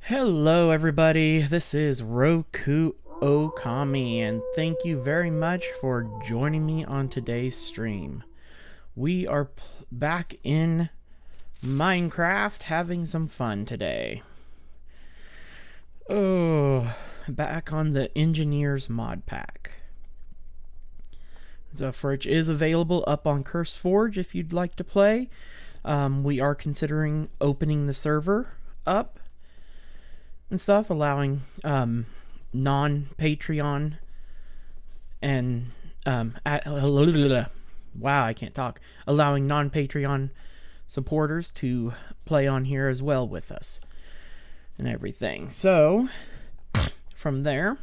Hello everybody, this is Roku Okami, and thank you very much for joining me on today's stream. We are back in Minecraft having some fun today. Oh, back on the Engineers mod pack. So which is available up on CurseForge if you'd like to play. We are considering opening the server up and stuff, allowing non-Patreon and wow, I can't talk. Allowing non-Patreon supporters to play on here as well with us and everything. So from there,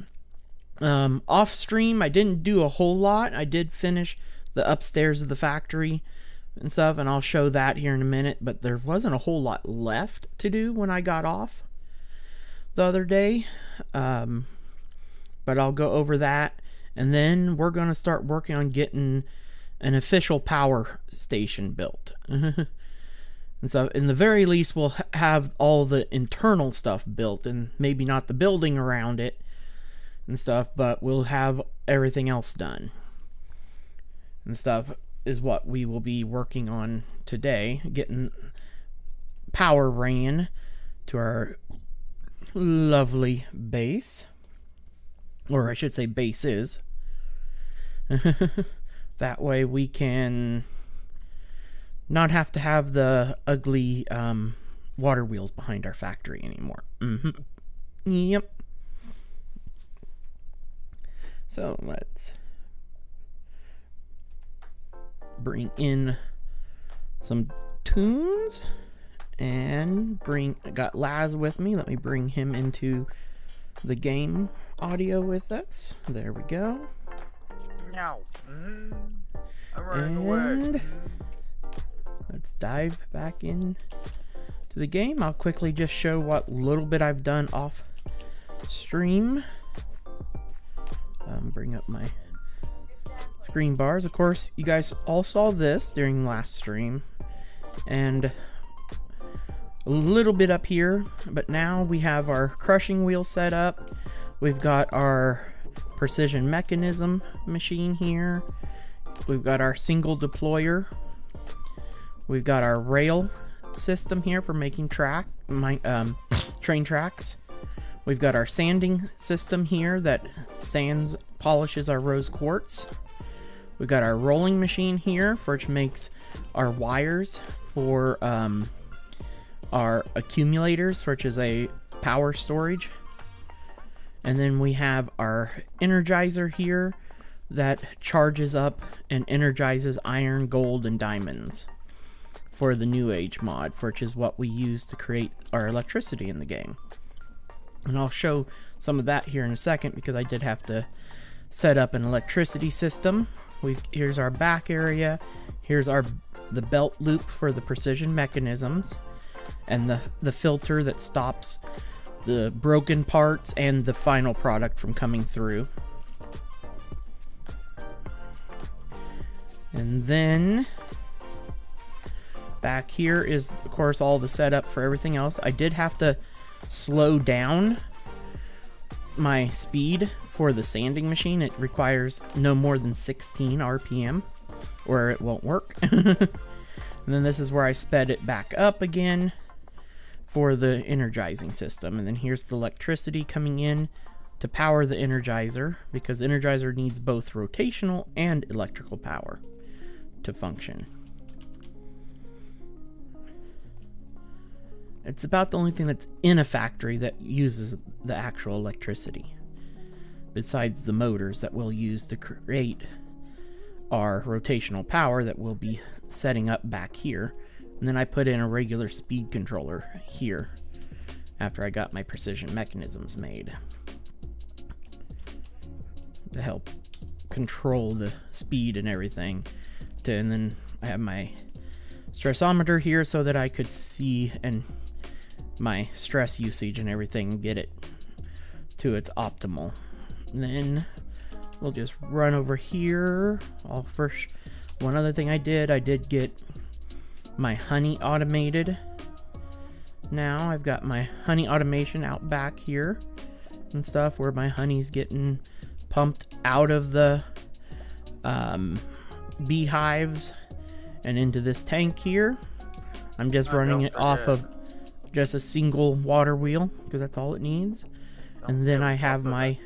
off stream, I didn't do a whole lot. I did finish the upstairs of the factory and stuff, and I'll show that here in a minute, but there wasn't a whole lot left to do when I got off the other day, but I'll go over that, and then we're going to start working on getting an official power station built. And so in the very least, we'll have all the internal stuff built, and maybe not the building around it and stuff, but we'll have everything else done and stuff is what we will be working on today, getting power ran to our lovely base, or I should say bases. That way we can not have to have the ugly water wheels behind our factory anymore. Yep. So let's bring in some tunes. And I got Laz with me. Let me bring him into the game audio with us. There we go. No. I'm running away. Let's dive back in to the game. I'll quickly just show what little bit I've done off stream. Bring up my screen bars. Of course, you guys all saw this during last stream. And a little bit up here, but now we have our crushing wheel set up. We've got our precision mechanism machine here. We've got our single deployer. We've got our rail system here for making train tracks. We've got our sanding system here that polishes our rose quartz. We've got our rolling machine here, which makes our wires for our accumulators, which is a power storage. And then we have our energizer here that charges up and energizes iron, gold, and diamonds for the New Age mod, which is what we use to create our electricity in the game. And I'll show some of that here in a second, because I did have to set up an electricity system. Here's our back area. Here's the belt loop for the precision mechanisms, and the filter that stops the broken parts and the final product from coming through. And then back here is, of course, all the setup for everything else. I did have to slow down my speed for the sanding machine. It requires no more than 16 RPM or it won't work. And then this is where I sped it back up again for the energizing system. And then here's the electricity coming in to power the energizer, because the energizer needs both rotational and electrical power to function. It's about the only thing that's in a factory that uses the actual electricity, besides the motors that we'll use to create our rotational power that we'll be setting up back here. And then I put in a regular speed controller here after I got my precision mechanisms made to help control the speed and everything. And then I have my stressometer here so that I could see and my stress usage and everything and get it to its optimal. And then we'll just run over here. One other thing I did get my honey automated now I've got my honey automation out back here and stuff, where my honey's getting pumped out of the beehives and into this tank here. I'm just running it off of just a single water wheel because that's all it needs. And then I have my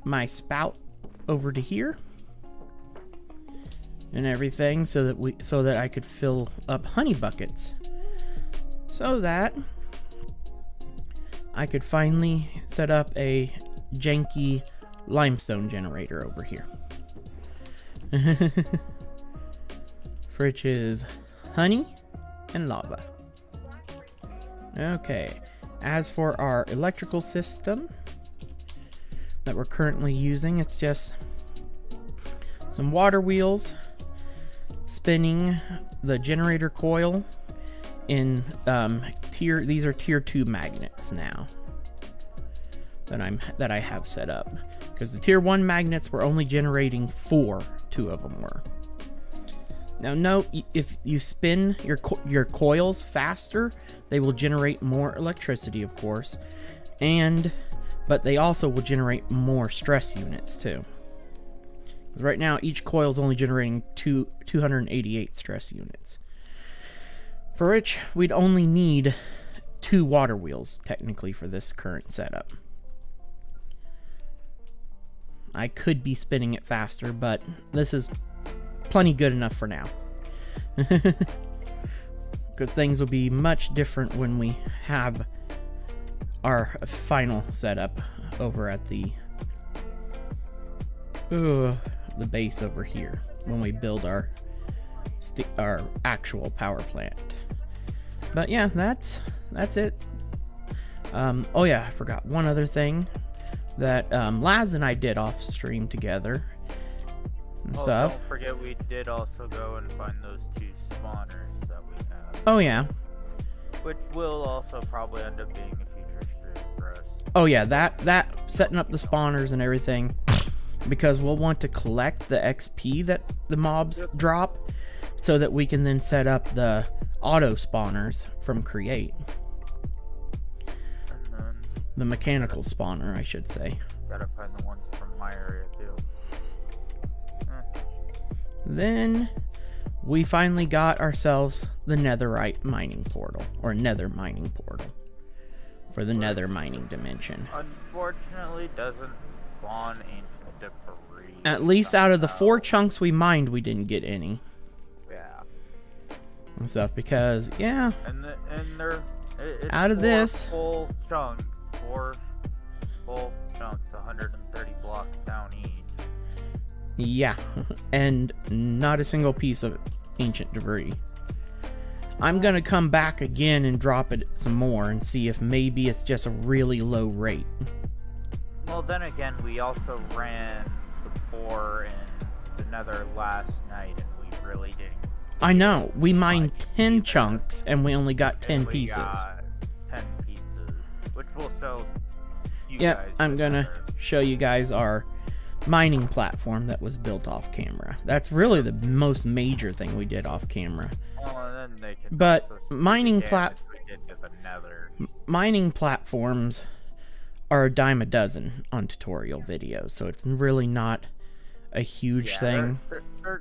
my spout over to here and everything, so that I could fill up honey buckets, so that I could finally set up a janky limestone generator over here. For which is honey and lava. Okay, as for our electrical system that we're currently using, it's just some water wheels spinning the generator coil in these are tier 2 magnets now that I have set up, because the tier 1 magnets were only generating 4, 2 of them were. Now note, if you spin your coils faster, they will generate more electricity, of course, but they also will generate more stress units too. Right now, each coil is only generating 288 stress units, for which we'd only need 2 water wheels, technically, for this current setup. I could be spinning it faster, but this is plenty good enough for now. Because things will be much different when we have our final setup over at the base over here, when we build our actual power plant. But yeah, that's it. Oh yeah, I forgot one other thing that Laz and I did off stream together and stuff. Don't forget, we did also go and find those 2 spawners that we have. Oh yeah. Which will also probably end up being a future stream for us. Oh yeah, that setting up the spawners and everything, because we'll want to collect the XP that the mobs drop, so that we can then set up the auto spawners from Create. And then the mechanical spawner, I should say. Gotta find the ones from my area too. Then we finally got ourselves the netherite mining portal, or nether mining portal, for the nether mining dimension. Unfortunately, doesn't spawn ancient debris. At least out of the 4 chunks we mined, we didn't get any. Yeah. And stuff, because yeah. It's out of this full chunks, 4 full chunks, 130 blocks down each. Yeah, and not a single piece of ancient debris. I'm gonna come back again and drop it some more and see if maybe it's just a really low rate. Well, then again, we also ran the 4 in the nether last night, and we really didn't. I know, we mined 10 chunks and we only got 10 pieces. Got 10 pieces, which will show you yep, guys. I'm gonna show you guys our mining platform that was built off camera. That's really the most major thing we did off camera. Well, and then they can but also see mining the damage we did to the nether. Mining platforms are a dime a dozen on tutorial videos, so it's really not a huge thing.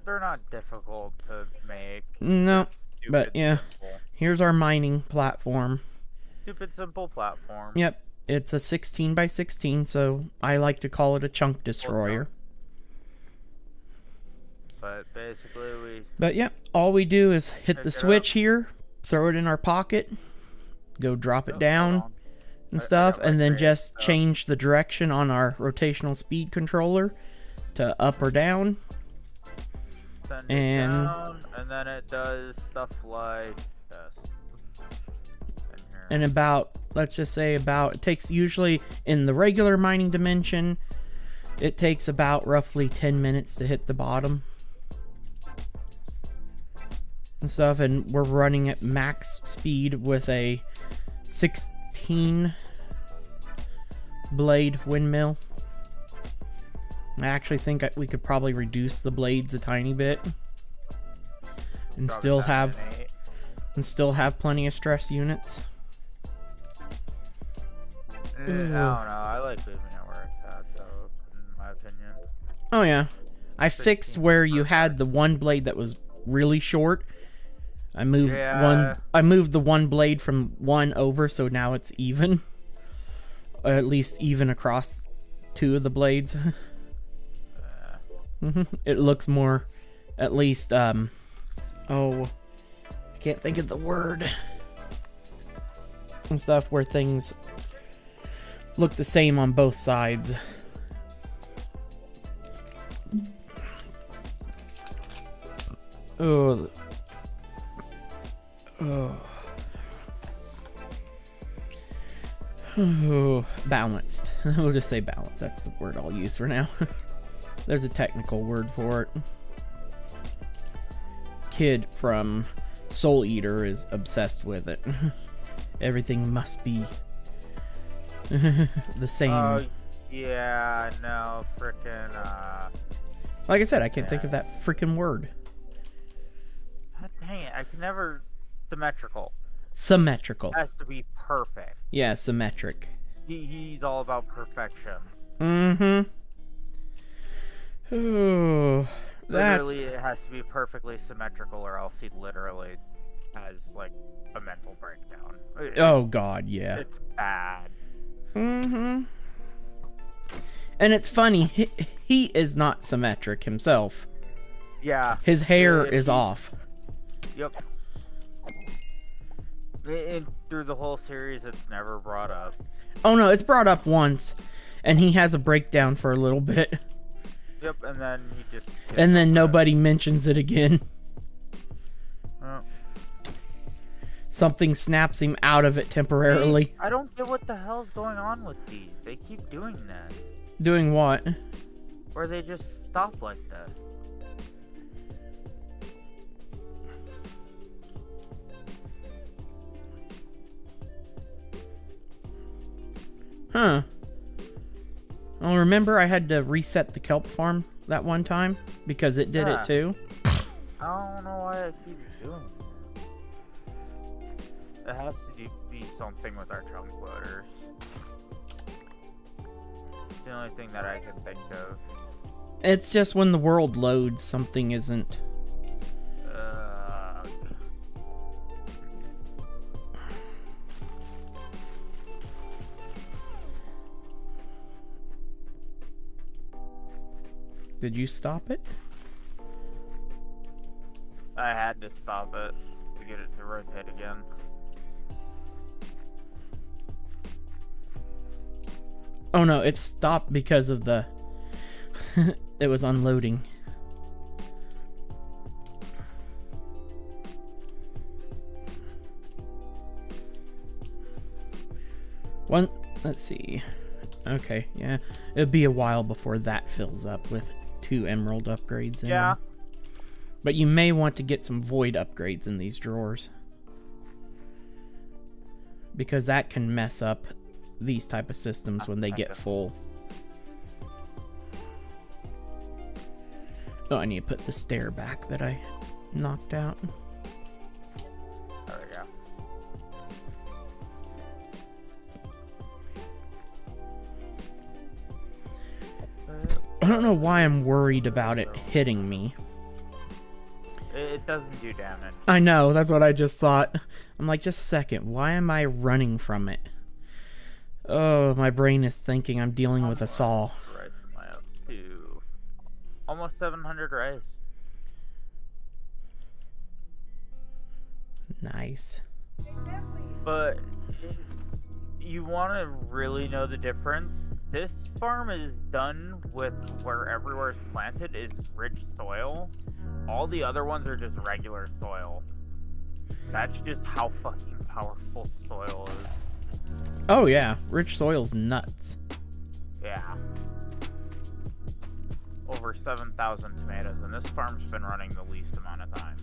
They're not difficult to make. No, but yeah, simple. Here's our mining platform. Stupid simple platform. Yep, it's a 16 by 16, so I like to call it a chunk destroyer. But basically But yep, all we do is hit the switch here, throw it in our pocket, go drop it down and stuff, and then just change the direction on our rotational speed controller to up or down. Send it down, and then it does stuff like this. And about, let's just say it takes, usually in the regular mining dimension, it takes about roughly 10 minutes to hit the bottom and stuff, and we're running at max speed with a 16 blade windmill. I actually think we could probably reduce the blades a tiny bit and still have and still have plenty of stress units. I don't know. I like leaving it where it's at, though, in my opinion. Oh yeah, I fixed where you had the one blade that was really short. I moved I moved the one blade from one over, so now it's even. At least even across two of the blades. It looks more, at least, oh, I can't think of the word. And stuff where things look the same on both sides. Oh. Oh. Balanced. We'll just say balanced. That's the word I'll use for now. There's a technical word for it. Kid from Soul Eater is obsessed with it. Everything must be the same. Oh, yeah, no, frickin', like I said, I can't think of that frickin' word. God dang it, I can never... Symmetrical. Symmetrical. It has to be perfect. Yeah, symmetric. He's all about perfection. Mm-hmm. Ooh, Literally, it has to be perfectly symmetrical, or else he literally has, like, a mental breakdown. Oh, God, yeah. It's bad. Mm-hmm. And it's funny, he is not symmetric himself. Yeah. His hair is off. Yep. And through the whole series, it's never brought up. Oh, no, it's brought up once, and he has a breakdown for a little bit. Yep, and then he just... And then nobody mentions it again. Oh. Something snaps him out of it temporarily. I don't get what the hell's going on with these. They keep doing that. Doing what? Or they just stop like that. Huh. Well, remember I had to reset the kelp farm that one time? Because it did it too? I don't know why it keeps doing it. It has to be something with our chunk loaders. It's the only thing that I can think of. It's just when the world loads, something isn't... Did you stop it? I had to stop it to get it to rotate again. Oh no, it stopped because of the... it was unloading. One, let's see. Okay, yeah. It'll be a while before that fills up with 2 emerald upgrades in them. But you may want to get some void upgrades in these drawers. Because that can mess up these type of systems when they get full. Oh, I need to put the stair back that I knocked out. There we go. I don't know why I'm worried about it hitting me. It doesn't do damage. I know, that's what I just thought. I'm like, just a second, why am I running from it? Oh, my brain is thinking I'm dealing with a saw. Rice am I up to? Almost 700 rice. Nice. But you want to really know the difference? This farm is done with where everywhere is planted is rich soil. All the other ones are just regular soil. That's just how fucking powerful soil is. Oh yeah, rich soil's nuts. Yeah. Over 7,000 tomatoes, and this farm's been running the least amount of time.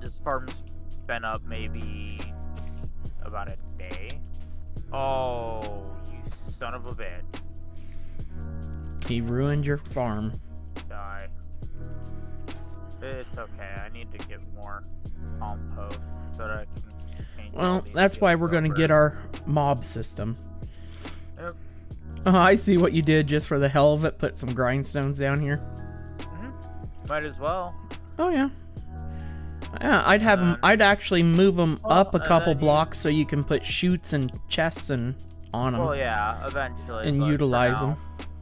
This farm's been up maybe about a day. Oh, you son of a bitch. He ruined your farm. Die. It's okay. I need to get more compost so that I can change all Well, these that's why fields we're gonna over. get our mob system. Yep. Oh, I see what you did just for the hell of it. Put some grindstones down here. Might as well. Oh yeah. Yeah, I'd have them. I'd actually move them up a and couple then blocks so you can put chutes and chests and on them Well, yeah, eventually. and but for utilize now. them.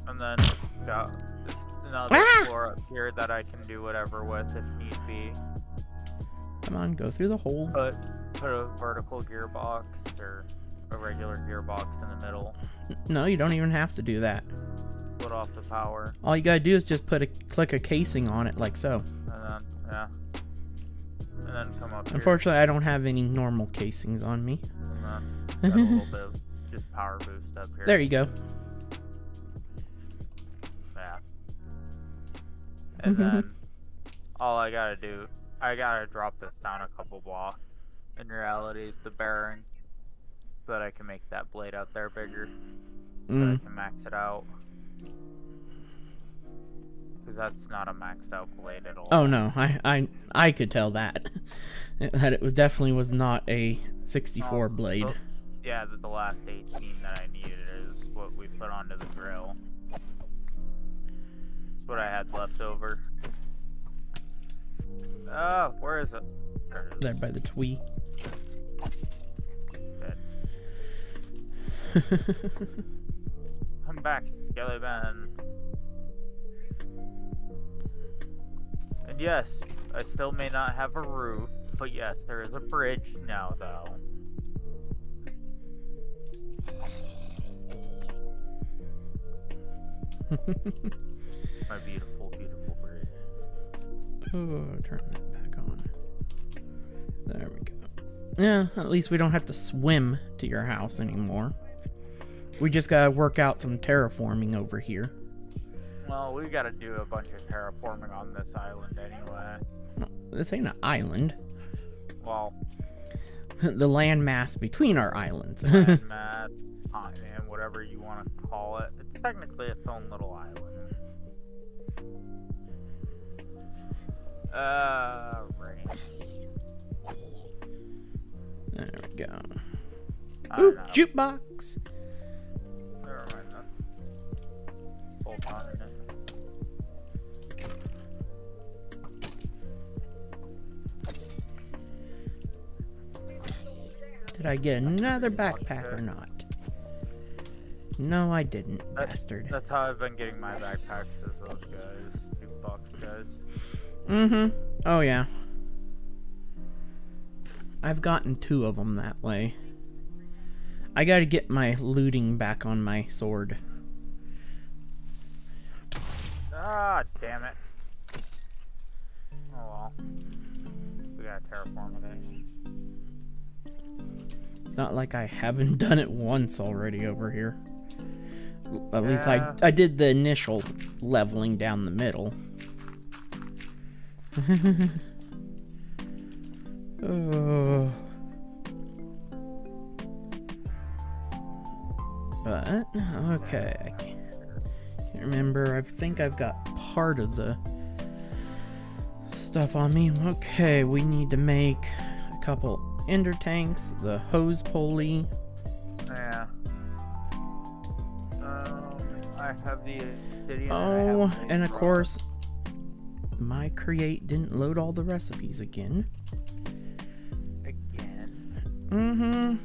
And then got this another floor up here that I can do whatever with if need be. Come on, go through the hole. Put a vertical gearbox or a regular gearbox in the middle. No, you don't even have to do that. Split off the power. All you gotta do is just click a casing on it like so. And then, yeah. And then come up here. Unfortunately, I don't have any normal casings on me. And then got a little bit of just power boost up here. There you go. Yeah. And then all I gotta do, I gotta drop this down a couple blocks. In reality, it's the bearing. So that I can make that blade out there bigger. So that I can max it out. Because that's not a maxed out blade at all. Oh no, I could tell that. That it was definitely was not a 64 blade. So, yeah, the last 18 that I needed is what we put onto the grill. That's what I had left over. Where is it? There it is. There by the twee. Come back, Skelly Ben. And yes, I still may not have a roof, but yes, there is a bridge now, though. My beautiful, beautiful bridge. Oh, turn that back on. There we go. Yeah, at least we don't have to swim to your house anymore. We just gotta work out some terraforming over here. Well, we gotta do a bunch of terraforming on this island anyway. No, this ain't an island. Well, The landmass between our islands. landmass, continent, whatever you want to call it. It's technically its own little island. Right. There we go. I Ooh, know. jukebox! Never mind that. Full continent. Did I get another backpack or not? No, I didn't, bastard. That's how I've been getting my backpacks, is those guys. Jukebox guys. Mm-hmm. Oh, yeah. I've gotten 2 of them that way. I gotta get my looting back on my sword. Ah, damn it. Oh well. We gotta terraform it anyway. Not like I haven't done it once already over here. At least Yeah. I did the initial leveling down the middle. Oh. But, okay, I can't remember. I think I've got part of the stuff on me. Okay, we need to make a couple ender tanks, the hose pulley. Yeah. I have the obsidian. Oh, and of course, my create didn't load all the recipes again. Again. Mm-hmm.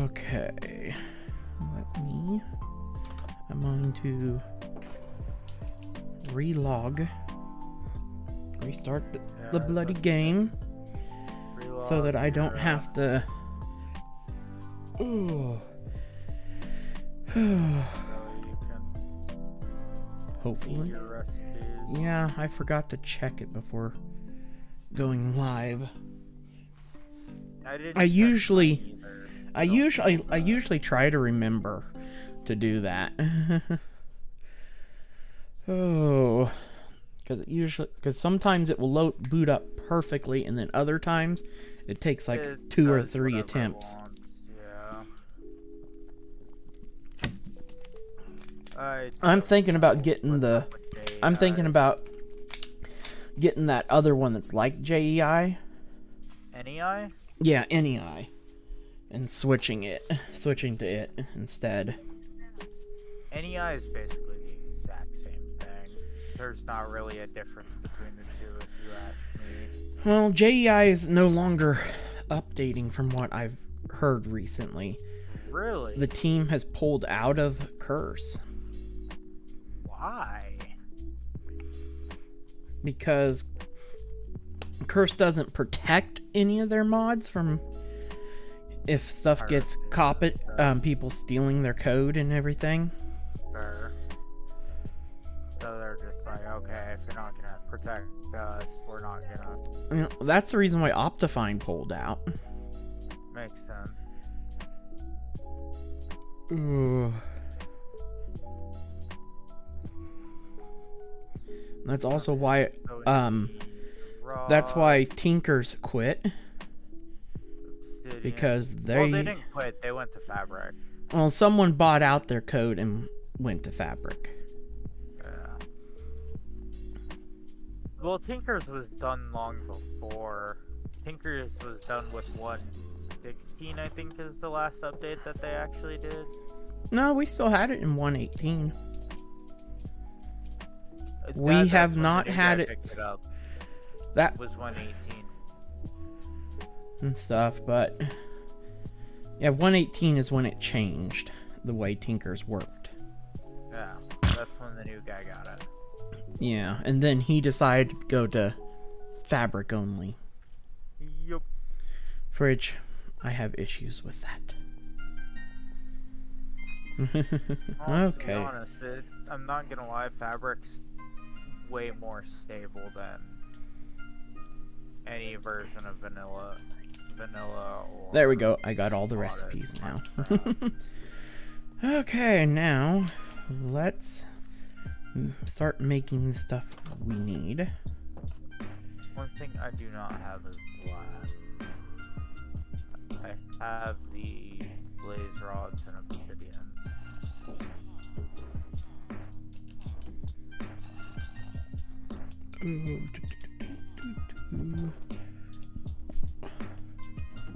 Okay. I'm going to restart the bloody game so that I don't have to. Oh. Hopefully. Your recipes. Yeah, I forgot to check it before going live. I usually try to remember to do that. Oh, because sometimes it will boot up perfectly, and then other times it takes like 2 or 3 attempts. I'm thinking about getting that other one that's like JEI. NEI? Yeah, NEI. And switching to it instead. NEI is basically the exact same thing. There's not really a difference between the two, if you ask me. Well, JEI is no longer updating from what I've heard recently. Really? The team has pulled out of Curse. Why? Because Curse doesn't protect any of their mods from if stuff gets copied, people stealing their code and everything. Sure. So they're just like, okay, if you're not gonna protect us, we're not gonna. That's the reason why Optifine pulled out. Makes sense. Ooh. That's also why that's why Tinkers quit. Because they didn't quit, they went to Fabric. Well, someone bought out their code and went to Fabric. Yeah. Well, Tinkers was done long before. Tinkers was done with 1.16, I think, is the last update that they actually did. No, we still had it in 1.18. We have not had it. That was 1.18 and stuff, but yeah, 1.18 is when it changed the way Tinkers worked. Yeah, that's when the new guy got it. Yeah, and then he decided to go to Fabric only. Yup. For which I have issues with that. Okay. To be honest, I'm not gonna lie, Fabric's way more stable than any version of vanilla or there we go. I got all the recipes now. Okay, now let's start making the stuff we need. One thing I do not have is glass. I have the blaze rods and obsidian.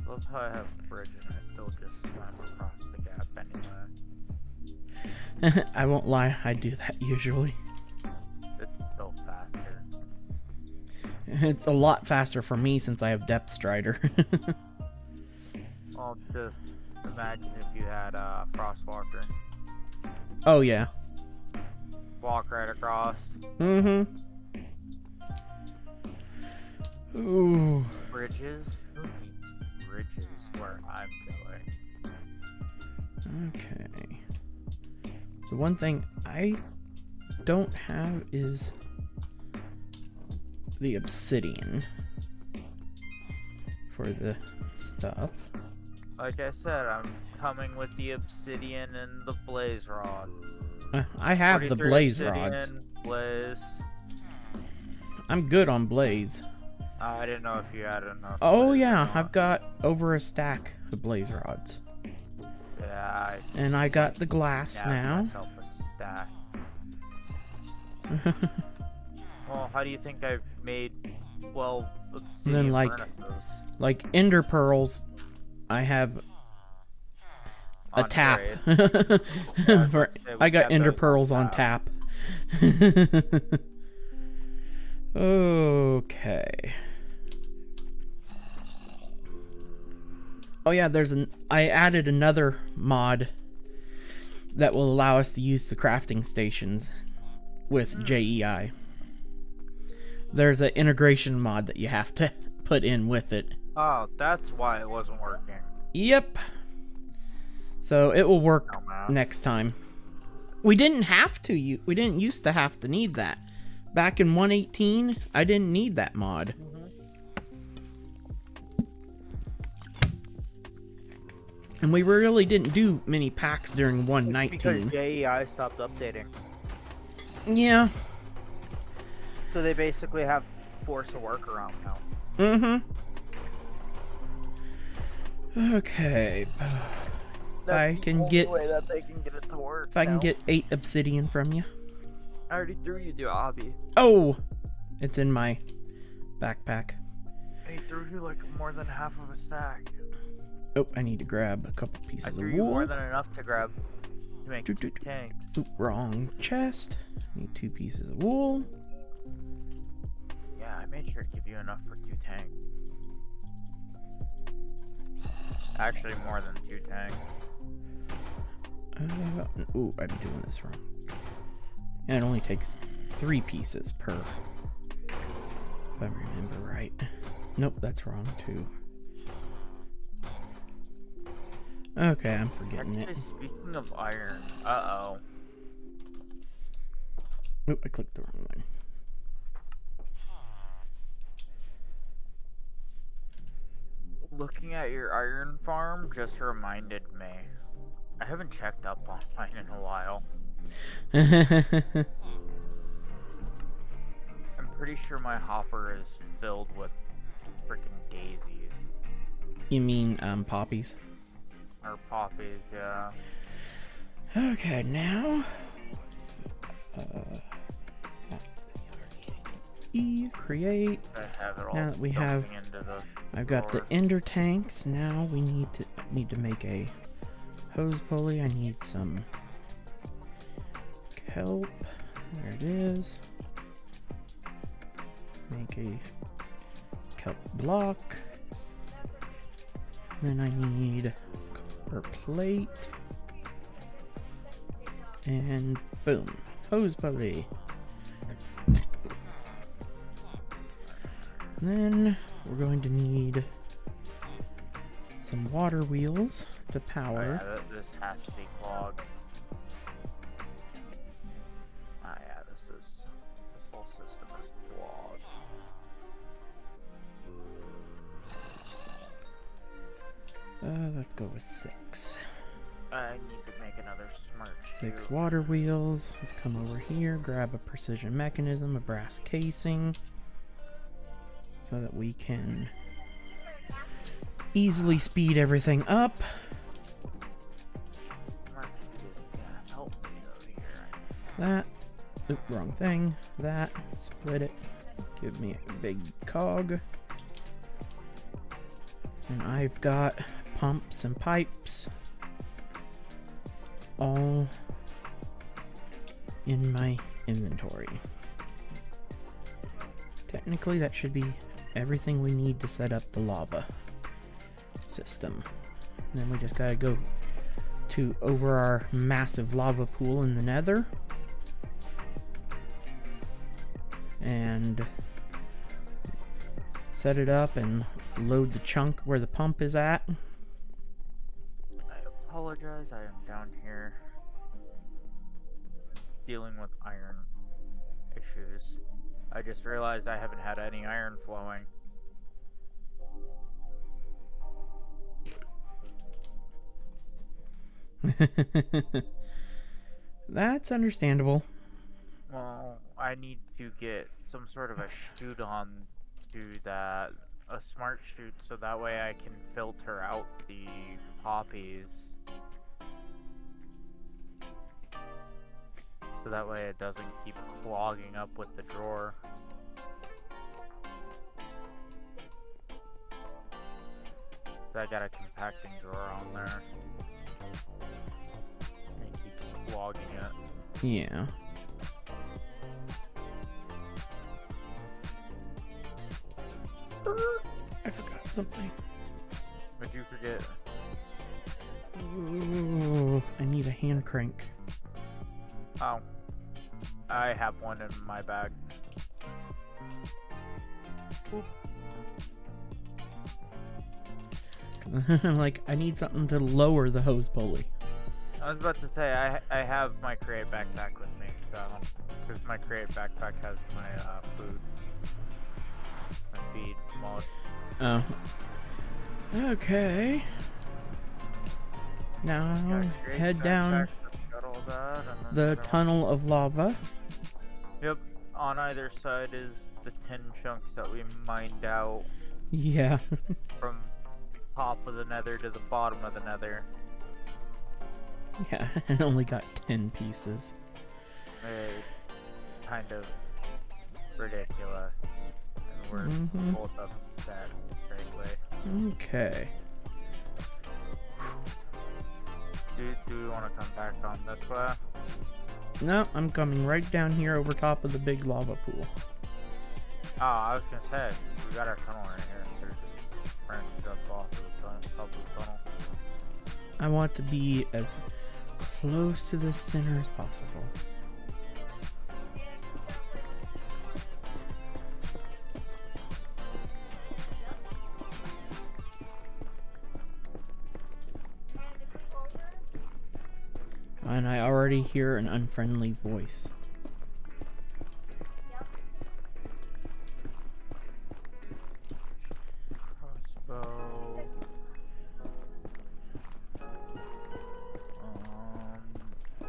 Love how I have a bridge and I still just slam across the gap anyway. I won't lie, I do that usually. It's still faster. It's a lot faster for me since I have Depth Strider. Well, just imagine if you had a Frostwalker. Oh yeah. Walk right across. Mm-hmm. Ooh. Bridges? Who needs bridges where I'm going? Okay. The one thing I don't have is the obsidian for the stuff. Like I said, I'm coming with the obsidian and the blaze rods. I have the blaze rods. Blaze. I'm good on blaze. I didn't know if you had enough. Oh yeah, I've got over a stack of blaze rods. Yeah. And I got the glass now. Myself a stack. Well, how do you think I've made 12 obsidian and then like ender pearls, I have a tap. Yeah, I got ender pearls on tap. Okay. Oh yeah, I added another mod that will allow us to use the crafting stations with JEI. There's an integration mod that you have to put in with it. Oh, that's why it wasn't working. Yep. So it will work next time. We didn't used to have to need that. Back in 1.18, I didn't need that mod. And we really didn't do many packs during 1.19. Because JEI stopped updating. Yeah. So they basically have force a workaround now. Okay. That's I can the get. only way that they can get it to work. If I can get 8 obsidian from you. I already threw you the obby. Oh! It's in my backpack. I threw you like more than half of a stack. Oh, I need to grab a couple I pieces of threw wool. you more than enough to grab to make 2 tanks. Oop, wrong chest. Need 2 pieces of wool. Yeah, I made sure to give you enough for 2 tanks. Actually, more than 2 tanks. Ooh, I'm doing this wrong. And it only takes 3 pieces per. If I remember right. Nope, that's wrong too. Okay, I'm forgetting Actually, it. speaking of iron, uh-oh. Oop, I clicked the wrong one. Looking at your iron farm just reminded me. I haven't checked up on mine in a while. I'm pretty sure my hopper is filled with freaking daisies. You mean, poppies? Or poppies, yeah. Okay, now. Create. I have it all Now that we have, into the I've got the drawer. ender tanks. Now we need to make a hose pulley. I need some kelp. There it is. Make a kelp block. Then I need copper plate. And boom, hose pulley. Then we're going to need some water wheels to power. Oh, yeah, this has to be clogged. Ah, yeah, this whole system is clogged. Let's go with 6. I need to make another smart 6 shoe. water wheels. Let's come over here, grab a precision mechanism, a brass casing, so that we can easily speed everything up. Smart shoe is gonna help me over here. That. Oop, wrong thing. That. Split it. Give me a big cog. And I've got pumps and pipes all in my inventory. Technically, that should be everything we need to set up the lava system. And then we just gotta go to over our massive lava pool in the nether and set it up and load the chunk where the pump is at. I apologize, I am down here dealing with iron issues. I just realized I haven't had any iron flowing. That's understandable. Well, I need to get some sort of a chute on to that, a smart chute, so that way I can filter out the poppies. So that way it doesn't keep clogging up with the drawer. So I got a compacting drawer on there. And it keeps clogging it. Yeah. I forgot something. What'd you forget? Ooh, I need a hand crank. Oh. I have one in my bag. Oop. I'm like, I need something to lower the hose pulley. I was about to say, I have my Create backpack with me, so... Because my Create backpack has my food. My feed mod. Oh. Okay. Now, Create head down backpack that's got all that, and then the tunnel of lava. Yep. on either side is the 10 chunks that we mined out Yeah. from top of the nether to the bottom of the nether. Yeah, I only got 10 pieces. It's kind of ridiculous. And we're both up that straight away. Okay. Do we want to come back on this way? No, I'm coming right down here over top of the big lava pool. Oh, I was gonna say, we got our tunnel right here. There's just branches up off of the top of the tunnel. I want to be as close to the center as possible. And I already hear an unfriendly voice. Crossbow.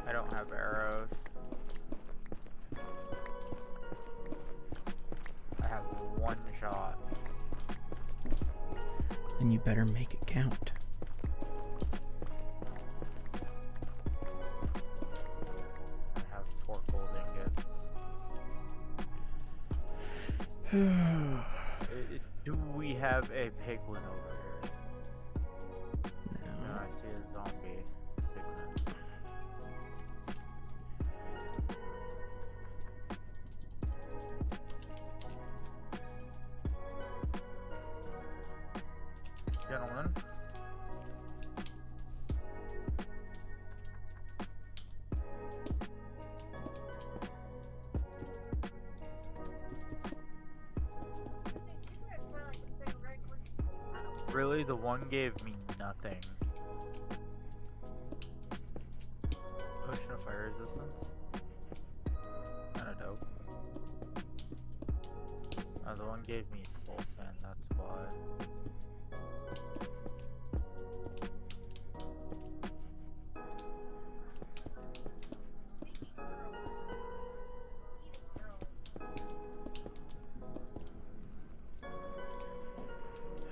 I don't have arrows. I have one shot. Then you better make it count. Do we have a piglin over here? No. No, I see a zombie piglin. Gentlemen. Really? The one gave me nothing. Potion of fire resistance? Kinda dope. Oh, the one gave me soul sand, that's why.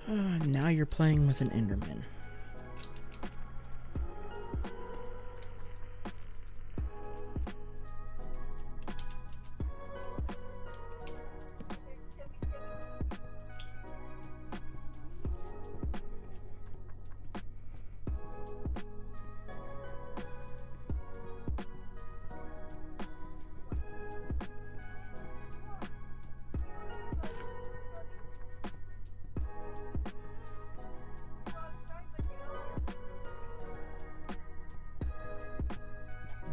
Now you're playing with an Enderman.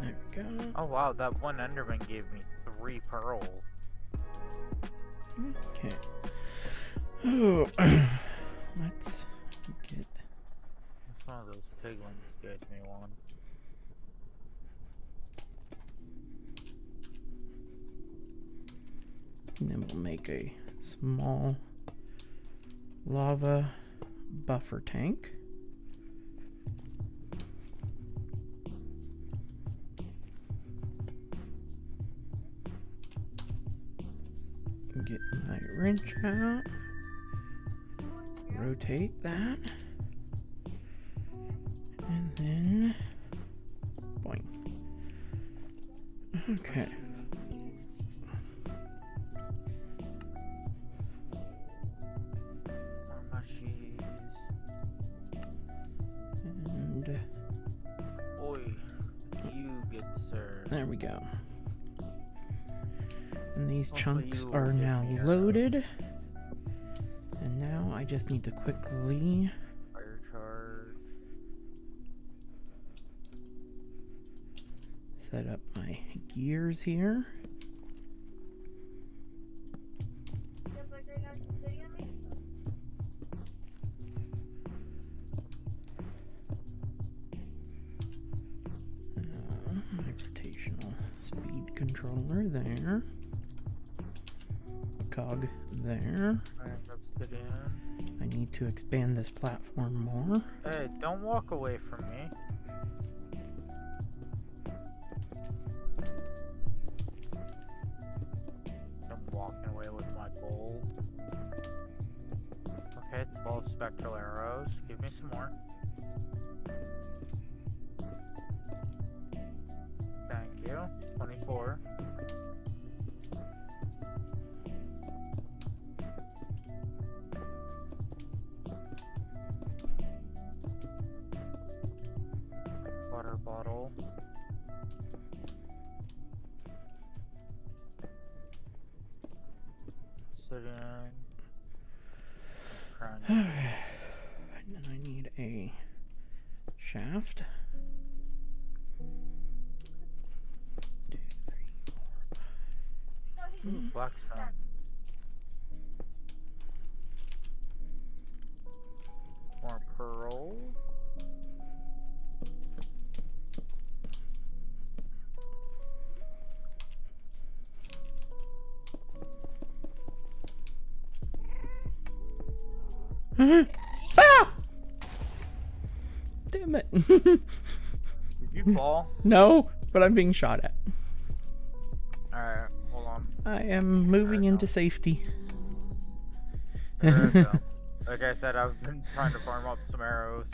There we go. Oh wow, that one Enderman gave me 3 pearls. Okay. Oh, let's get. One of those piglins gave me one. And then we'll make a small lava buffer tank. Get my wrench out. Rotate that. And then boing. Okay. More mushies. And Oi, you good sir. there we go. And these Hopefully chunks you will are give now me a- loaded. And now I just need to quickly Fire charge. set up my gears here. My rotational speed controller there. Cog there. Fire obsidian. I need to expand this platform more. Hey, don't walk away from me. couple spectral arrows. Give me some more. Thank you. 24. Water bottle. Sitting. Crunch. And then I need a shaft. 2, 3, 4, 5. Blackstone. More pearls. Ah! Damn it. Did you fall? No, but I'm being shot at. Alright, hold on. I am moving into safety. There we go. Like I said, I've been trying to farm up some arrows.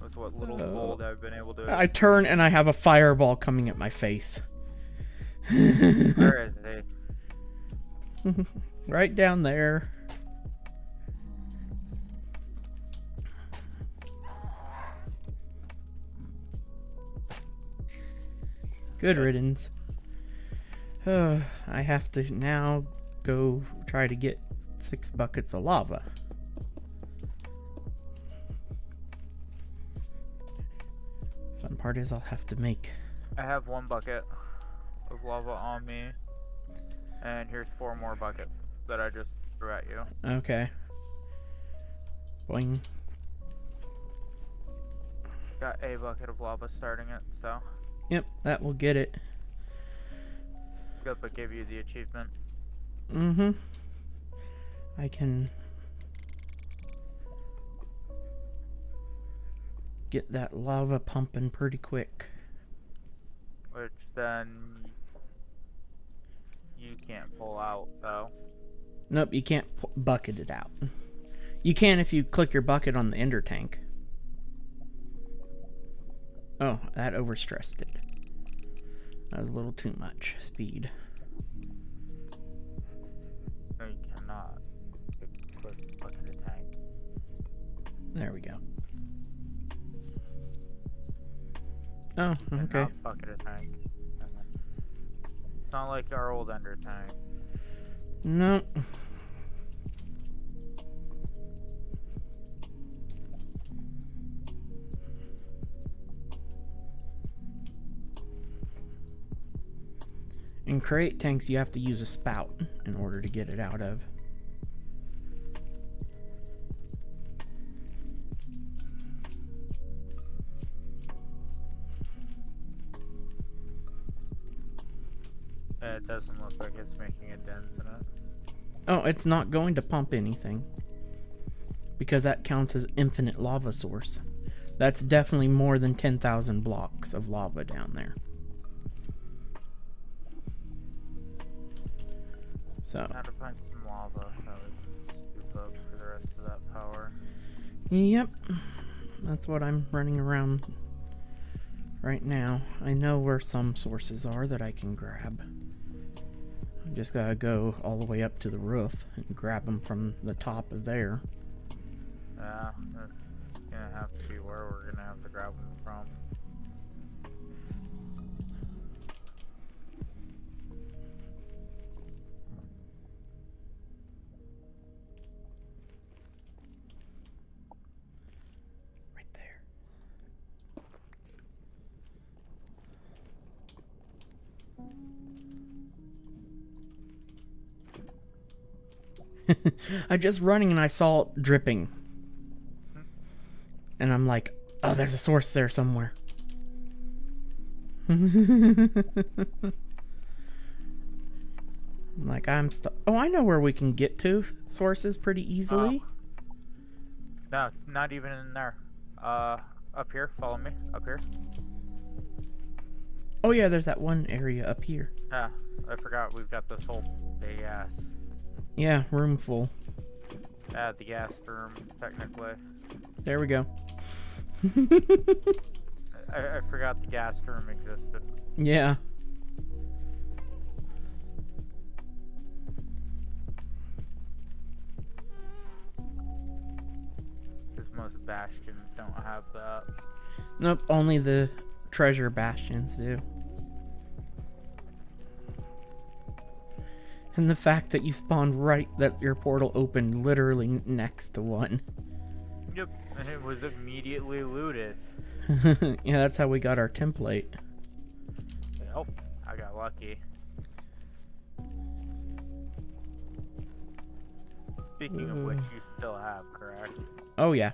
With what little gold I've been able to. I turn and I have a fireball coming at my face. Where is he? Right down there. Good riddance. I have to now go try to get 6 buckets of lava. Fun part is I'll have to make... I have 1 bucket of lava on me. And here's 4 more buckets that I just threw at you. Okay. Boing. Got a bucket of lava starting it, so. Yep, that will get it. Good, but give you the achievement. Mm-hmm. I can get that lava pumping pretty quick. Which then you can't pull out, though. Nope, you can't bucket it out. You can if you click your bucket on the ender tank. Oh, that overstressed it. That was a little too much speed. No, you cannot. Click bucket of tank. There we go. Oh, And okay. not bucket of tank. It's not like our old ender tank. Nope. In crate tanks, you have to use a spout in order to get it out of. It doesn't look like it's making a dent in it. Oh, it's not going to pump anything. Because that counts as infinite lava source. That's definitely more than 10,000 blocks of lava down there. So. How to find some lava that we can scoop up for the rest of that power. Yep. That's what I'm running around right now. I know where some sources are that I can grab. I just gotta go all the way up to the roof and grab them from the top of there. Yeah, that's gonna have to be where we're gonna have to grab them from. Right there. I'm just running and I saw it dripping. And I'm like, oh, there's a source there somewhere. I'm like, I'm stuck. Oh, I know where we can get to sources pretty easily. No, not even in there. Up here, follow me, up here. Oh yeah, there's that one area up here. Yeah, I forgot we've got this whole big ass. Yeah, room full. At the gas room, technically. There we go. I forgot the gas room existed. Yeah. Because most bastions don't have that. Nope, only the treasure bastions do. And the fact that you spawned right, that your portal opened literally next to one. Yep, and it was immediately looted. Yeah, that's how we got our template. Oh, I got lucky. Speaking of which, you still have, correct? Oh, yeah.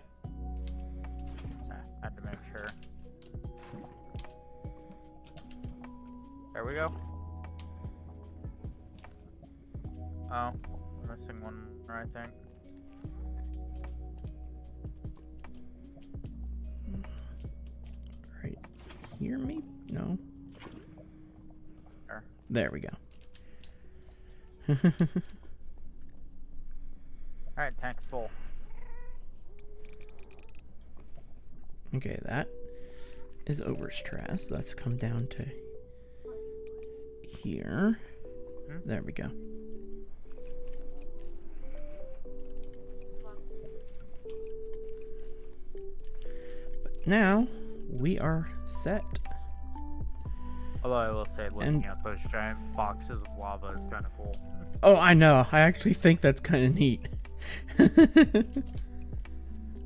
Had to make sure. There we go. Oh, missing one, I think. Right here, maybe? No. There. There we go. Alright, tank's full. Okay, that is overstressed. Let's come down to here. There we go. But now we are set. Although I will say, looking at those giant boxes of lava is kind of cool. Oh, I know. I actually think that's kind of neat.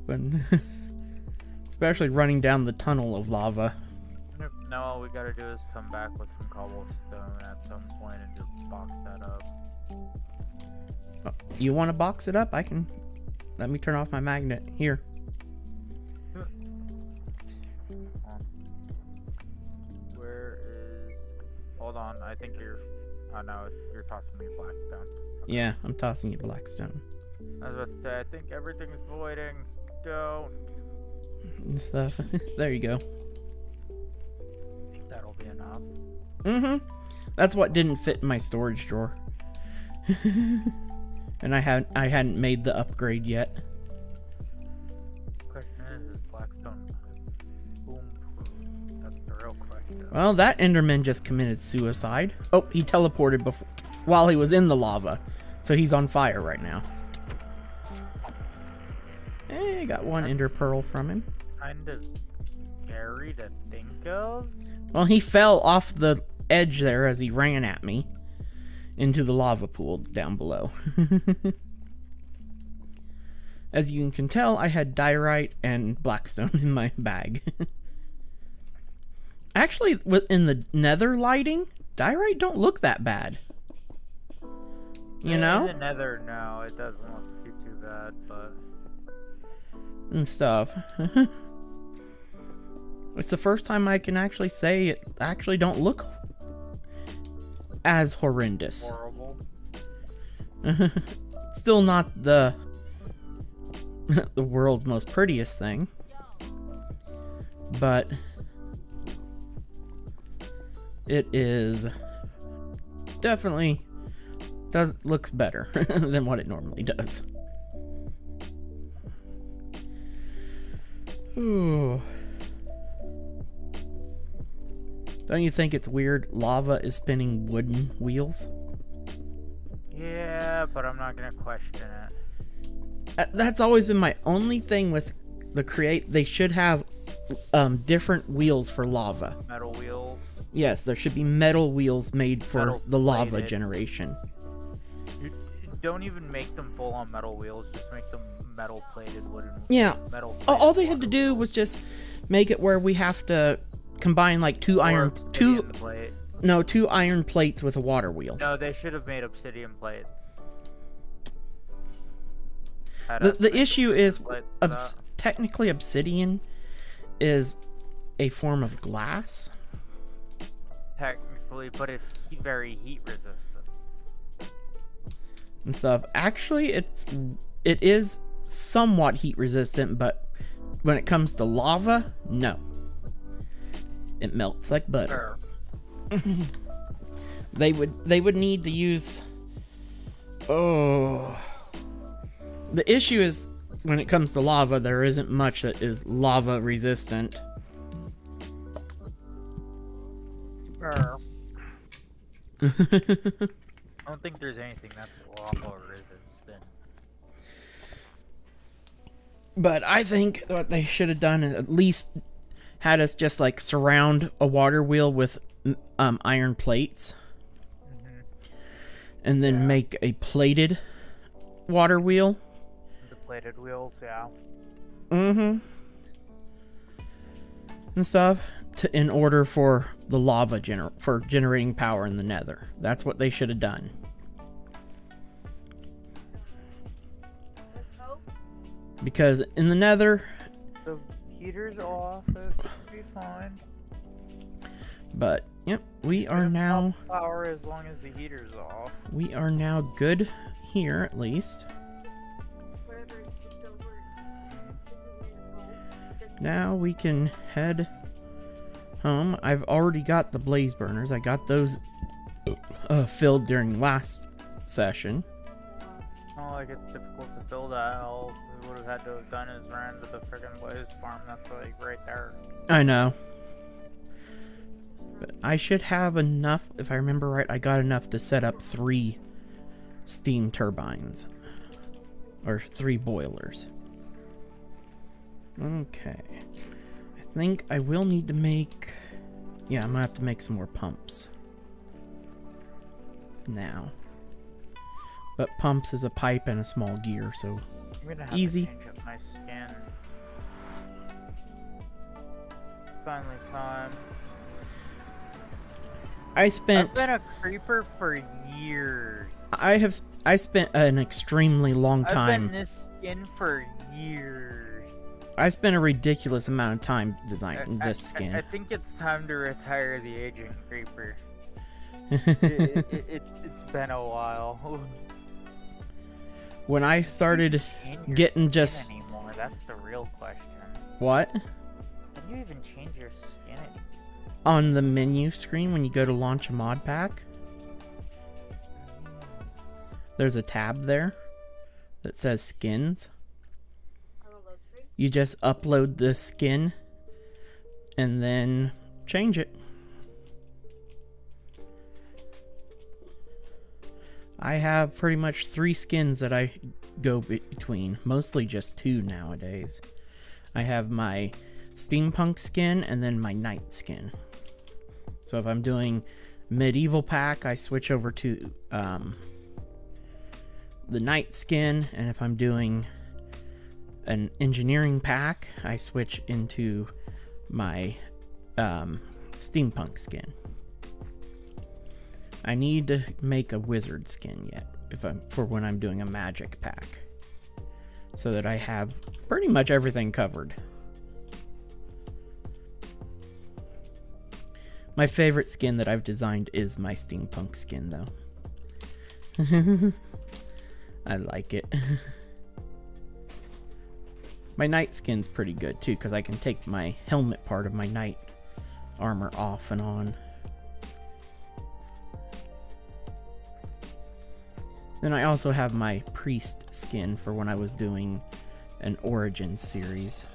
When, especially running down the tunnel of lava. No, all we gotta do is come back with some cobblestone at some point and just box that up. Oh, you want to box it up? I can. Let me turn off my magnet. Here. Where is... Hold on, I think you're... Oh no, you're tossing me blackstone. Okay. Yeah, I'm tossing you blackstone. I was about to say, I think everything's voiding. Don't. And stuff. There you go. I think that'll be enough. Mm-hmm. That's what didn't fit in my storage drawer. And I hadn't made the upgrade yet. Question is blackstone boom proof? That's the real question. Well, that Enderman just committed suicide. Oh, he teleported before while he was in the lava. So he's on fire right now. Hey, got one Ender Pearl from him. Kind of scary to think of. Well, he fell off the edge there as he ran at me into the lava pool down below. As you can tell, I had diorite and blackstone in my bag. Actually, in the nether lighting, diorite don't look that bad. You know? In the nether, no, it doesn't look too bad, but... And stuff. It's the first time I can actually say it actually don't look as horrendous. Horrible. Still not the the world's most prettiest thing, but it is definitely looks better than what it normally does. Ooh. Don't you think it's weird lava is spinning wooden wheels? Yeah, but I'm not gonna question it. That's always been my only thing with the they should have different wheels for lava. Metal wheels. Yes, there should be metal wheels made for Metal the lava plated. generation. You don't even make them full on metal wheels, just make them metal plated wooden. Yeah. Metal All they had to do was just make it where we have to combine like two iron plates with a water wheel. No, they should have made obsidian plates. The issue is technically obsidian is a form of glass. Technically, but it's very heat resistant. And stuff. Actually, it is somewhat heat resistant, but when it comes to lava, no. It melts like butter. Sure. They would need to use The issue is, when it comes to lava, there isn't much that is lava resistant. I don't think there's anything that's lava resistant. But I think what they should have done is at least had us just like surround a water wheel with iron plates. And then make a plated water wheel. The plated wheels, yeah. And stuff in order for the lava for generating power in the nether. That's what they should have done. Because in the nether, the heater's off, it should be fine. But yep, we are now power as long as the heater's off. We are now good here at least. Now we can head home. I've already got the blaze burners. I got those filled during last session. Oh, like it's difficult to fill that. All we would have had to have done is ran to the friggin' blaze farm. That's like right there. I know. But I should have enough, if I remember right, I got enough to set up 3 steam turbines. Or 3 boilers. Okay. I think I will need to make... Yeah, I'm gonna have to make some more pumps. Now. But pumps is a pipe and a small gear, so I'm gonna have easy. to change up my skin. Finally time. I've been a creeper for years. I spent an extremely long time. I've been this skin for years. I spent a ridiculous amount of time designing this skin. I think it's time to retire the aging creeper. It's been a while. When I started getting just anymore, that's the real question. What? Can you even change your skin anymore? On the menu screen when you go to launch a mod pack, there's a tab there that says skins. You just upload the skin and then change it. I have pretty much 3 skins that I go between, mostly just 2 nowadays. I have my steampunk skin and then my knight skin. So if I'm doing medieval pack, I switch over to the knight skin, and if I'm doing an engineering pack, I switch into my steampunk skin. I need to make a wizard skin yet for when I'm doing a magic pack, so that I have pretty much everything covered. My favorite skin that I've designed is my steampunk skin, though. I like it. My knight skin's pretty good too, because I can take my helmet part of my knight armor off and on. Then I also have my priest skin for when I was doing an origin series,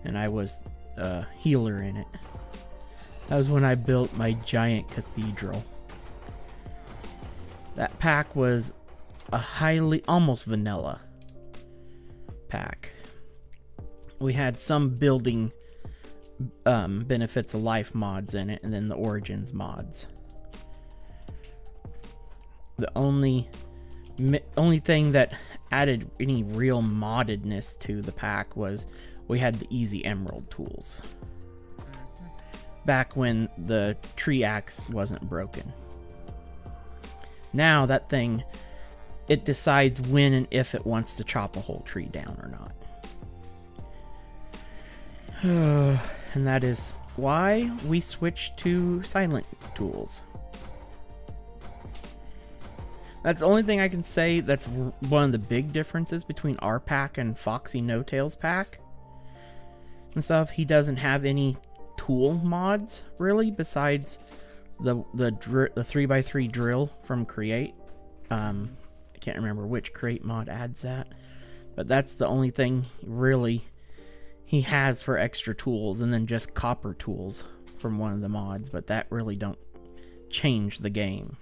and I was a healer in it. That was when I built my giant cathedral. That pack was a almost vanilla pack. We had some building benefits of life mods in it, and then the origins mods. The only thing that added any real moddedness to the pack was we had the easy emerald tools. Back when the tree axe wasn't broken. Now that thing, it decides when and if it wants to chop a whole tree down or not. And that is why we switched to silent tools. That's the only thing I can say that's one of the big differences between our pack and Foxy No Tail's pack and stuff. He doesn't have any tool mods really, besides the 3x3 drill from Create. can't remember which create mod adds that, but that's the only thing really he has for extra tools, and then just copper tools from one of the mods, but that really don't change the game.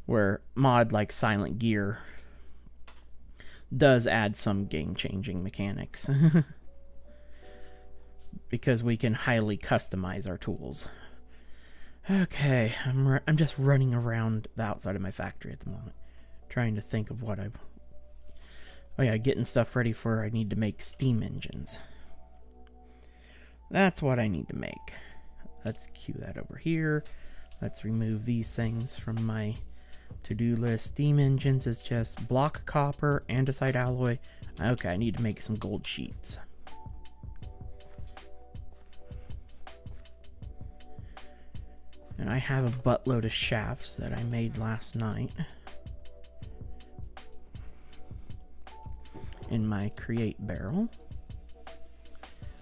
Where mod like Silent Gear does add some game-changing mechanics. Because we can highly customize our tools. Okay, I'm just running around the outside of my factory at the moment, trying to think of what I've... Oh yeah, getting stuff ready for I need to make steam engines. That's what I need to make. Let's cue that over here. Let's remove these things from my to-do list. Steam engines is just block copper, andesite alloy. Okay, I need to make some gold sheets. And I have a buttload of shafts that I made last night in my create barrel.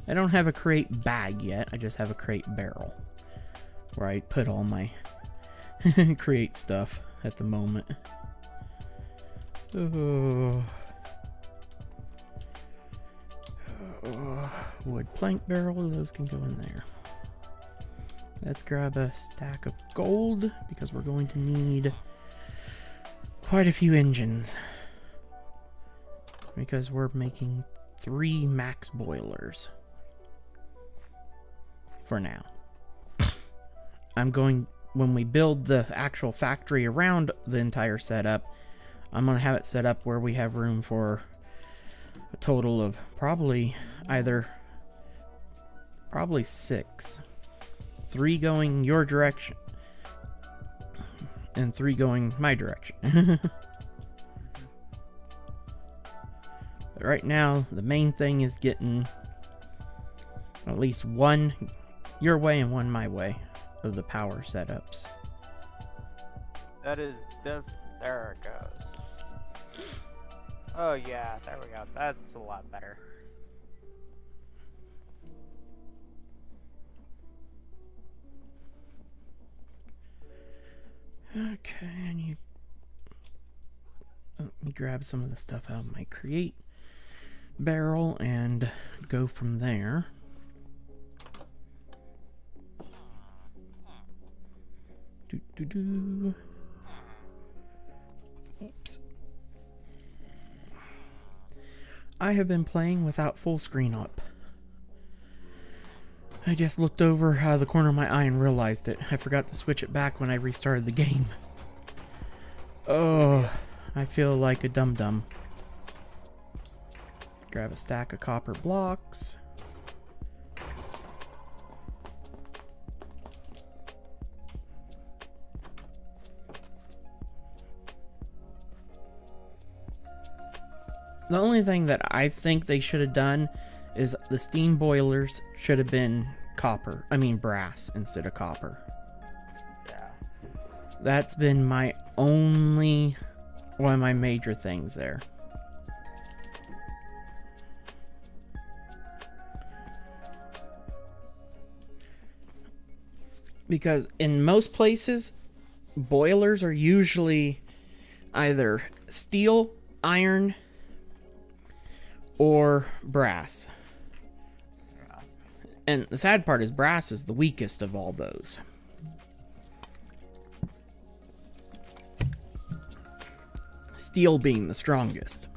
I don't have a create bag yet, I just have a create barrel where I put all my create stuff at the moment. Wood plank barrel, those can go in there. Let's grab a stack of gold because we're going to need quite a few engines. Because we're making 3 max boilers. For now. When we build the actual factory around the entire setup, I'm going to have it set up where we have room for a total of probably 6. 3 going your direction, and 3 going my direction. But right now, the main thing is getting at least 1 your way and 1 my way of the power setups. That is there it goes. Oh yeah, there we go. That's a lot better. Okay, let me grab some of the stuff out of my create barrel and go from there. Oops. I have been playing without full screen up. I just looked over the corner of my eye and realized it. I forgot to switch it back when I restarted the game. Oh, I feel like a dum-dum. Grab a stack of copper blocks. The only thing that I think they should have done is the steam boilers should have been brass instead of copper. Yeah. That's been one of my major things there. Because in most places, boilers are usually either steel, iron, or brass. And the sad part is brass is the weakest of all those. Steel being the strongest.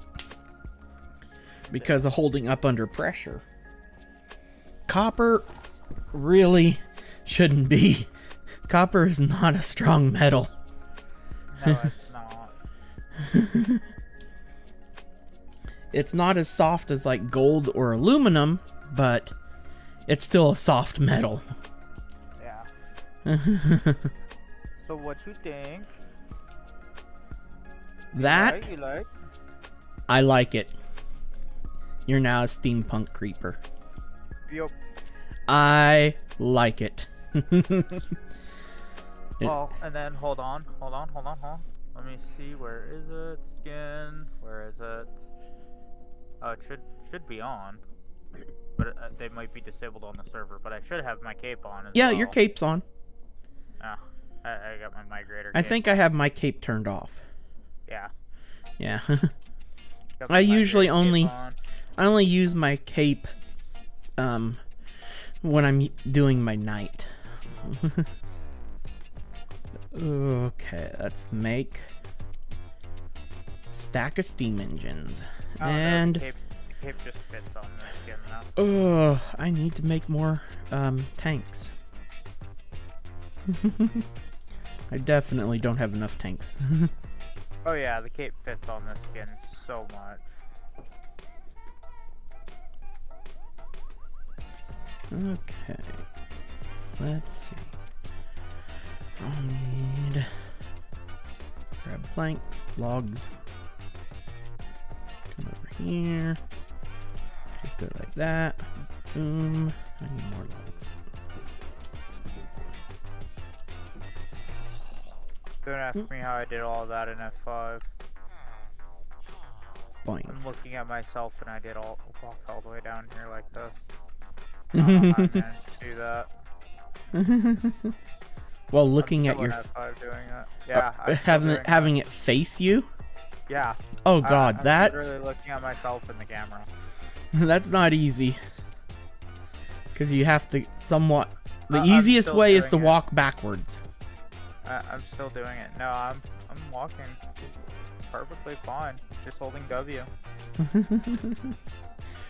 Because of holding up under pressure. Copper really shouldn't be. Copper is not a strong metal. No, it's not. It's not as soft as like gold or aluminum, but it's still a soft metal. Yeah. So what you think? That You like? I like it. You're now a steampunk creeper. Yup. I like it. Well, and then hold on. Let me see. Where is it? Skin. Where is it? Oh, it should be on. But they might be disabled on the server. But I should have my cape on as Yeah, well. your cape's on. Oh, I got my migrator. I cape. think I have my cape turned off. Yeah. Yeah. Got I the usually night cape I only use my cape when I'm doing my night. Okay, let's make stack of steam engines. on. And the cape just fits on the skin now. oh, I need to make more tanks. I definitely don't have enough tanks. Oh yeah, the cape fits on the skin so much. Okay. Let's see. I'll need grab planks, logs. Come over here. Just go like that. Boom. I need more logs. Don't ask me how I did all of that in F5. Boing. I'm looking at myself and I did walked all the way down here like this. I don't know how I managed to do that. While looking at I'm your still in F5 doing that. Yeah, I'm still doing having it face you. that. Yeah. Oh god, I'm that's literally looking at myself in the camera. that's not easy. Because you have to somewhat. The I'm easiest still way is to doing it. walk backwards. I'm still doing it. No, I'm walking perfectly fine. Just holding W.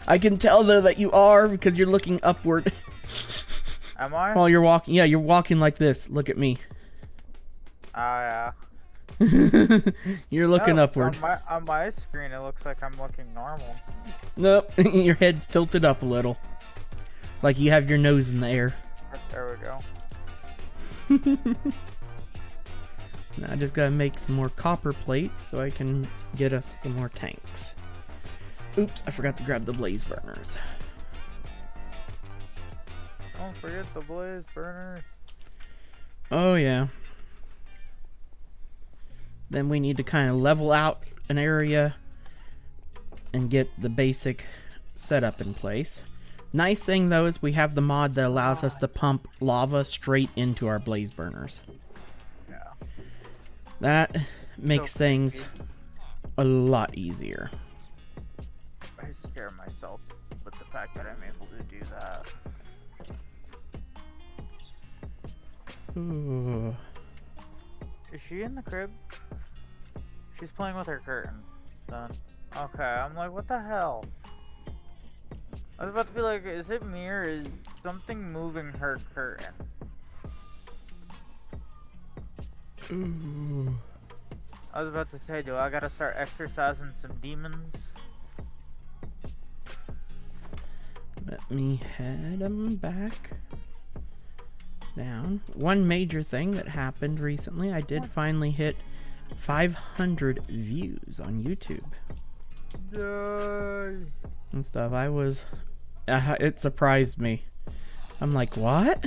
I can tell though that you are because you're looking upward. Am I? While you're walking. Yeah, you're walking like this. Look at me. Yeah. You're looking No, upward. On my screen, it looks like I'm looking normal. Nope. Your head's tilted up a little. Like you have your nose in the air. There we go. Now I just gotta make some more copper plates so I can get us some more tanks. Oops, I forgot to grab the blaze burners. Don't forget the blaze burners. Oh yeah. Then we need to kind of level out an area and get the basic setup in place. Nice thing though is we have the mod that allows us to pump lava straight into our blaze burners. Yeah. That makes So things a lot easier. I scare myself with the fact that I'm able to do that. Ooh. Is she in the crib? She's playing with her curtain. Done. Okay, I'm like, what the hell? I was about to be like, is it me or is something moving her curtain? Ooh. I was about to say, do I gotta start exercising some demons? Let me head them back down. One major thing that happened recently, I did finally hit 500 views on YouTube. Yay! And stuff. I was... it surprised me. I'm like, what?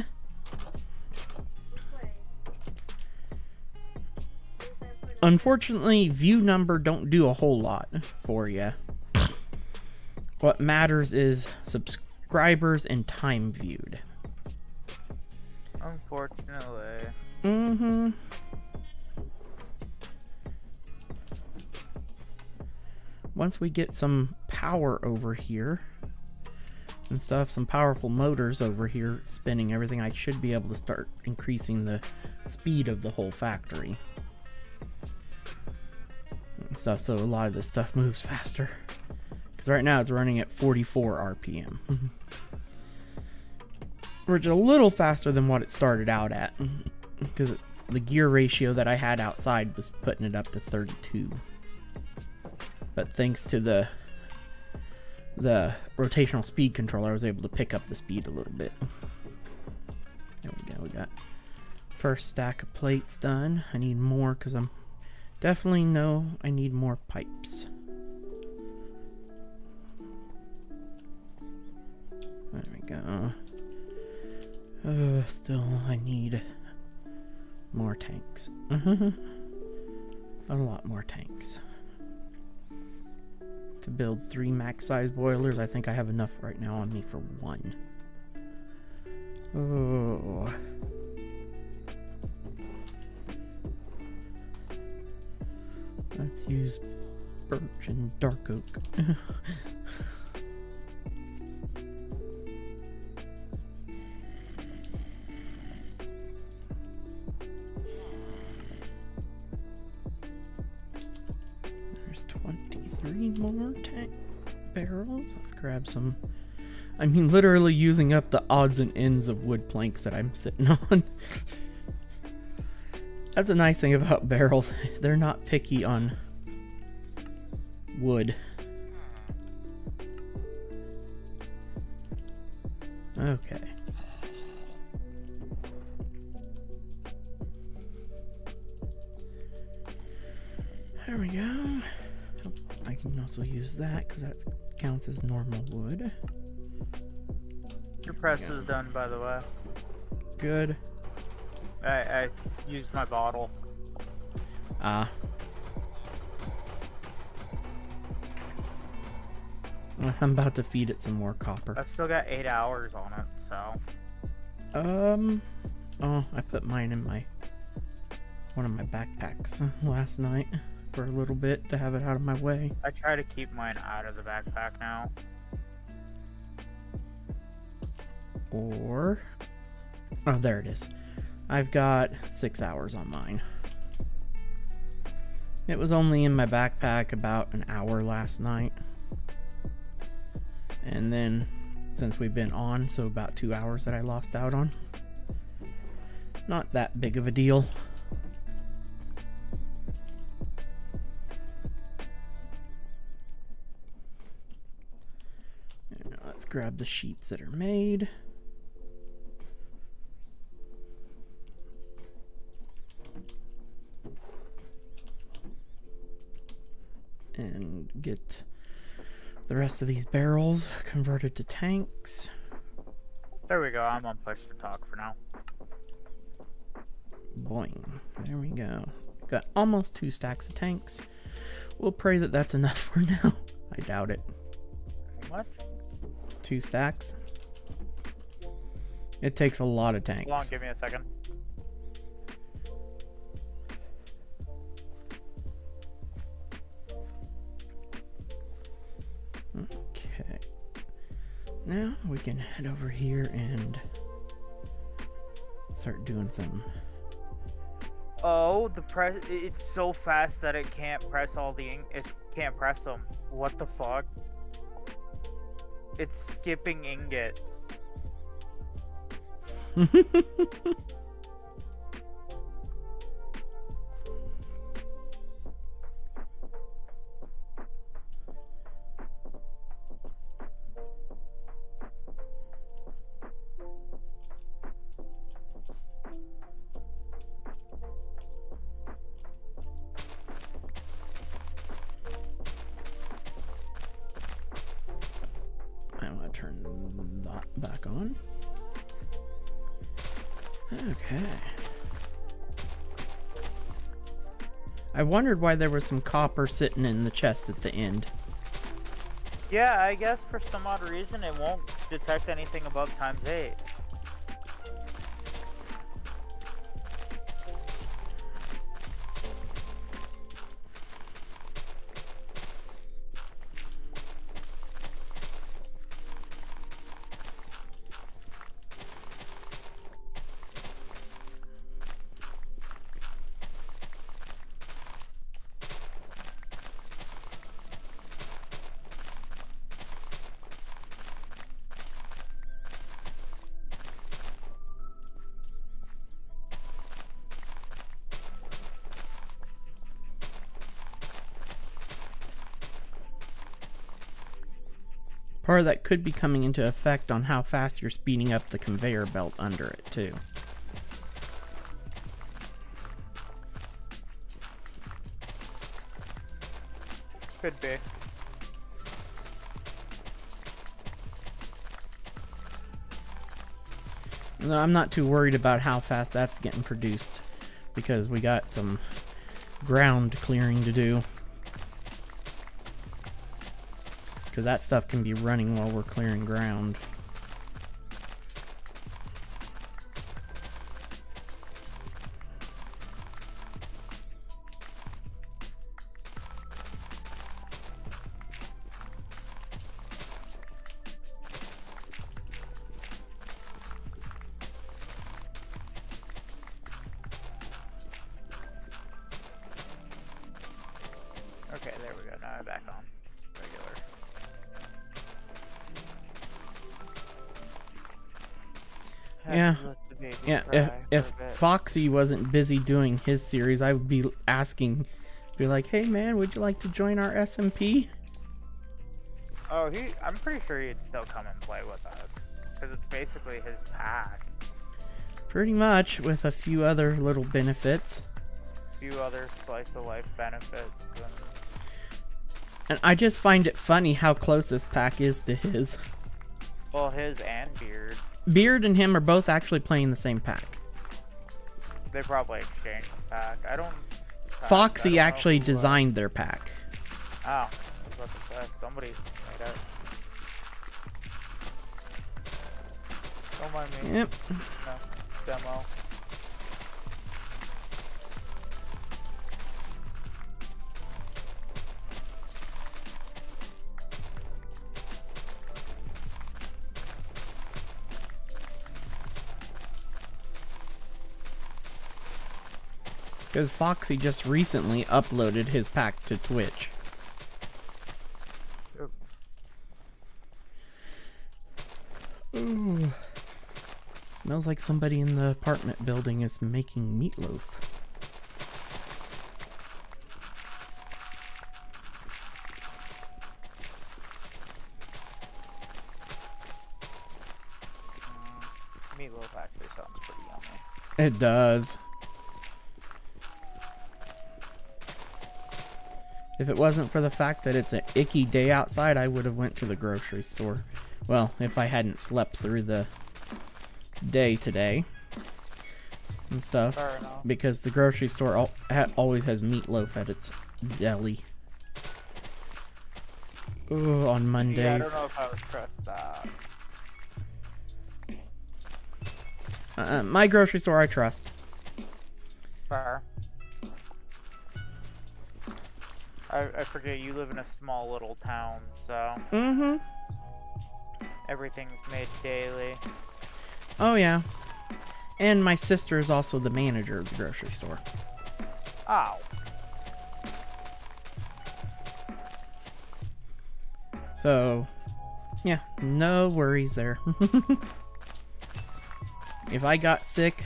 Unfortunately, view number don't do a whole lot for you. What matters is subscribers and time viewed. Unfortunately. Mm-hmm. Once we get some power over here and stuff, some powerful motors over here spinning everything, I should be able to start increasing the speed of the whole factory and stuff, so a lot of this stuff moves faster. Because right now it's running at 44 RPM. Which is a little faster than what it started out at. Because the gear ratio that I had outside was putting it up to 32. But thanks to the rotational speed controller, I was able to pick up the speed a little bit. There we go, we got first stack of plates done. I need more because I'm definitely know I need more pipes. There we go. Still I need more tanks. A lot more tanks. To build 3 max size boilers, I think I have enough right now on me for 1. Oh. Let's use birch and dark oak. There's 23 more tank barrels. Let's grab some. I mean, literally using up the odds and ends of wood planks that I'm sitting on. That's a nice thing about barrels. They're not picky on wood. Okay. There we go. Oh, I can also use that because that counts as normal wood. Your press is done, by the way. Good. I used my bottle. Ah. I'm about to feed it some more copper. I've still got 8 hours on it, so. Oh, I put mine in one of my backpacks last night for a little bit to have it out of my way. I try to keep mine out of the backpack now. Or, oh, there it is. I've got 6 hours on mine. It was only in my backpack about an hour last night. And then, since we've been on, so about 2 hours that I lost out on. Not that big of a deal. Now let's grab the sheets that are made. And get the rest of these barrels converted to tanks. There we go. I'm on push to talk for now. Boing. There we go. Got almost 2 stacks of tanks. We'll pray that that's enough for now. I doubt it. What? 2 stacks. It takes a lot of tanks. Hold on, give me a second. Okay. Now we can head over here and start doing some. Oh, the press, it's so fast that it can't press all the it can't press them. What the fuck? It's skipping ingots. I want to turn that back on. Okay. I wondered why there was some copper sitting in the chest at the end. Yeah, I guess for some odd reason it won't detect anything above ×8. Part of that could be coming into effect on how fast you're speeding up the conveyor belt under it, too. Could be. No, I'm not too worried about how fast that's getting produced, because we got some ground clearing to do. Because that stuff can be running while we're clearing ground. Yeah. Let the baby Yeah, cry if for a bit. Foxy wasn't busy doing his series, I would be asking, be like, hey man, would you like to join our SMP? Oh, I'm pretty sure he'd still come and play with us. Because it's basically his pack. Pretty much, with a few other little benefits. Few other slice of life benefits. And I just find it funny how close this pack is to his. Well, his and Beard. Beard and him are both actually playing the same pack. They probably exchanged the pack. I don't Foxy know actually who, designed their pack. Oh, I was about to say, somebody made it. Don't mind me. Yep. No, demo. Because Foxy just recently uploaded his pack to Twitch. Yep. Ooh. Smells like somebody in the apartment building is making meatloaf. Meatloaf actually sounds pretty yummy. It does. If it wasn't for the fact that it's an icky day outside, I would have went to the grocery store. Well, if I hadn't slept through the day today and stuff. Fair enough. Because the grocery store always has meatloaf at its deli. Ooh, on Mondays. Yeah, I don't know if I would trust that. My grocery store I trust. Fair. I forget you live in a small little town, so Mm-hmm. everything's made daily. Oh, yeah. And my sister is also the manager of the grocery store. Ow. So, yeah, no worries there. If I got sick,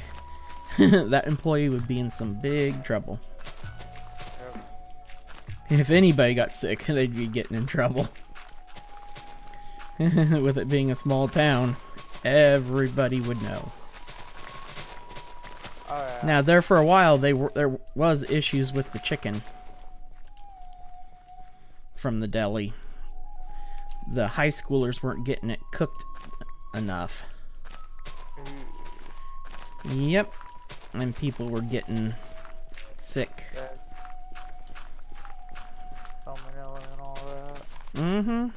that employee would be in some big trouble. If anybody got sick, they'd be getting in trouble. With it being a small town, everybody would know. Oh, yeah. Now, there for a while, there was issues with the chicken from the deli. The high schoolers weren't getting it cooked enough. Yep, and people were getting sick. Salmonella and all that. Mm-hmm.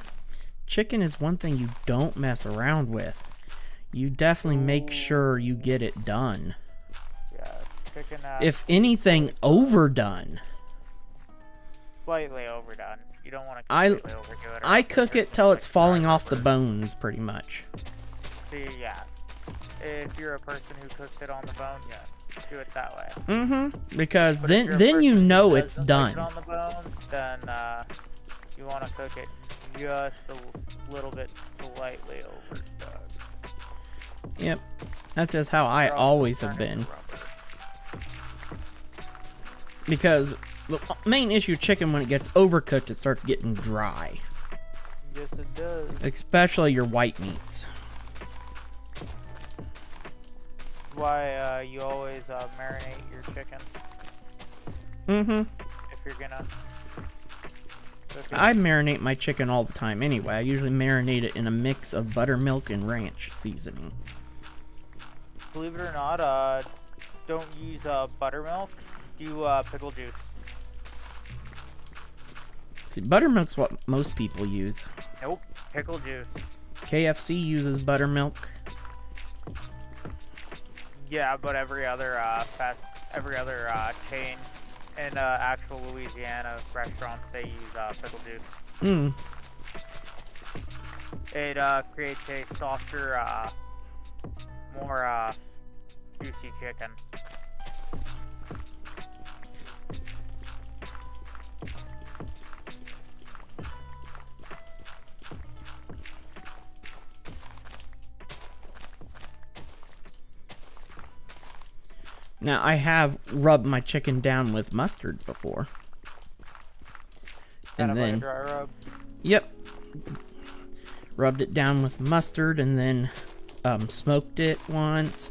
Chicken is one thing you don't mess around with. You definitely make sure you get it done. Yeah, chicken. If anything, overdone. Slightly overdone. You don't want to I completely overdo it. or I else cook it's it till just it's like falling dry off the rubber. bones, pretty much. See, yeah. If you're a person who cooks it on the bone, yes, do it that way. Mm-hmm. Because But if you're a then you person who know it's doesn't cook done. it on the bone, then you want to cook it just a little bit slightly overdone. Yep. That's just how I Or else always it'll have turn into been. rubber. Because the main issue with chicken, when it gets overcooked, it starts getting dry. Yes, it does. Especially your white meats. Why you always marinate your chicken Mm-hmm. if you're gonna cook it. I marinate my chicken all the time anyway. I usually marinate it in a mix of buttermilk and ranch seasoning. Believe it or not, don't use buttermilk. Do pickle juice. See, buttermilk's what most people use. Nope, pickle juice. KFC uses buttermilk. Yeah, but every other chain in actual Louisiana restaurants, they use pickle juice. Hmm. It creates a softer, more juicy chicken. Now, I have rubbed my chicken down with mustard before. Kind And of then, like a dry rub. yep. Rubbed it down with mustard and then smoked it once.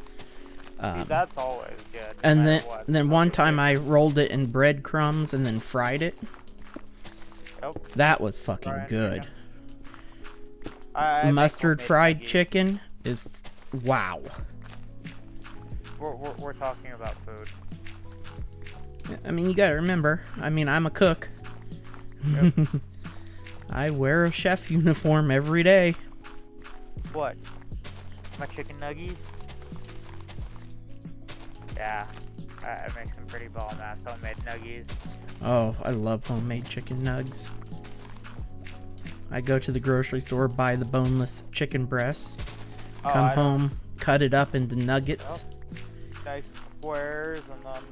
See, that's always good. no And matter what. then one time I rolled it in breadcrumbs and then fried it. Nope. That was fucking Fried good. chicken. I make Mustard homemade fried Maggi. chicken is wow. We're talking about food. I mean, you gotta remember, I mean, I'm a cook. Yep. I wear a chef uniform every day. What? My chicken nuggies? Yeah. I make some pretty bomb-ass homemade nuggies. Oh, I love homemade chicken nugs. I go to the grocery store, buy the boneless chicken breasts, Oh, come I don't- home, cut it up into nuggets, Nice squares, and then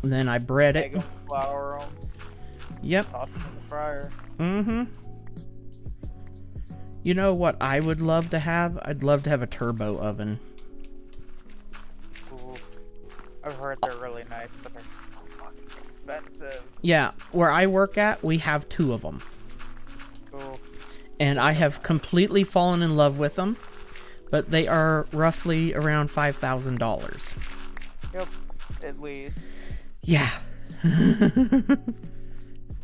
and then I bread egg it. them, flour them, Yep. toss them in the fryer. Mm-hmm. You know what I would love to have? I'd love to have a turbo oven. Ooh. I've heard they're really nice, but they're so fucking expensive. Yeah, where I work at, we have 2 of them. Ooh. And I have completely fallen in love with them, but they are roughly around $5,000. Yep. At least. Yeah.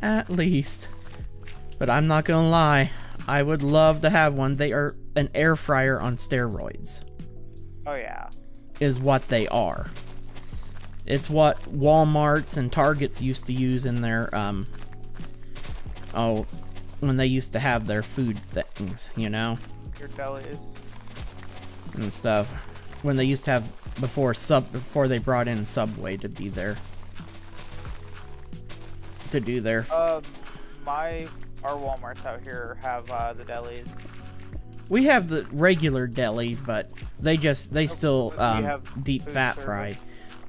At least. But I'm not gonna lie, I would love to have one. They are an air fryer on steroids, Oh yeah. is what they are. It's what Walmarts and Targets used to use in their, when they used to have their food things, you know? Your delis. And stuff. When they used to have, before they brought in Subway to be there. To do their... Our Walmarts out here have the delis. We have the regular deli, but they still we have deep food fat service. fry.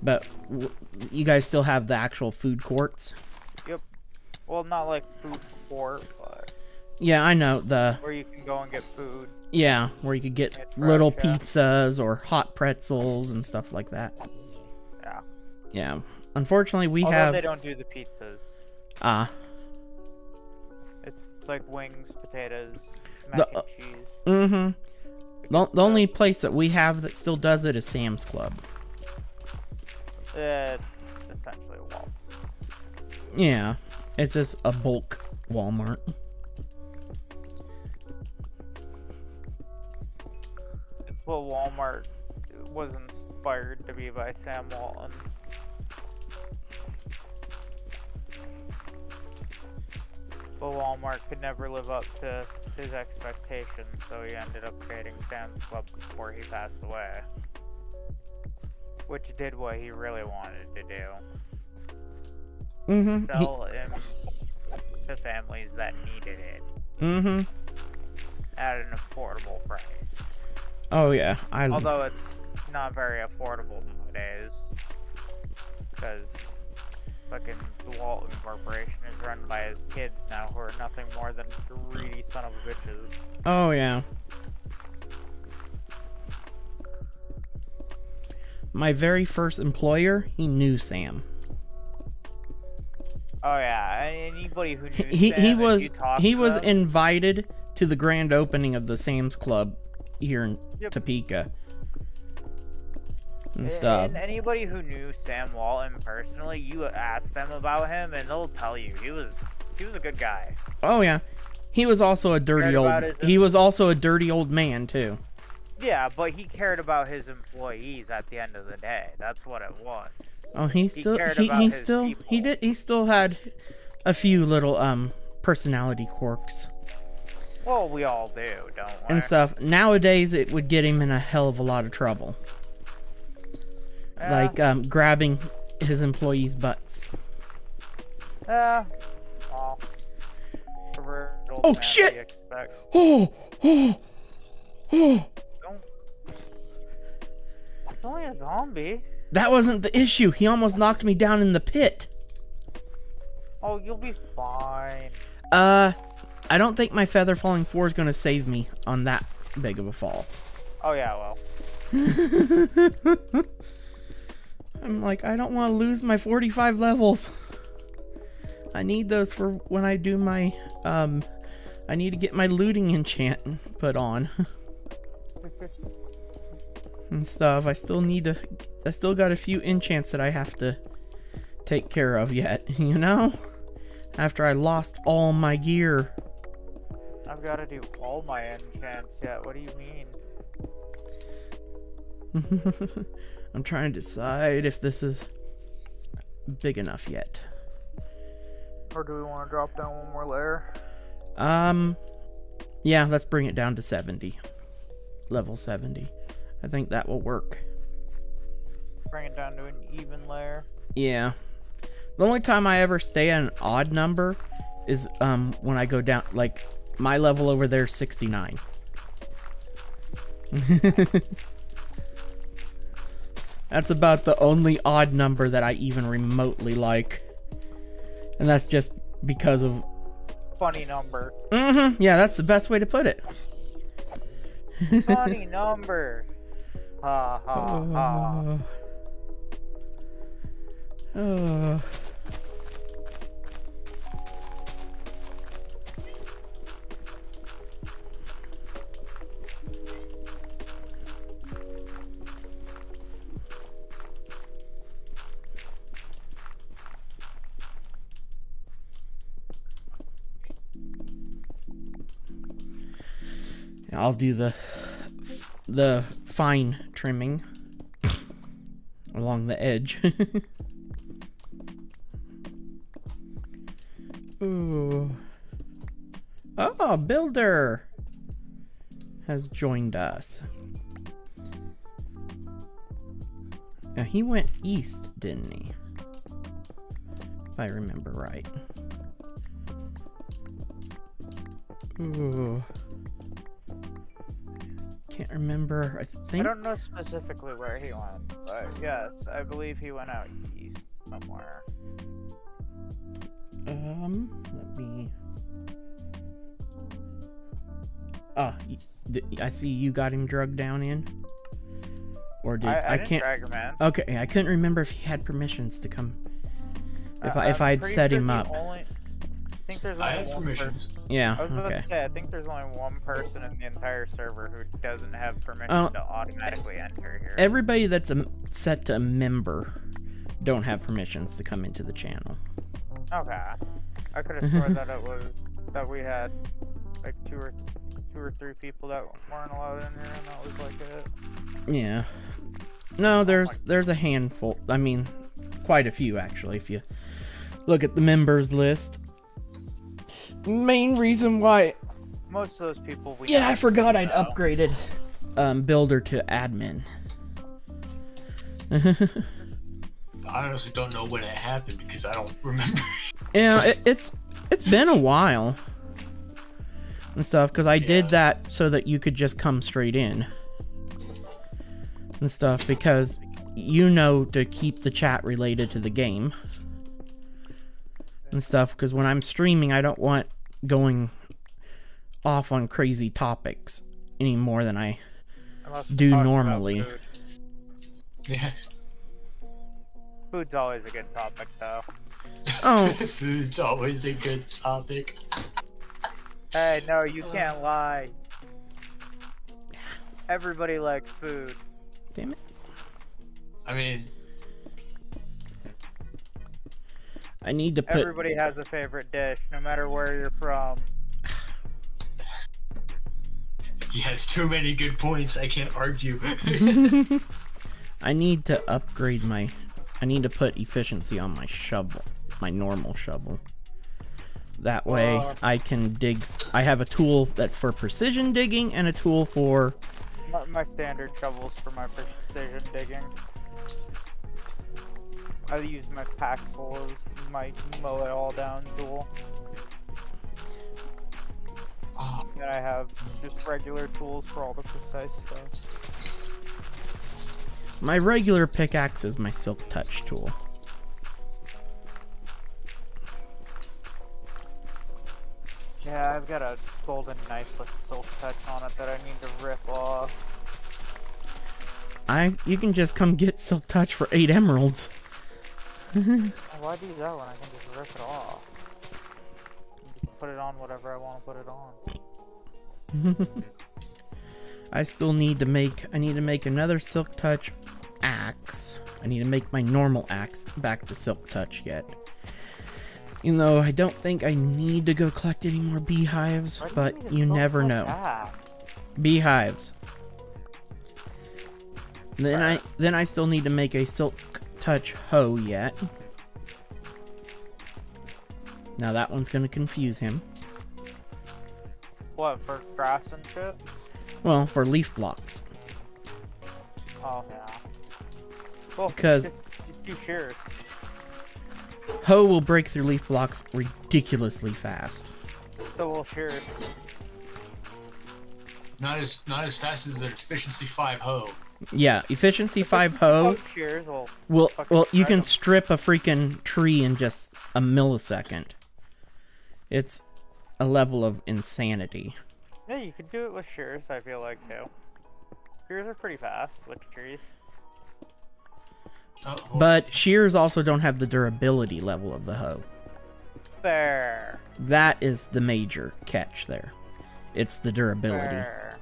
But you guys still have the actual food courts? Yep. Well, not like food court, but Yeah, I know where you can go and get food. yeah, where you could get Get little fresh, yeah. pizzas or hot pretzels and stuff like that. Yeah. Yeah. Unfortunately, we Although have they don't do the pizzas. It's like wings, potatoes, mac and cheese. Mm-hmm. The only place that we have that still does it is Sam's Club. Essentially a wall. Yeah, it's just a bulk Walmart. It's what Walmart was inspired to be by Sam Walton. But Walmart could never live up to his expectations, so he ended up creating Sam's Club before he passed away. Which did what he really wanted to do. Mm-hmm. Sell him to families that needed it Mm-hmm. at an affordable price. Oh yeah, Although it's not very affordable nowadays. Because fucking the Walton Corporation is run by his kids now, who are nothing more than greedy son of bitches. Oh yeah. My very first employer, he knew Sam. Oh yeah, anybody who knew He Sam, if was you talked he to was them- invited to the grand opening of the Sam's Club here in Yep. Topeka and stuff. And anybody who knew Sam Walton personally, you ask them about him, and they'll tell you he was a good guy. Oh yeah, he was also a dirty Cared old. about his- He was also a dirty old man too. Yeah, but he cared about his employees at the end of the day. That's what it was. Oh, he still cared he about his still people. he still had a few little personality quirks Well, we all do, don't we? and stuff. Nowadays, it would get him in a hell of a lot of trouble, Yeah, like grabbing his employees' butts. well, perverted old Oh, man, shit! what do you expect? Oh, oh, oh! Don't. It's only a zombie. That wasn't the issue. He almost knocked me down in the pit. Oh, you'll be fine. I don't think my feather falling 4 is gonna save me on that big of a fall. Oh yeah, well. I'm like, I don't want to lose my 45 levels. I need those for when I do my, I need to get my looting enchant put on. And stuff. I still got a few enchants that I have to take care of yet, you know? After I lost all my gear. I've got to do all my enchants yet. What do you mean? I'm trying to decide if this is big enough yet. Or do we want to drop down one more layer? Yeah, let's bring it down to 70. Level 70. I think that will work. Bring it down to an even layer? Yeah. The only time I ever stay at an odd number is when I go down, like, my level over there is 69. That's about the only odd number that I even remotely like. And that's just because of... Funny number. Mm-hmm. Yeah, that's the best way to put it. Funny number. Ha ha ha. I'll do the fine trimming along the edge. Ooh. Oh, Builder has joined us. Yeah, he went east, didn't he? If I remember right. Ooh. Can't remember. I think. I don't know specifically where he went, but yes, I believe he went out east somewhere. Let me. I see you got him drugged down in. Or did I I didn't can't? drag him in. Okay, I couldn't remember if he had permissions to come. If I'm I'd pretty set sure him he up. I think there's I only have one permissions. person. Yeah. I was about Okay. to say, I think there's only one person in the entire server who doesn't have permission to automatically enter here. Everybody that's set to a member don't have permissions to come into the channel. Okay. I could have sworn that that we had like two or three people that weren't allowed in here, and that was like it. Yeah. No, there's a handful. I mean, quite a few actually. If you look at the members list. Main reason why. Most of those people we. Yeah, I forgot I'd know. upgraded Builder to admin. I honestly don't know when it happened because I don't remember. Yeah, it's been a while and stuff because I did that so that you could just come straight in and stuff because to keep the chat related to the game and stuff because when I'm streaming I don't want going off on crazy topics any more than I do normally. Food. Yeah. Food's always a good topic, though. Oh. Food's always a good topic. Hey, no, you can't lie. Everybody likes food. Damn it. I mean, I need to put... Everybody has a favorite dish, no matter where you're from. he has too many good points. I can't argue. I need to upgrade my... I need to put efficiency on my shovel. My normal shovel. That way I can dig... I have a tool that's for precision digging and a tool for... My standard shovels for my precision digging. I use my packful as my mow it all down tool. Then I have just regular tools for all the precise stuff. My regular pickaxe is my silk touch tool. Yeah, I've got a golden knife with silk touch on it that I need to rip off. You can just come get Silk Touch for 8 emeralds. Why do that when I can just rip it off? Put it on whatever I want to put it on. I still need to make. I need to make another Silk Touch axe. I need to make my normal axe back to Silk Touch yet. Even though I don't think I need to go collect any more beehives, but you never know. Beehives. Then I still need to make a Silk Touch hoe yet. Now that one's gonna confuse him. What, for grass and shit? Well, for leaf blocks. Oh yeah. Well, Because just do shears. hoe will break through leaf blocks ridiculously fast. So we'll shears. Not as fast as an efficiency 5 hoe. Yeah, efficiency 5 hoe Shears well, you can them. strip a freaking tree in just a millisecond. It's a level of insanity. Yeah, you could do it with shears, I feel like, too. Shears are pretty fast with trees. Oh, But shears also don't have the durability level of the hoe. There. That is the major catch there. It's the durability. There.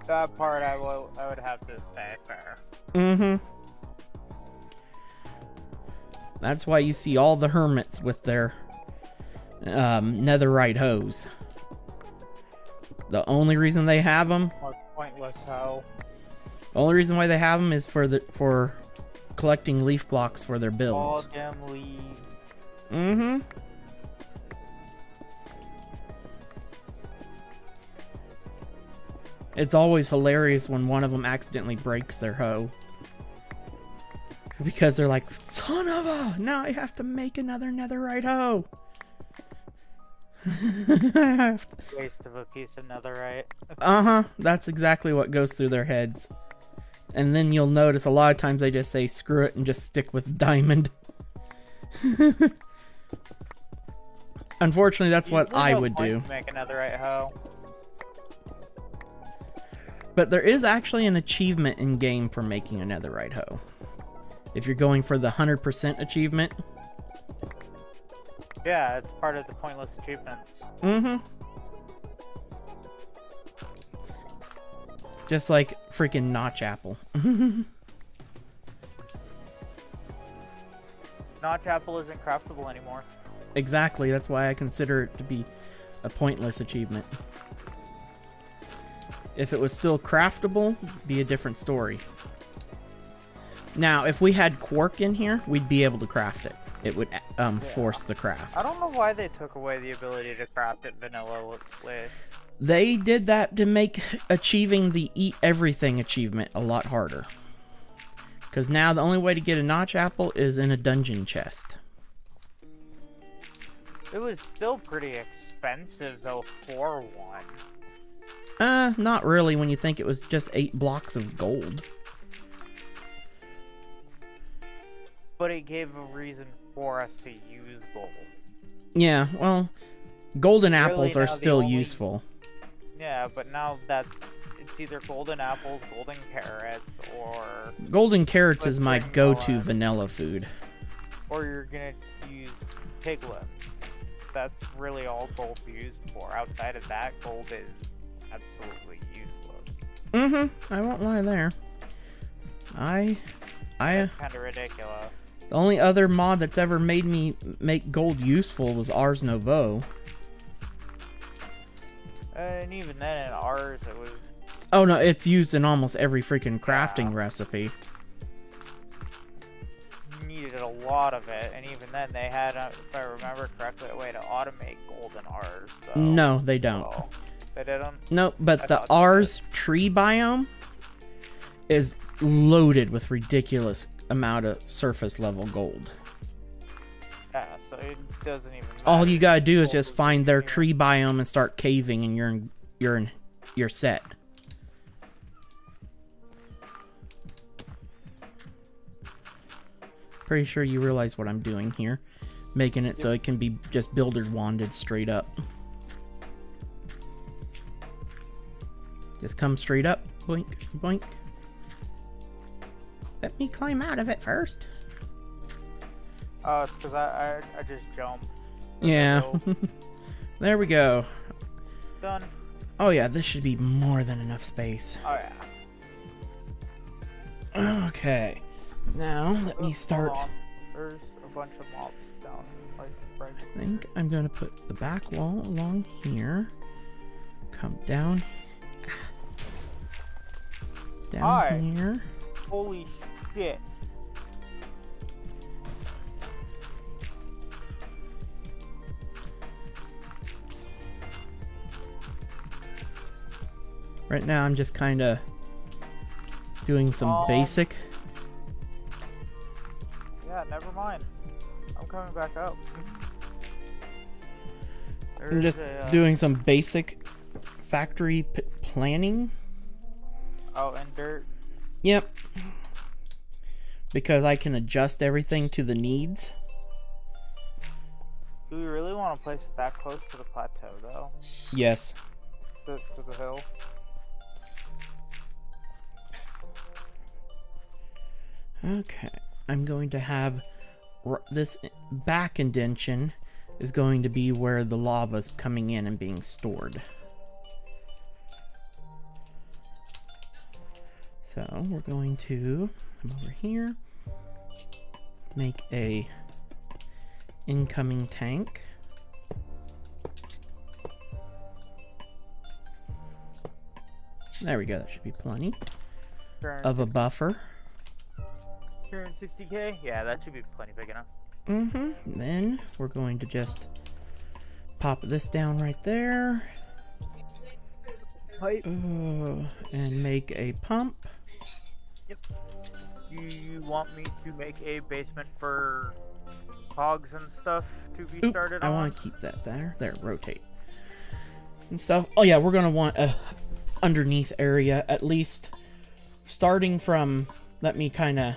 That part I would have to say fair. Mm-hmm. That's why you see all the hermits with their netherite hoes. The only reason they have them, More pointless hoe. the only reason why they have them is for collecting leaf blocks for their All builds. them leaves. Mm-hmm. It's always hilarious when one of them accidentally breaks their hoe. Because they're like, son of a, now I have to make another netherite hoe. I have to. Waste of a piece of netherite. Uh-huh, that's exactly what goes through their heads. And then you'll notice a lot of times they just say screw it and just stick with diamond. Unfortunately, that's what There's I no would point do. to make a netherite hoe. But there is actually an achievement in game for making a netherite hoe. If you're going for the 100% achievement. Yeah, it's part of the pointless achievements. Mm-hmm. Just like freaking Notch Apple. Notch apple isn't craftable anymore. Exactly, that's why I consider it to be a pointless achievement. If it was still craftable, it'd be a different story. Now, if we had quark in here, we'd be able to craft it. It would force the craft. I don't know why they took away the ability to craft it vanilla. They did that to make achieving the Eat Everything achievement a lot harder. Because now the only way to get a Notch Apple is in a dungeon chest. It was still pretty expensive though for one. Not really when you think it was just 8 blocks of gold. But it gave a reason for us to use gold. Yeah, well, golden Really, apples now are the still only- useful. Yeah, but now that it's either golden apples, golden carrots, or Golden carrots is my Spring go-to melon. vanilla food. you're gonna use piglets. That's really all gold's used for. Outside of that, gold is absolutely useless. Mm-hmm, I won't lie there. I It's kind of ridiculous. The only other mod that's ever made me make gold useful was Ars Nouveau. And even then, in ours, it was Oh no, it's used in almost every freaking crafting recipe. you needed a lot of it, and even then, they had, if I remember correctly, a way to automate gold in ours. Though. No, they don't. So, they didn't. No, but I the thought they Ars tree biome is loaded with ridiculous amount of surface level gold. Yeah, so it doesn't even. All matter you gotta do is gold just find their here. tree biome and start caving, and you're set. Pretty sure you realize what I'm doing here. making it so it can be just builder wanded straight up. Just come straight up. Boink, boink. Let me climb out of it first. Oh, it's because I just jumped. Yeah. There we go. Done. Oh yeah, this should be more than enough space. Oh yeah. Okay. Now, let me start. Hold on. There's a bunch of mobs down, like, right I think I'm going to put the back wall along here. Come down. Down Hi. here. Holy shit. Right now, I'm just kind of doing some basic. Yeah, never mind. I'm coming back up. I'm just doing some basic factory planning. Oh, and dirt. Yep. Because I can adjust everything to the needs. Do we really want to place it that close to the plateau, though? Yes. To the hill? Okay. I'm going to have this back indentation is going to be where the lava's coming in and being stored. So we're going to come over here, make a incoming tank. There we go, that should be plenty of a buffer. 260k? Yeah, that should be plenty big enough. Then we're going to just pop this down right there. Pipe. And make a pump. Yep. Do you want me to make a basement for hogs and stuff to be started on? I want to keep that there. There, rotate. And stuff. Oh yeah, we're going to want a underneath area, at least starting from, let me kind of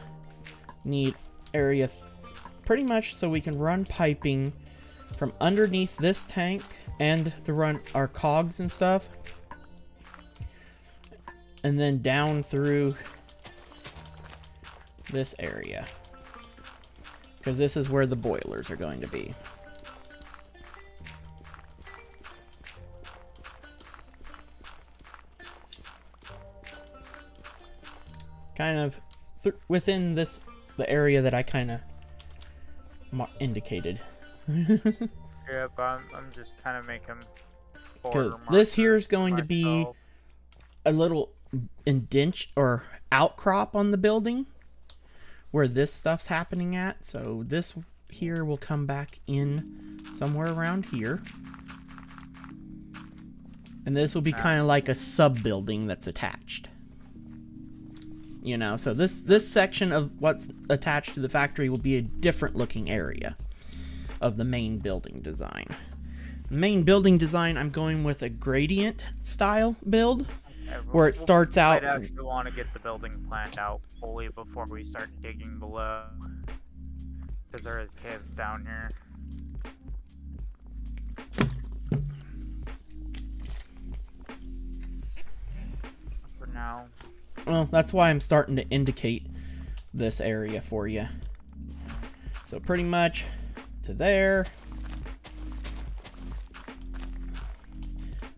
need area pretty much so we can run piping from underneath this tank and to run our cogs and stuff. And then down through this area. Because this is where the boilers are going to be. Kind of within this, the area that I kind of indicated. Yep, I'm just kind of making. Because this here is going to be a little indent or outcrop on the building where this stuff's happening at. So this here will come back in somewhere around here. And this will be kind of like a sub building that's attached. You know, so this section of what's attached to the factory will be a different looking area of the main building design. Main building design, I'm going with a gradient style build, where it starts out. I'd actually want to get the building planned out fully before we start digging below, because there is caves down here. For now. Well, that's why I'm starting to indicate this area for you. So pretty much to there.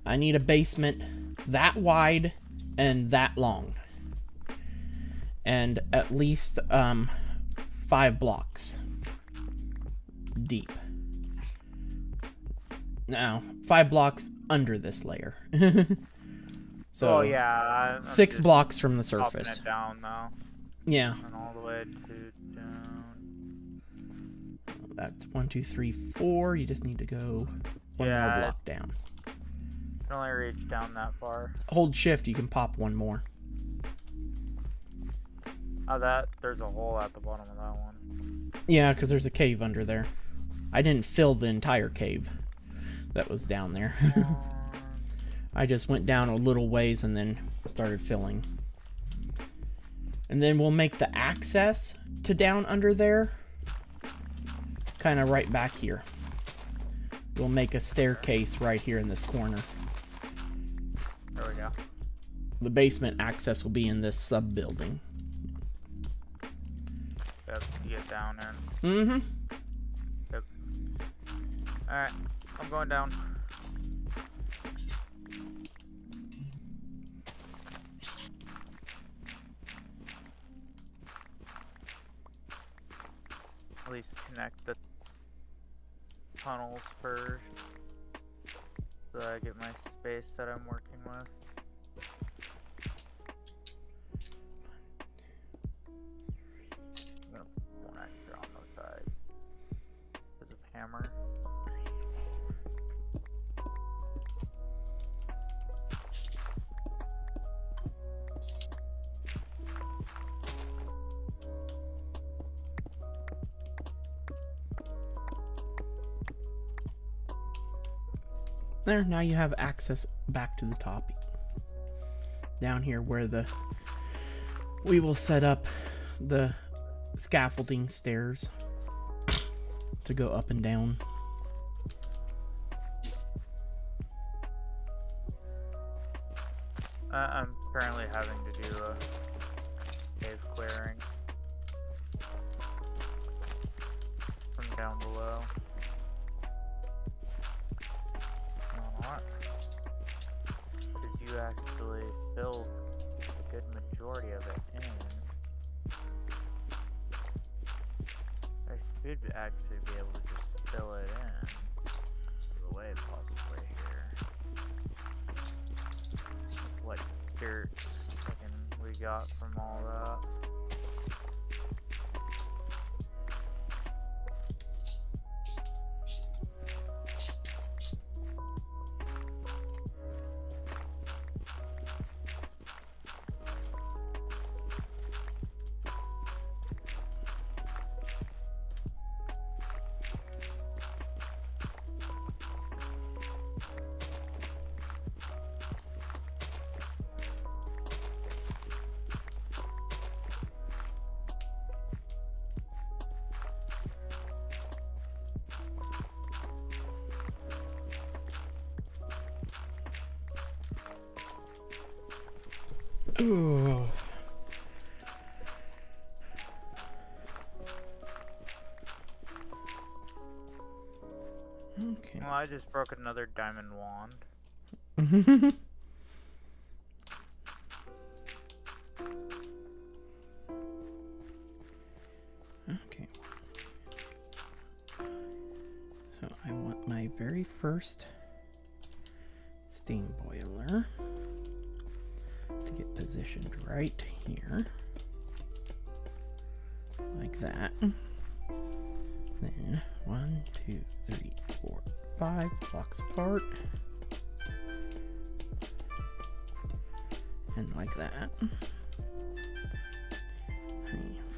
I need a basement that wide and that long. And at least 5 blocks deep. Now, 5 blocks under this layer. So, yeah, I'm 6 blocks from the surface. It down now. Yeah. And all the way to down. That's 1, 2, 3, 4. You just need to go one more block down. Can only reach down that far. Hold shift, you can pop one more. Oh, there's a hole at the bottom of that one. Yeah, because there's a cave under there. I didn't fill the entire cave that was down there. I just went down a little ways and then started filling. And then we'll make the access to down under there kind of right back here. We'll make a staircase right here in this corner. There we go. The basement access will be in this sub-building. Yep, you get down in. Mm-hmm. Yep. Alright, I'm going down. At least connect the tunnels first, so that I get my space that I'm working with. I'm gonna put one extra on those sides because of hammer. There, now you have access back to the top. Down here where we will set up the scaffolding stairs to go up and down. I'm currently having to do a cave clearing from down below. Not because you actually filled a good majority of it in. I should actually be able to just fill it in just to the way possibly here. With what dirt we got from all that. Ooh. Okay. Well, I just broke another diamond wand. Okay. So I want my very first steam boiler to get positioned right here. Like that. Then 1, 2, 3, 4, 5 blocks apart. And like that. 3,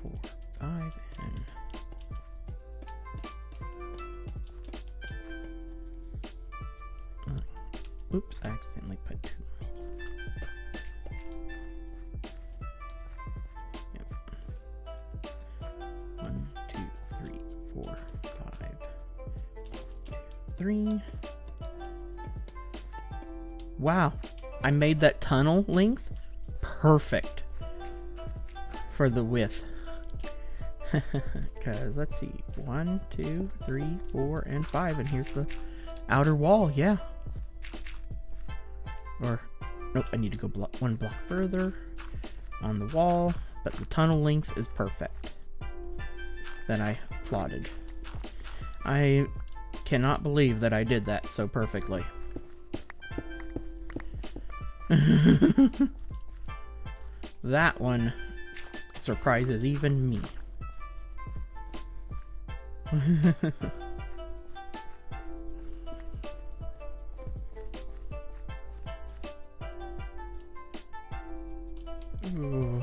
4, 5, and oops, I accidentally put 2. Yep. 1, 2, 3, 4, 5, 2, 3. Wow, I made that tunnel length perfect for the width. Because let's see, 1, 2, 3, 4, and 5, and here's the outer wall. Yeah. Or nope, I need to go one block further on the wall, but the tunnel length is perfect that I plotted. I cannot believe that I did that so perfectly. That one surprises even me. Ooh.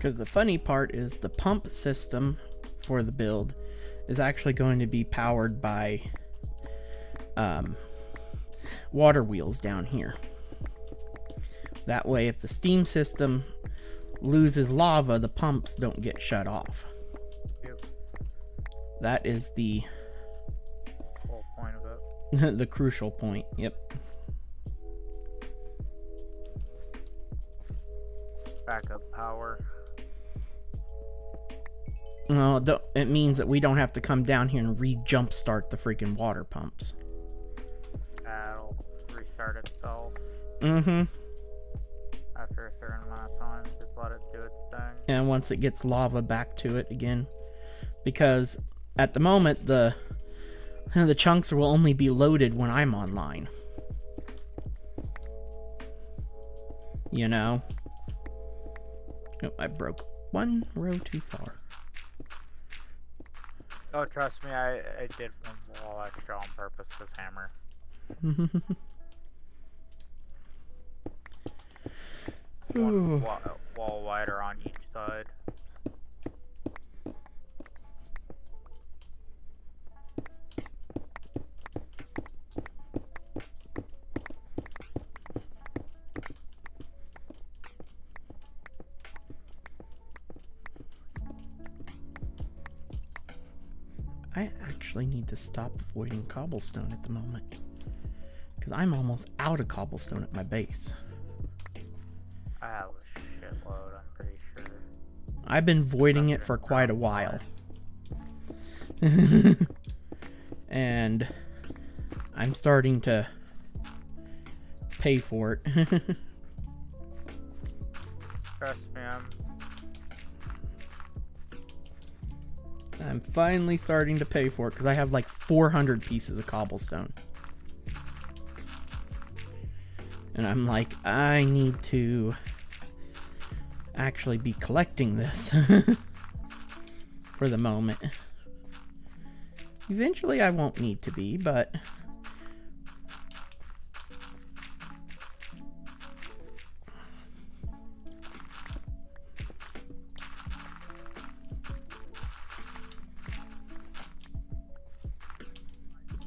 Because the funny part is the pump system for the build is actually going to be powered by water wheels down here. That way, if the steam system loses lava, the pumps don't get shut off. Yep. That is the Whole point of it. the crucial point. Yep. Backup power. Well, it means that we don't have to come down here and re-jump start the freaking water pumps. That'll restart itself Mm-hmm. after a certain amount of time. Just let it do its thing. And once it gets lava back to it again. Because at the moment, the chunks will only be loaded when I'm online. You know? Oh, I broke one row too far. Oh, trust me, I did one wall extra on purpose this hammer. One wall wider on each side. I actually need to stop voiding cobblestone at the moment. Because I'm almost out of cobblestone at my base. I have a shitload, I'm pretty sure. I've been voiding it for quite a while. And I'm starting to pay for it. Trust me, I'm finally starting to pay for it because I have like 400 pieces of cobblestone. And I'm like, I need to actually be collecting this for the moment. Eventually I won't need to be, but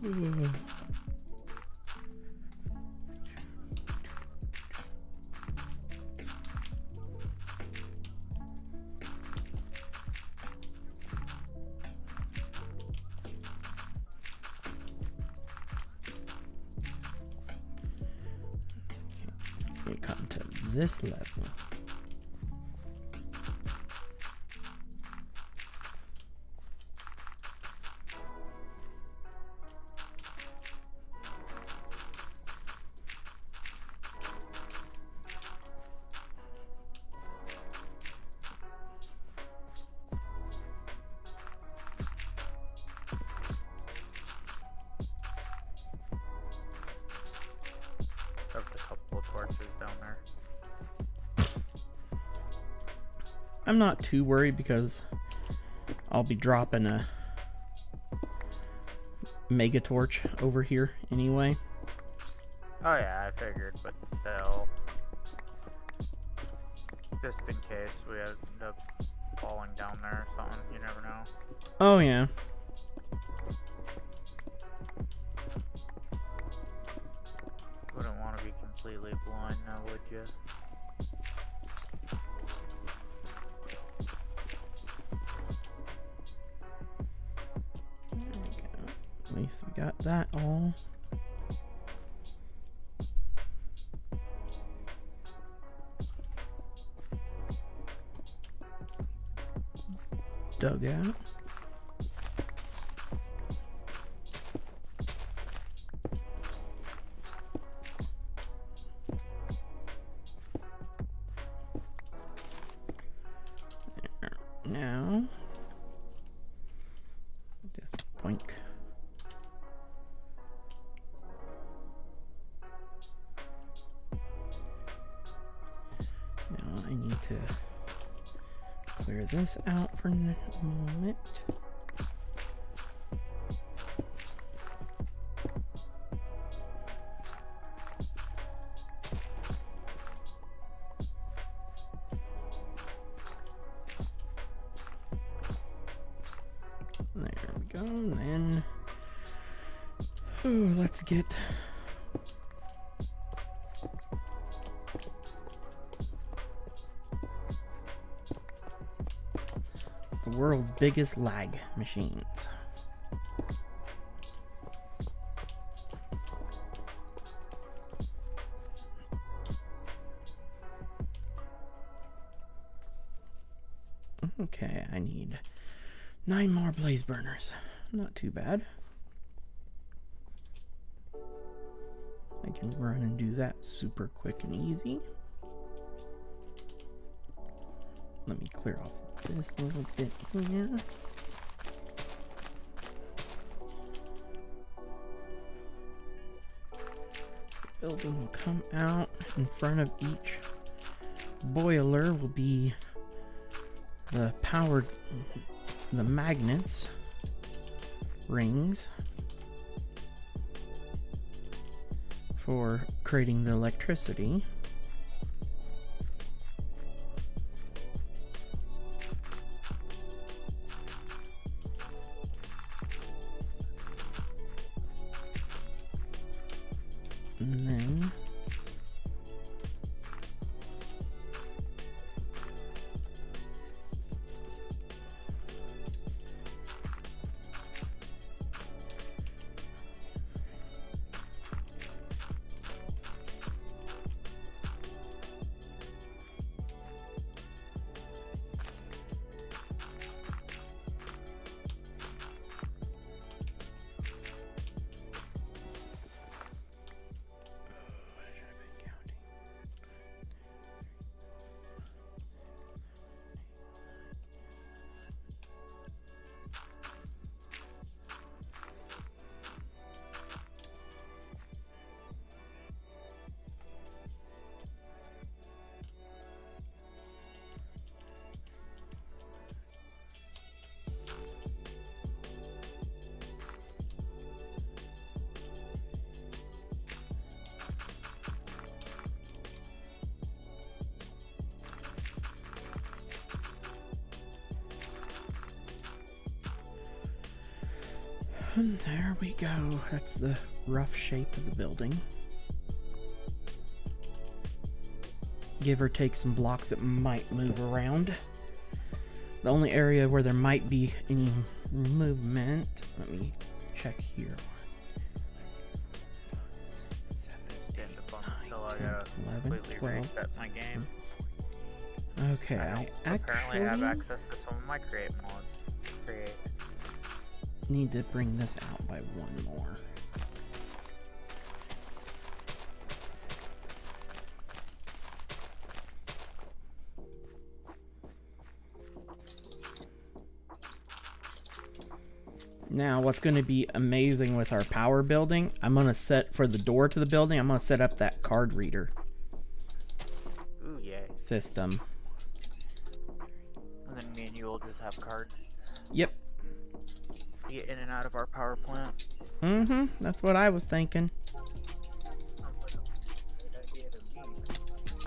ooh. We come to this level. there's a couple of torches down there. I'm not too worried because I'll be dropping a mega torch over here anyway. Oh yeah, I figured, but still. Just in case we end up falling down there or something, you never know. Oh yeah. Wouldn't want to be completely blind now, would you? There we go. At least we got that all. Dug out. There. Now, just boink. Now I need to clear this out for a moment. There we go. And then, ooh, let's get the world's biggest lag machines. Okay, I need 9 more blaze burners. Not too bad. I can run and do that super quick and easy. Let me clear off this little bit here. The building will come out. In front of each boiler will be the magnets, rings, for creating the electricity. And then and there we go. That's the rough shape of the building. Give or take some blocks that might move around. The only area where there might be any movement, let me check here. 11, 12, reset my game. Okay, I apparently have actually access to some of my create mods. need to bring this out by 1 more. Now, what's going to be amazing with our power building, I'm going to set, for the door to the building, I'm going to set up that card reader system. And then me and you will just have cards. Yep. To get in and out of our power plant. Mm-hmm. That's what I was thinking.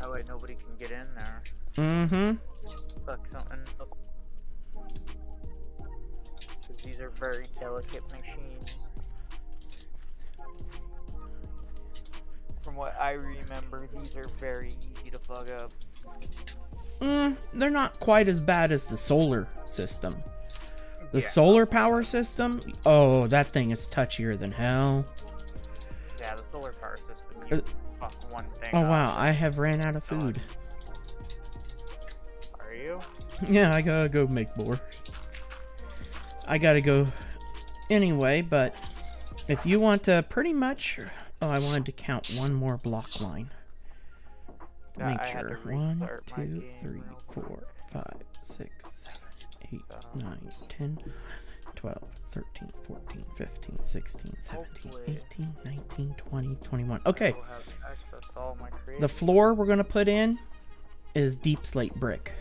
That way nobody can get in there. Mm-hmm. Fuck something. Because these are very delicate machines. From what I remember, these are very easy to plug up. They're not quite as bad as the solar system. The solar power system? Oh, that thing is touchier than hell. Yeah, the solar power system. You fuck one thing Oh, up. wow. I have ran out of food. Are you? Yeah, I gotta go make more. I gotta go anyway, but if you want to pretty much... Oh, I wanted to count one more block line. To make sure. 1, 2, 3, 4, 5, 6, 7, 8, 9, 10, 12, 13, 14, 15, 16, 17, 18, 19, 20, 21. Okay. The floor we're going to put in is deep slate brick.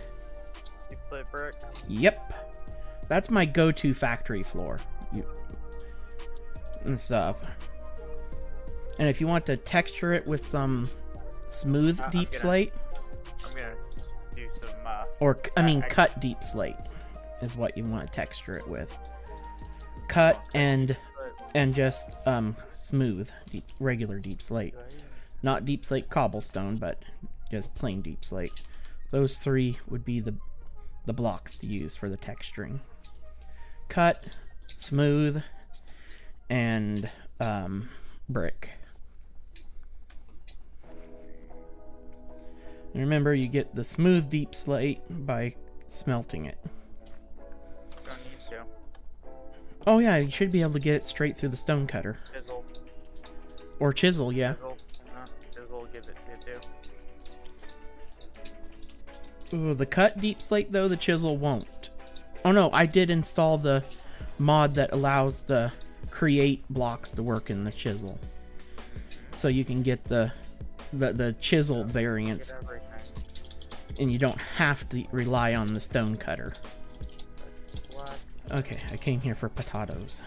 Deep slate bricks? Yep. That's my go-to factory floor. And stuff. And if you want to texture it with some smooth deep slate, I'm gonna do some or I mean cut deep slate is what you want to texture it with. cut and just smooth, regular deep slate. Not deep slate cobblestone, but just plain deep slate. Those 3 would be the blocks to use for the texturing. Cut, smooth, and brick. And remember, you get the smooth deep slate by smelting it. Don't need to. Oh yeah, you should be able to get it straight through the stone cutter. Chisel. Or chisel, yeah. Chisel will give it to you too. Ooh, the cut deep slate though, the chisel won't. Oh no, I did install the mod that allows the create blocks to work in the chisel. So you can get the chisel variants, Get everything. and you don't have to rely on the stone cutter. Black. Okay, I came here for potatoes.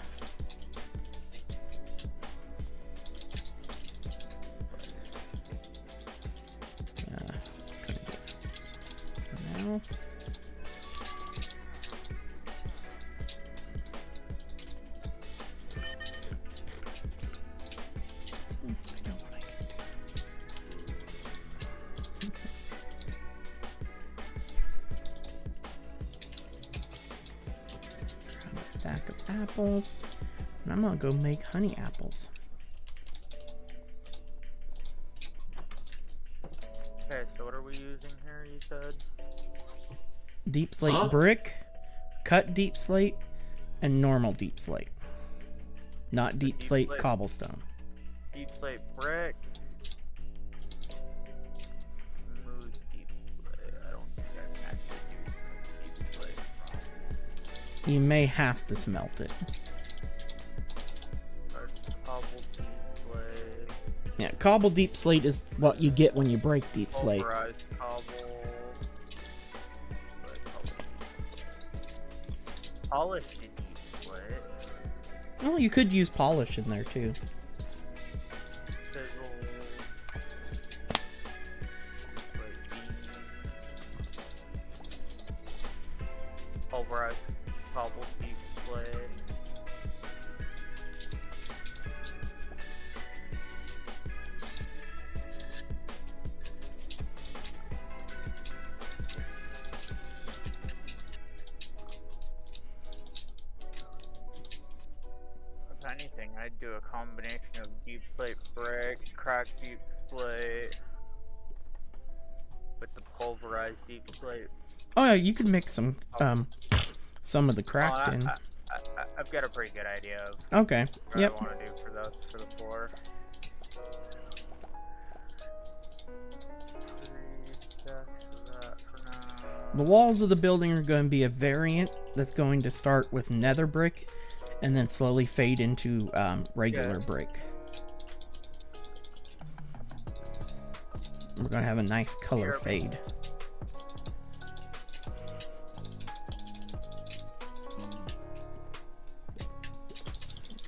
Now. Grab a stack of apples, and I'm gonna go make honey apples. Okay, so what are we using here, you said? Deep slate Huh? brick, cut deep slate, and normal deep slate. Not deep deep slate slate. cobblestone. Deep slate brick. Smooth deep slate. I don't think I can actually do smooth deep slate. You may have to smelt it. Or cobble deep slate. Yeah, cobble deep slate is what you get when you break deep slate. Pulverized cobble. Polished deep slate. Oh, you could use polish in there too. Chisel. Pulverized cobble deep slate. If anything, I'd do a combination of deep slate brick, cracked deep slate, with the pulverized deep slate. Oh yeah, you could mix some of the cracked Oh, in. I've got a pretty good idea of Okay. what Yep. I want to do for the floor. 3 stacks of that for now. The walls of the building are going to be a variant that's going to start with nether brick and then slowly fade into regular brick. We're going to have a nice color Here. fade.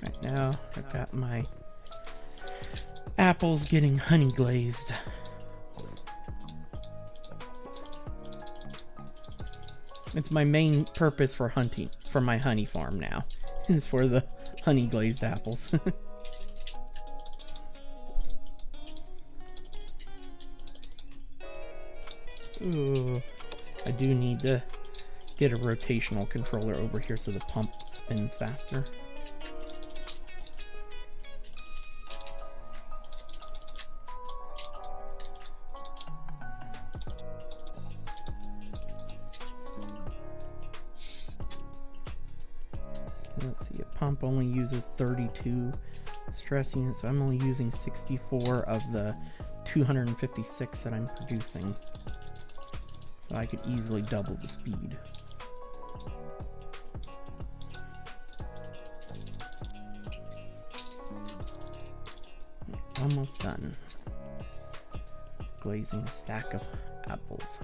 Right now, I've got my apples getting honey glazed. It's my main purpose for hunting, for my honey farm now, is for the honey glazed apples. Ooh, I do need to get a rotational controller over here so the pump spins faster. Let's see, a pump only uses 32 stress units, so I'm only using 64 of the 256 that I'm producing. So I could easily double the speed. Almost done. Glazing a stack of apples.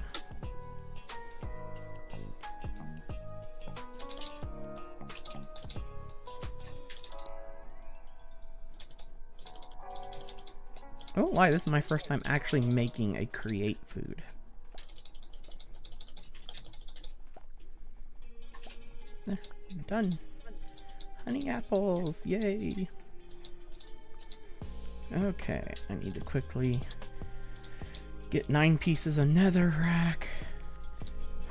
Oh, why? This is my first time actually making a create food. There, done. Honey apples, yay! Okay, I need to quickly get 9 pieces of netherrack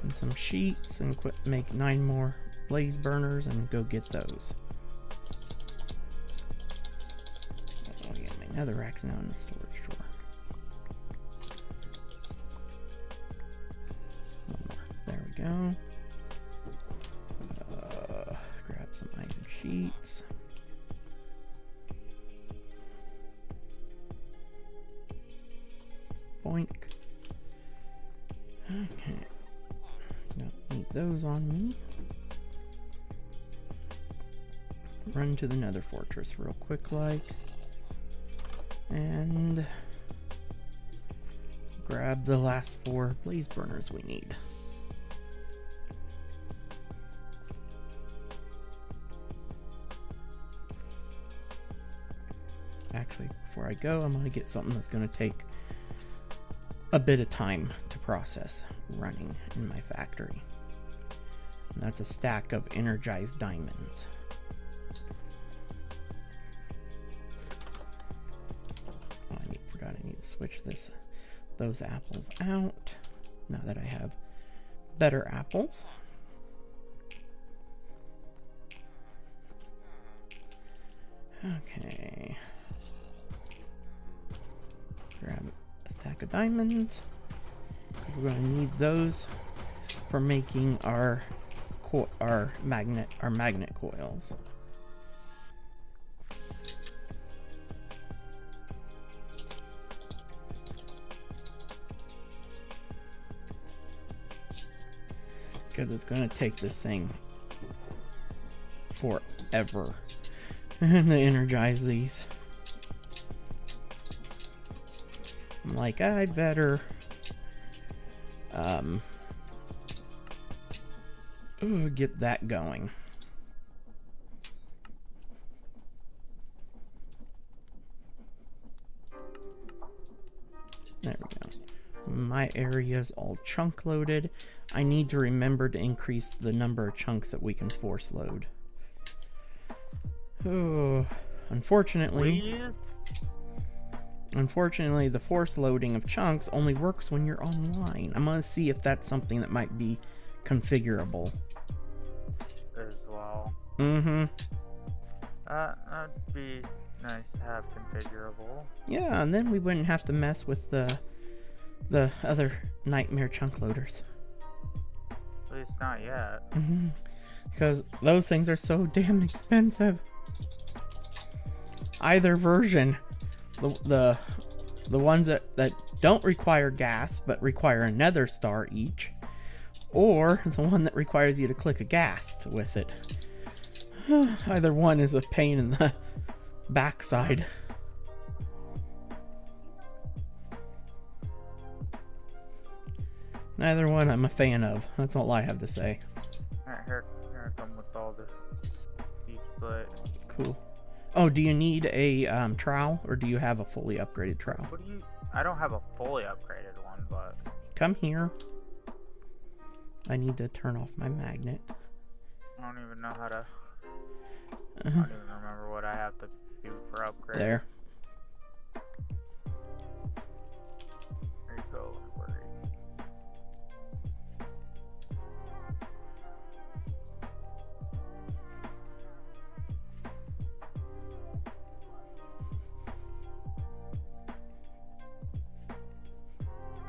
and some sheets and make 9 more blaze burners and go get those. Oh yeah, my netherrack's now in the storage drawer. One more. There we go. Grab some iron sheets. Boink. Okay. Don't need those on me. Run to the nether fortress real quick like. And grab the last 4 blaze burners we need. Actually, before I go, I'm going to get something that's going to take a bit of time to process running in my factory. And that's a stack of energized diamonds. Oh, forgot I need to switch those apples out now that I have better apples. Okay. Grab a stack of diamonds. We're going to need those for making our magnet coils. Because it's going to take this thing forever to energize these. I'm like, I better get that going. There we go. My area's all chunk loaded. I need to remember to increase the number of chunks that we can force load. Oh, unfortunately, the force loading of chunks only works when you're online. I'm gonna see if that's something that might be configurable. As well. Mm-hmm. That'd be nice to have configurable. Yeah, and then we wouldn't have to mess with the other nightmare chunk loaders. At least not yet. Mm-hmm. Because those things are so damn expensive. Either version, the ones that don't require gas but require a nether star each, or the one that requires you to click a ghast with it. Either one is a pain in the backside. Neither one I'm a fan of. That's all I have to say. Alright, here I come with all the deep split. Cool. Oh, do you need a trowel, or do you have a fully upgraded trowel? I don't have a fully upgraded one, but... Come here. I need to turn off my magnet. I don't even know how to... I don't even remember what I have to do for upgrade. There. There you go.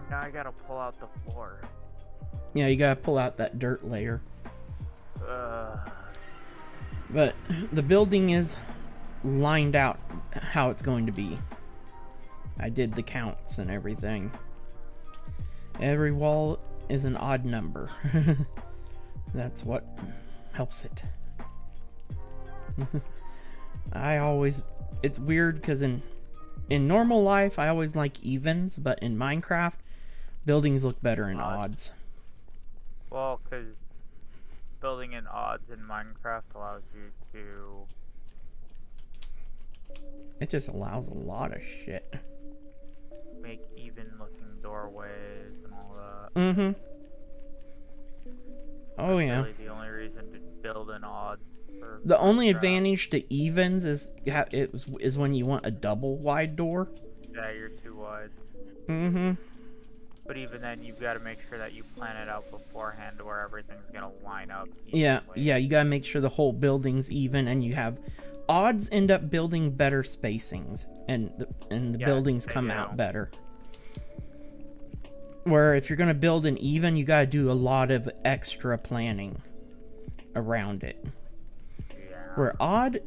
Now I gotta pull out the floor. Yeah, you gotta pull out that dirt layer. But the building is lined out how it's going to be. I did the counts and everything. Every wall is an odd number. That's what helps it. It's weird because in normal life I always like evens, but in Minecraft buildings look better in odds. Well, because building in odds in Minecraft allows you to... It just allows a lot of shit. Make even looking doorways and all that. Mm-hmm. Oh, That's yeah. really the only reason to build an odd. The only advantage to evens is is when you want a double wide door. Yeah, you're too wide. Mm-hmm. But even then, you've got to make sure that you plan it out beforehand to where everything's gonna line up. Yeah, evenly. yeah, you gotta make sure the whole building's even, and you have odds end up building better spacings, and the Yes, buildings they come do. out better. Where if you're gonna build an even, you gotta do a lot of extra planning around it. Yeah. Where odd,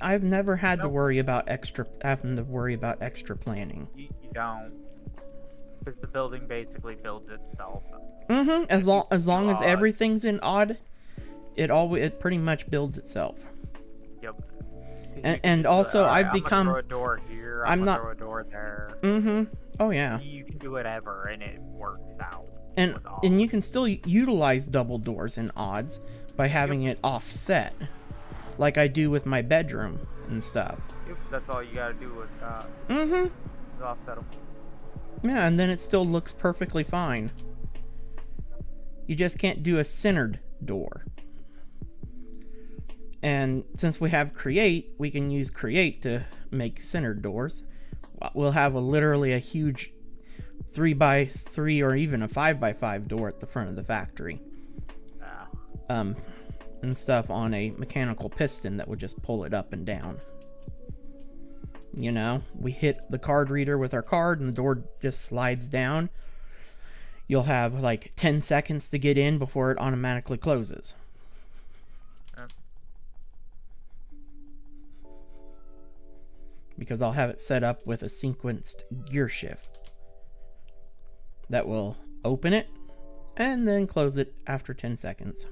I've never had to worry about extra planning. You don't. Because the building basically builds itself. Mm-hmm. As long as odd. everything's in odd, it pretty much builds itself. Yep. And also Alright, I've become. I'm gonna throw a door here. I'm I'm gonna not- throw a door there. Mm-hmm. Oh yeah. You can do whatever, and it works out. And with odd. you can still utilize double doors in odds by having it offset, like I do with my bedroom and stuff. Yep, that's all you gotta do with that. Mm-hmm. Is offset 'em. Yeah, and then it still looks perfectly fine. You just can't do a centered door. And since we have create, we can use create to make centered doors. We'll have literally a huge 3x3 or even a 5x5 door at the front of the factory. Yeah. And stuff on a mechanical piston that would just pull it up and down. You know, we hit the card reader with our card and the door just slides down. You'll have like 10 seconds to get in before it automatically closes. Yep. Because I'll have it set up with a sequenced gear shift that will open it and then close it after 10 seconds.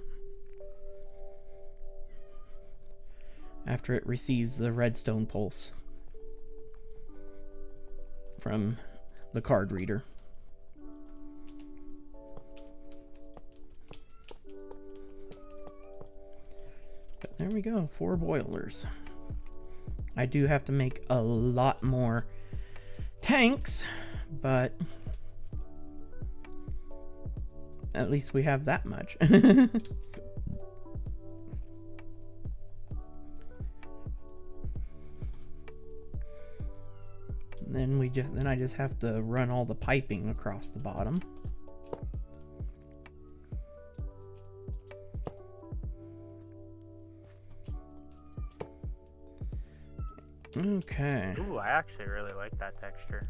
After it receives the redstone pulse from the card reader. But there we go, 4 boilers. I do have to make a lot more tanks, but at least we have that much. Then I just have to run all the piping across the bottom. Okay. Ooh, I actually really like that texture.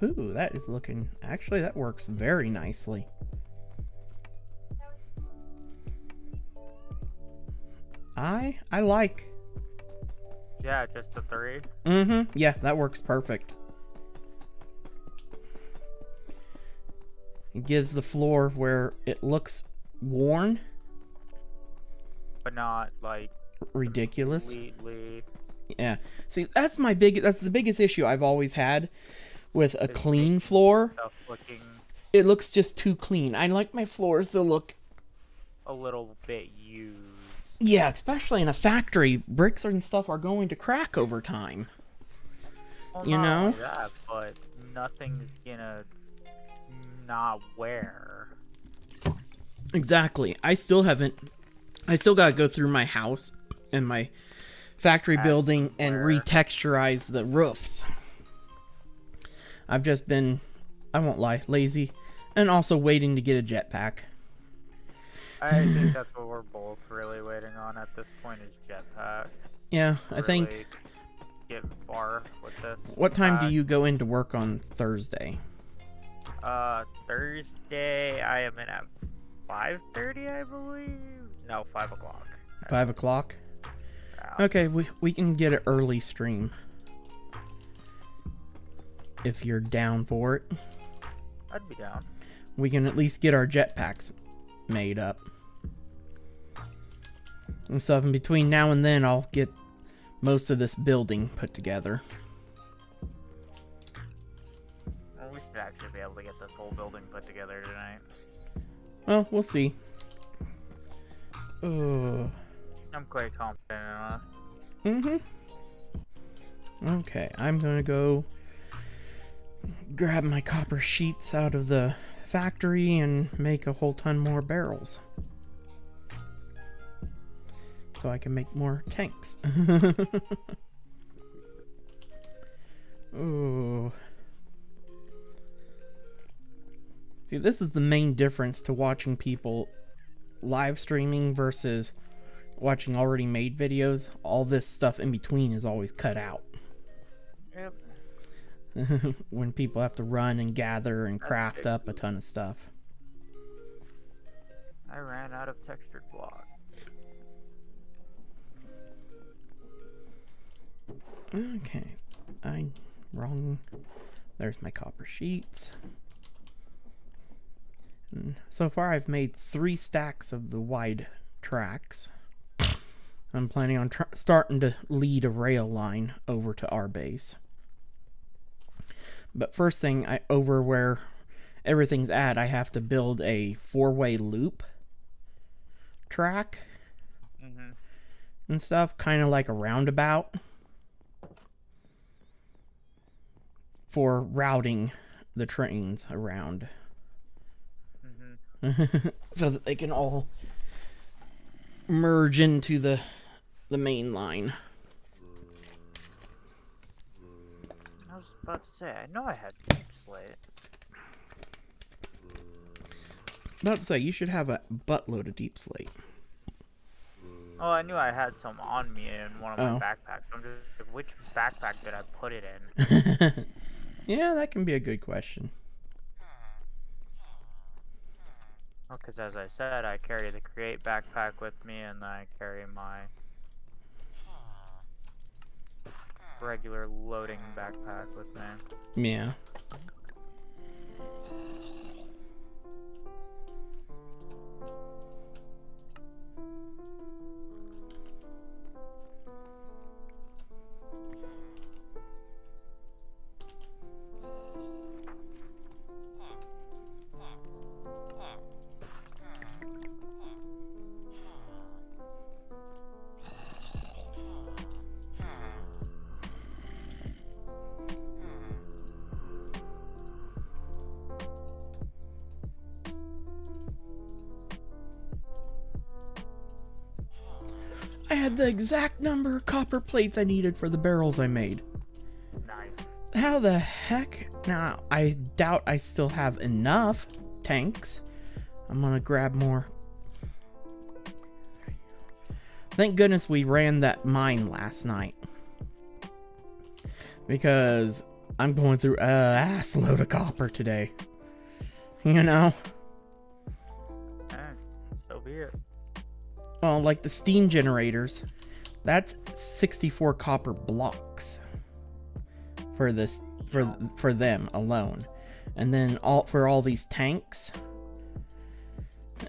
Ooh, that is looking... Actually, that works very nicely. I like... Yeah, just the 3. Mm-hmm. Yeah, that works perfect. It gives the floor where it looks worn. But not, like... Ridiculous. completely... Yeah. See, that's the biggest issue I've always had with a clean floor. Stuff looking It looks just too clean. I like my floors to look... a little bit used. Yeah, especially in a factory. Bricks and stuff are going to crack over time. Well, You not know? only that, but nothing's gonna not wear. Exactly. I still gotta go through my house and my factory building and retexturize the roofs. I've just been, I won't lie, lazy, and also waiting to get a jetpack. I think that's what we're both really waiting on at this point is jetpacks. Yeah, I think. Really get far with this. What time do you go into work on Thursday? Thursday I am in at 5:30, I believe. No, 5 o'clock. 5 o'clock? Yeah. Okay, we can get an early stream. If you're down for it. I'd be down. We can at least get our jetpacks made up. And stuff. In between now and then, I'll get most of this building put together. Well, we should actually be able to get this whole building put together tonight. Well, we'll see. I'm quite confident in us. Mm-hmm. Okay, I'm gonna go grab my copper sheets out of the factory and make a whole ton more barrels. So I can make more tanks. Ooh. See, this is the main difference to watching people live streaming versus watching already made videos. All this stuff in between is always cut out. Yep. When people have to run and gather and craft up a ton of stuff. I ran out of textured block. Okay, wrong. There's my copper sheets. And so far I've made 3 stacks of the wide tracks. I'm planning on starting to lead a rail line over to our base. But first thing, over where everything's at, I have to build a 4-way loop track and stuff, kind of like a roundabout for routing the trains around. So that they can all merge into the main line. I was about to say, I know I had deep slate. About to say, you should have a buttload of deep slate. Oh, I knew I had some on me in one of my backpacks. I'm just like, which backpack did I put it in? Yeah, that can be a good question. Well, because as I said, I carry the Create backpack with me, and then I carry my regular loading backpack with me. Yeah. I had the exact number of copper plates I needed for the barrels I made. Nice. How the heck? Now, I doubt I still have enough tanks. I'm gonna grab more. Thank goodness we ran that mine last night. Because I'm going through a ass load of copper today. You know? So be it. Well, like the steam generators, that's 64 copper blocks for this for them alone, and then all these tanks.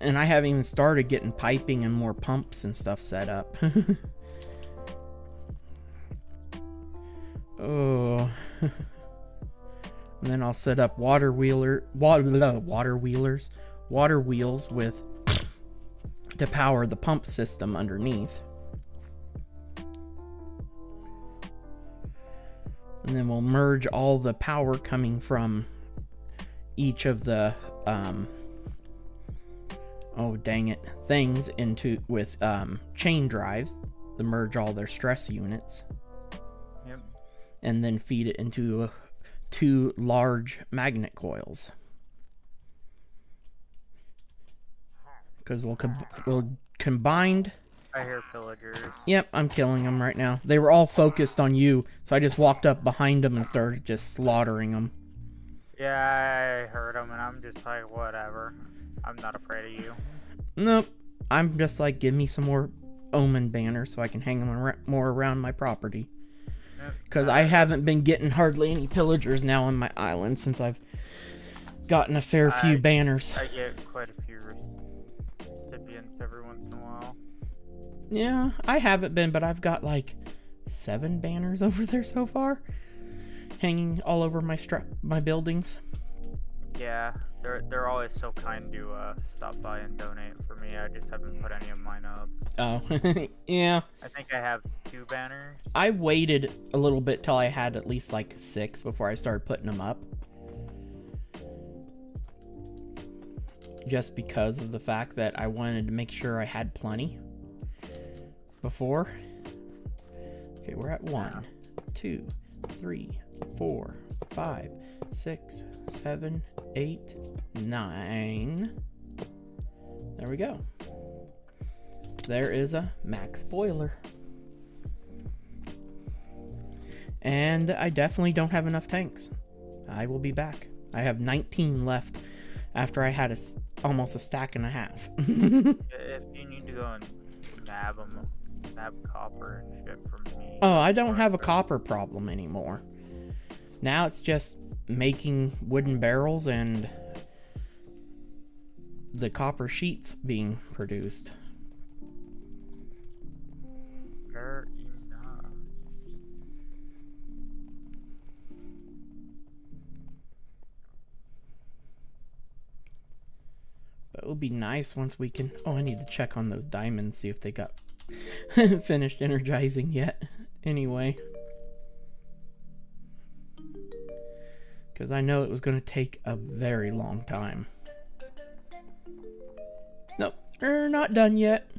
And I haven't even started getting piping and more pumps and stuff set up. Oh, and then I'll set up water wheels with to power the pump system underneath. And then we'll merge all the power coming from each of the things into with chain drives to merge all their stress units. Yep. And then feed it into 2 large magnet coils. Because we'll combined. I hear pillagers. Yep, I'm killing them right now. They were all focused on you, so I just walked up behind them and started just slaughtering them. Yeah, I heard them, and I'm just like, whatever. I'm not afraid of you. Nope. I'm just like, give me some more omen banners so I can hang them more around my property. Because I haven't been getting hardly any pillagers now on my island since I've gotten a fair few banners. I get quite a few recipients every once in a while. Yeah, I haven't been, but I've got like 7 banners over there so far, hanging all over my buildings. Yeah, they're always so kind to stop by and donate for me. I just haven't put any of mine up. Oh, yeah. I think I have 2 banners. I waited a little bit till I had at least like 6 before I started putting them up. Just because of the fact that I wanted to make sure I had plenty before. Okay, we're at 1, 2, 3, 4, 5, 6, 7, 8, 9. There we go. There is a max boiler. And I definitely don't have enough tanks. I will be back. I have 19 left after I had almost a stack and a half. If you need to go and nab them, nab copper and shit from me. Oh, I don't have a copper problem anymore. Now it's just making wooden barrels and the copper sheets being produced. Fair enough. But it would be nice once we can... Oh, I need to check on those diamonds, see if they got finished energizing yet. Anyway. Because I know it was going to take a very long time. Nope, they're not done yet.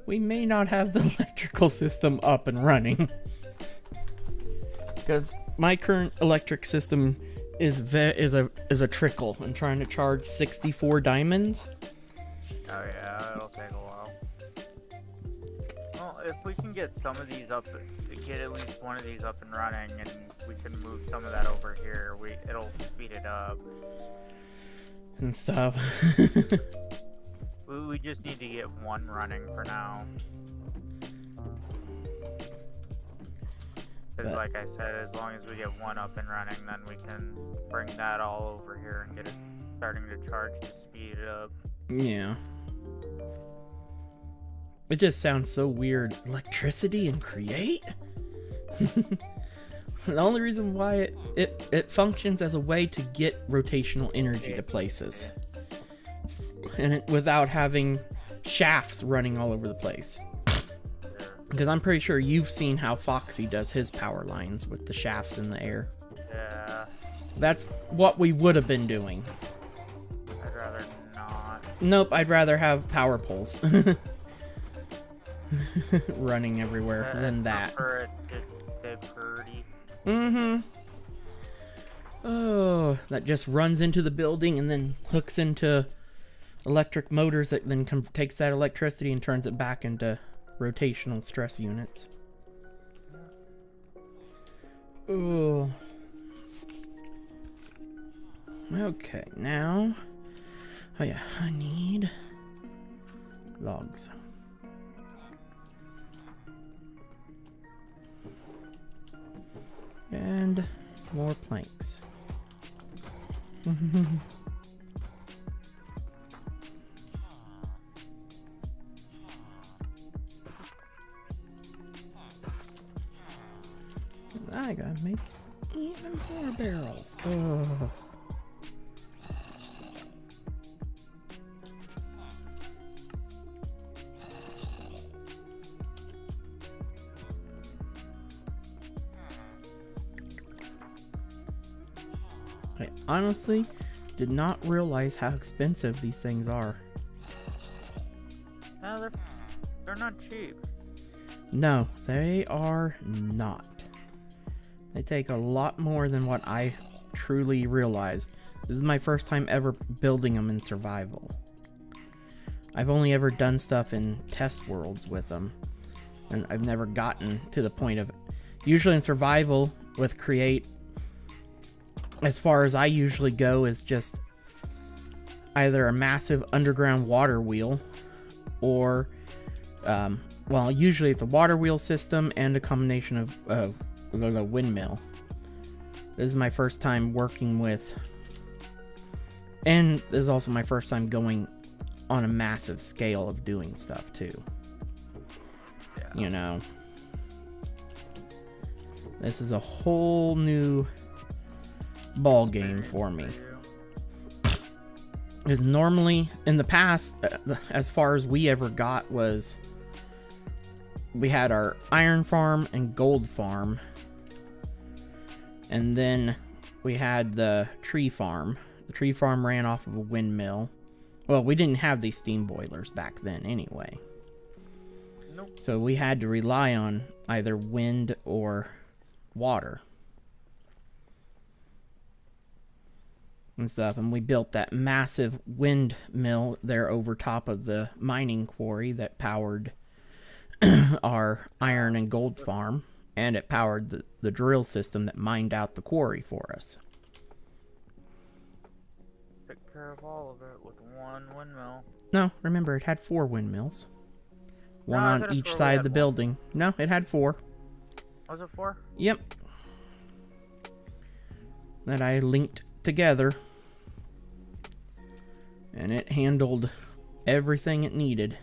We may not have the electrical system up and running. Because my current electric system is a trickle. I'm trying to charge 64 diamonds. Oh yeah, it'll take a while. Well, if we can get some of these up, get at least one of these up and running, and we can move some of that over here, it'll speed it up. And stuff. We just need to get one running for now. Because like I said, as long as we get one up and running, then we can bring that all over here and get it starting to charge to speed it up. Yeah. It just sounds so weird. Electricity and create? The only reason why it functions as a way to get rotational energy to places. And without having shafts running all over the place. Because I'm pretty sure you've seen how Foxy does his power lines with the shafts in the air. Yeah. That's what we would have been doing. I'd rather not. Nope, I'd rather have power poles running everywhere than that. For it to stay pretty. Mm-hmm. Oh, that just runs into the building and then hooks into electric motors that then takes that electricity and turns it back into rotational stress units. Oh. Okay, now... Oh yeah, I need logs. And more planks. I gotta make even more barrels. Oh. I honestly did not realize how expensive these things are. No, they're not cheap. No, they are not. They take a lot more than what I truly realized. This is my first time ever building them in survival. I've only ever done stuff in test worlds with them. And I've never gotten to the point of... Usually in survival with create, as far as I usually go, is just either a massive underground water wheel or... well, usually it's a water wheel system and a combination of the windmill. This is my first time working with, and this is also my first time going on a massive scale of doing stuff too. Yeah. You know, This is a whole new ball game for me. Because normally, in the past, as far as we ever got was, we had our iron farm and gold farm. And then we had the tree farm. The tree farm ran off of a windmill. Well, we didn't have these steam boilers back then anyway. Nope. So we had to rely on either wind or water. And stuff, and we built that massive windmill there over top of the mining quarry that powered our iron and gold farm, and it powered the drill system that mined out the quarry for us. Took care of all of it with one windmill. No, remember, it had 4 windmills. One No, I on could've each swore we side had of the one. building. No, it had 4. Was it 4? Yep. That I linked together. And it handled everything it needed.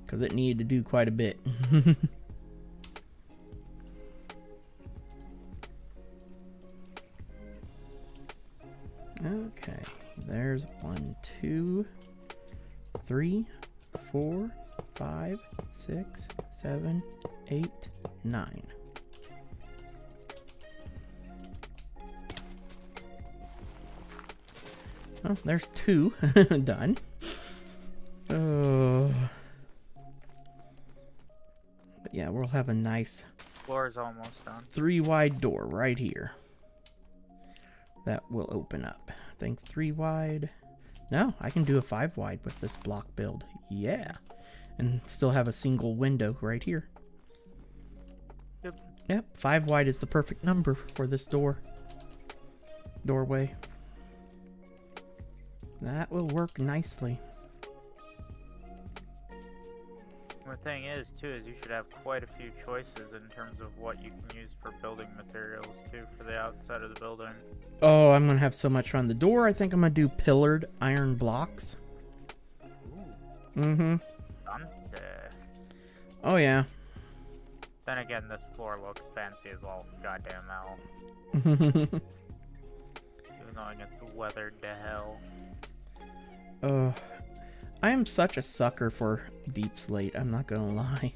Because it needed to do quite a bit. Okay. There's 1, 2, 3, 4, 5, 6, 7, 8, 9. Oh, there's 2 done. But yeah, we'll have a nice Floor's almost done. 3 wide door right here. That will open up. I think 3 wide. No, I can do a 5 wide with this block build. Yeah. And still have a single window right here. Yep. Yep, 5 wide is the perfect number for this doorway. That will work nicely. The thing is, too, is you should have quite a few choices in terms of what you can use for building materials, too, for the outside of the building. Oh, I'm going to have so much fun. The door, I think I'm going to do pillared iron blocks. Ooh. Mm-hmm. Something. Oh, yeah. Then again, this floor looks fancy as all goddamn hell. Oh, Even though it gets weathered to hell. I am such a sucker for deep slate. I'm not gonna lie.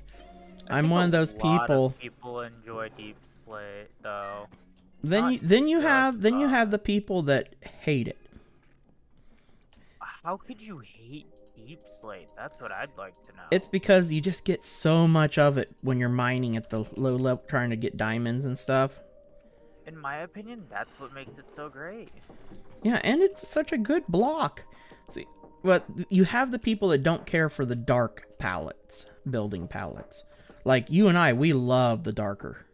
I I'm think one a of those lot people. of people enjoy deep slate, though. Then you have the people that hate it. How could you hate deep slate? That's what I'd like to know. It's because you just get so much of it when you're mining at the low level, trying to get diamonds and stuff. In my opinion, that's what makes it so great. Yeah, and it's such a good block. See, but you have the people that don't care for the dark palettes, building palettes. Like you and I, we love the darker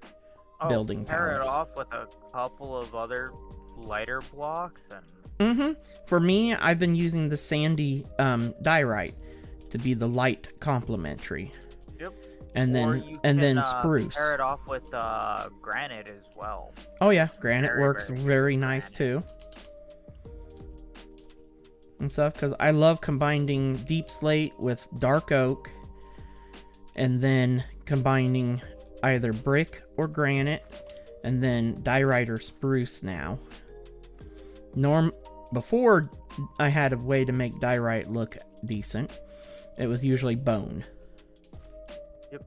building pair palettes. it off with a couple of other lighter blocks and... Mm-hmm. For me, I've been using the sandy diorite to be the light complementary. Yep. And Or then you and can, then spruce. pair it off with granite as well. Oh yeah, granite Very, works very very nice too. And stuff, because I love combining deep slate with dark oak, and then combining either brick or granite, and then diorite or spruce now. Before I had a way to make diorite look decent, it was usually bone. Yep.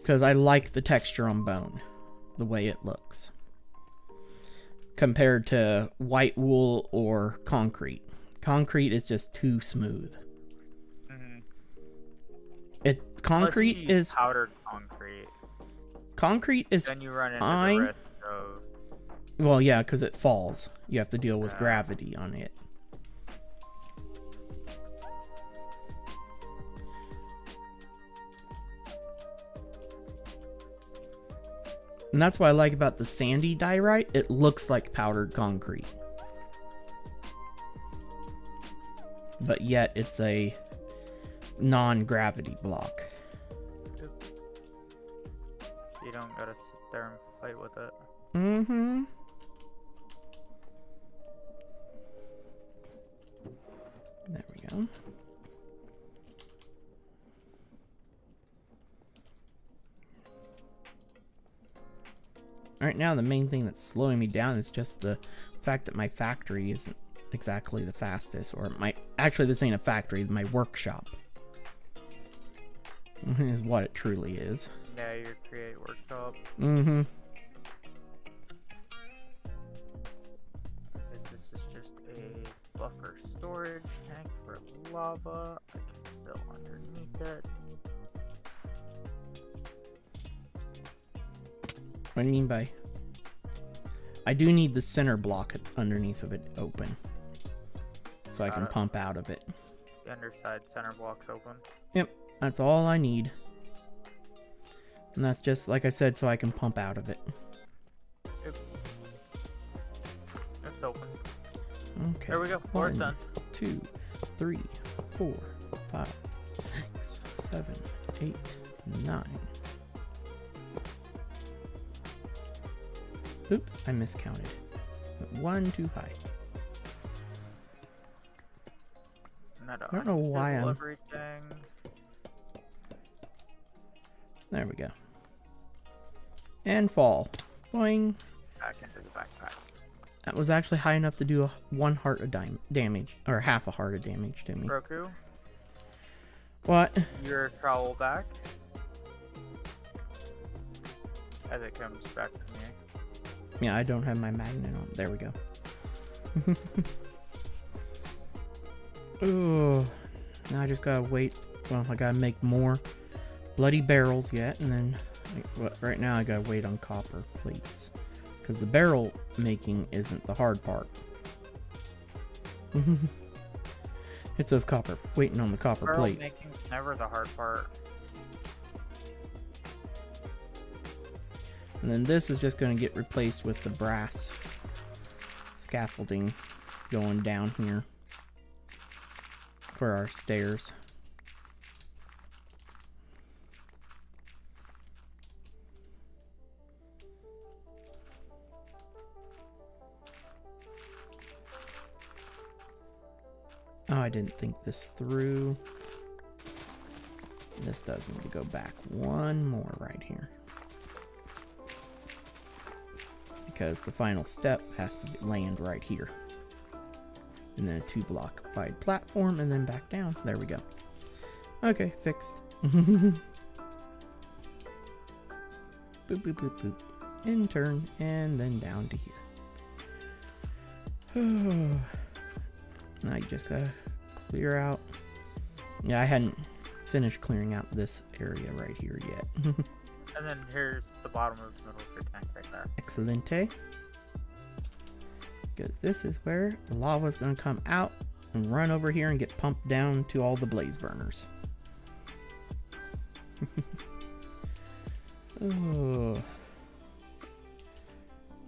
Because I like the texture on bone, the way it looks, compared to white wool or concrete. Concrete is just too smooth. Mm-hmm. Concrete Unless you use is powdered concrete. concrete is Then you run into fine. the risk of... Well, yeah, because it falls. You have to deal with gravity on it. And that's what I like about the sandy diorite. It looks like powdered concrete. But yet it's a non-gravity block. You don't gotta sit there and fight with it. Mm-hmm. There we go. right now the main thing that's slowing me down is just the fact that my factory isn't exactly the fastest, or actually this ain't a factory, my workshop is what it truly is. Yeah, your create workshop. Mm-hmm. This is just a buffer storage tank for lava. I can fill underneath it. What do you mean by... I do need the center block underneath of it open, so I can pump out of it. The underside center block's open. Yep, that's all I need. And that's just, like I said, so I can pump out of it. Yep. It's open. Okay. There we go. Floor's done. 2, 3, 4, 5, 6, 7, 8, 9. Oops, I miscounted. One too high. I don't know why I'm... Everything. There we go. And fall. Boing. Back into the backpack. That was actually high enough to do 1 heart of damage, or half a heart of damage to me. Roku, What? your trowel back. As it comes back to me. Yeah, I don't have my magnet on. There we go. Oh, now I just gotta wait. Well, I gotta make more bloody barrels yet, and then right now I gotta wait on copper plates, because the barrel making isn't the hard part. It's those waiting on the copper Barrel plates. making's never the hard part. And then this is just going to get replaced with the brass scaffolding going down here for our stairs. Oh, I didn't think this through. This does need to go back one more right here, because the final step has to land right here. And then a 2-block wide platform, and then back down. There we go. Okay, fixed. Boop, boop, boop, boop. In turn, and then down to here. Now you just gotta clear out. Yeah, I hadn't finished clearing out this area right here yet. And then here's the bottom of the middle of your tank right there. Excelente. Because this is where the lava is going to come out and run over here and get pumped down to all the blaze burners. Oh.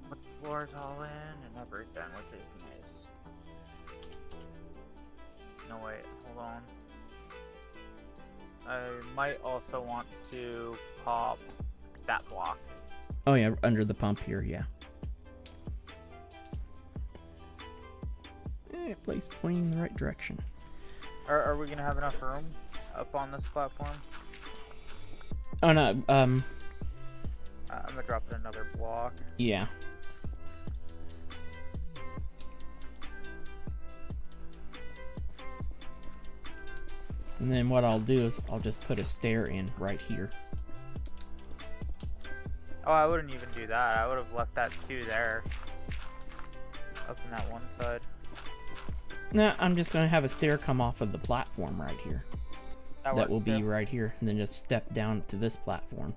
Put the floors all in and everything, which is nice. No, wait, hold on. I might also want to pop that block. Oh yeah, under the pump here, yeah. Place pointing in the right direction. Are we gonna have enough room up on this platform? Oh no, I'm gonna drop another block. yeah. And then what I'll do is I'll just put a stair in right here. Oh, I wouldn't even do that. I would have left that 2 there. Up in that one side. Nah, I'm just going to have a stair come off of the platform right here. That will be right here. And then just step down to this platform.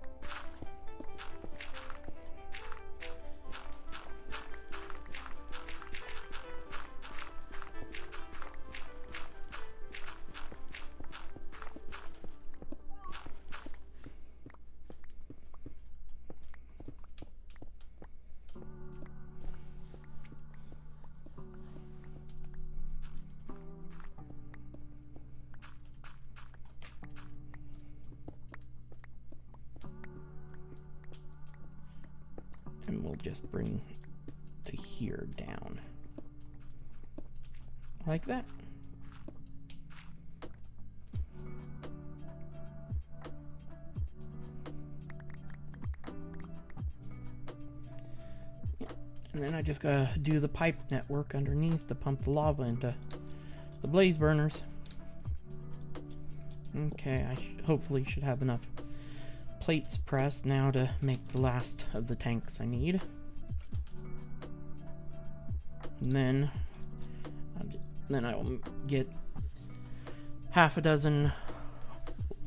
And we'll just bring to here down. Like that. And then I just gotta do the pipe network underneath to pump the lava into the blaze burners. Okay, I hopefully should have enough plates pressed now to make the last of the tanks I need. And then I'll get half a dozen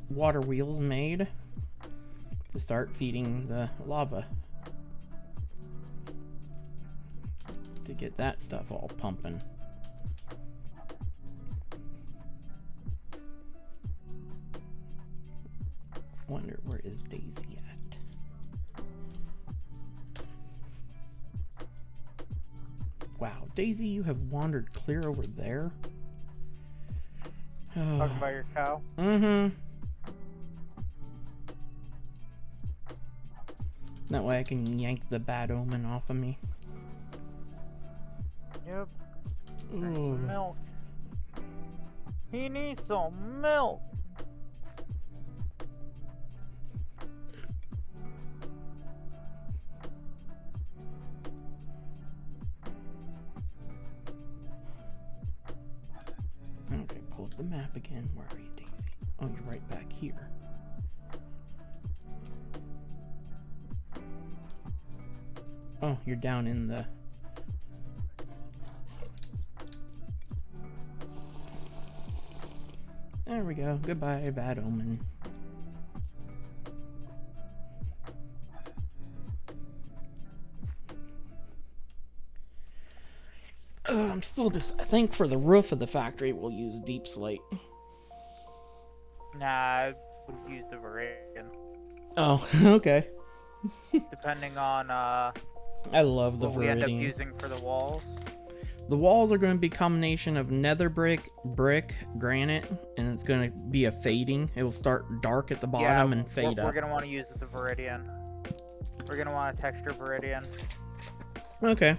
water wheels made to start feeding the lava, to get that stuff all pumping. Wonder where is Daisy at? Wow, Daisy, you have wandered clear over there. Talking about your cow? Mm-hmm. That way I can yank the bad omen off of me. Yep. Ooh. Milk. He needs some milk. Okay, pull up the map again. Where are you, Daisy? Oh, you're right back here. Oh, you're down in the... There we go. Goodbye, bad omen. I'm still just... I think for the roof of the factory, we'll use deep slate. Nah, I would use the Viridian. Oh, okay. Depending on I love the what we end up Viridian. using for the walls. The walls are going to be a combination of nether brick, granite, and it's going to be a fading. It will start dark at the bottom and fade we're up. going to want to use the Viridian. We're going to want a texture Viridian. Okay.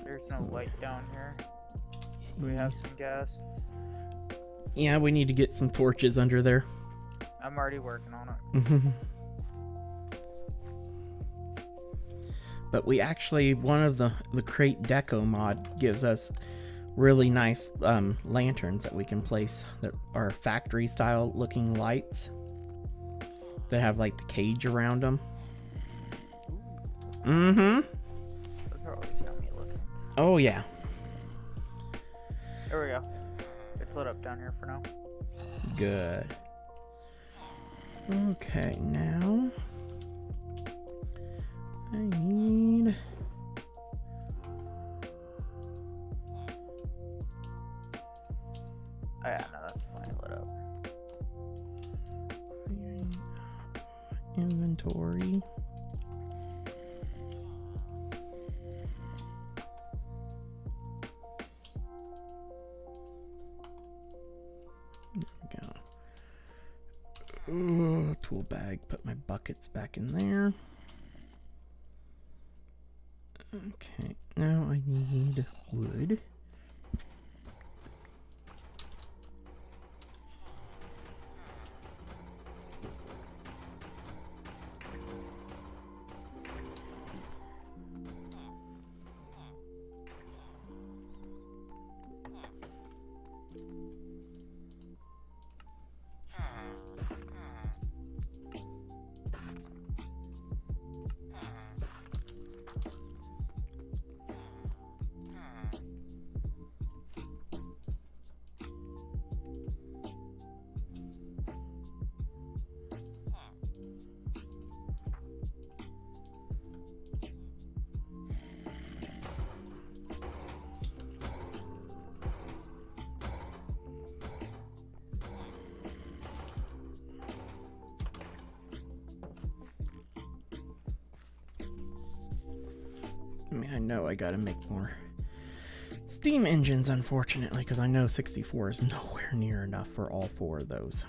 There's no light down here. Do we have some guests? Yeah, we need to get some torches under there. I'm already working on it. But we actually, one of the crate deco mod gives us really nice lanterns that we can place that are factory style looking lights that have like the cage around them. Mm-hmm. Those are always yummy looking. Oh yeah. There we go. It's lit up down here for now. Good. Okay, now I need... Oh yeah, no, that's plenty lit up. Inventory. There we go. Ooh, tool bag. Put my buckets back in there. Okay, now I need wood. I mean, I know I gotta make more steam engines, unfortunately, because I know 64 is nowhere near enough for all four of those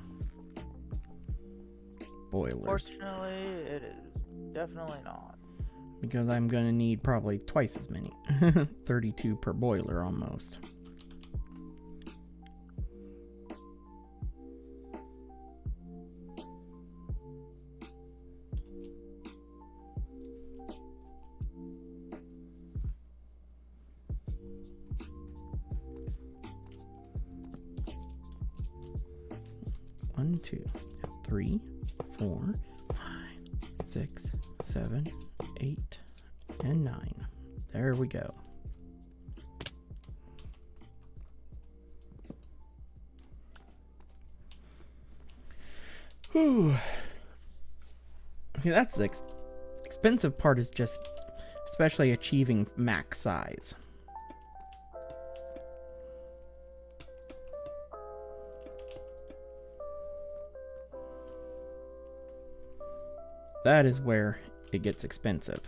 boilers. Fortunately, it is definitely not. because I'm going to need probably twice as many. 32 per boiler almost. One, 2, 3, 4, 5, 6, 7, 8, and 9. There we go. Whew. See, that's the expensive part, is just especially achieving max size. That is where it gets expensive.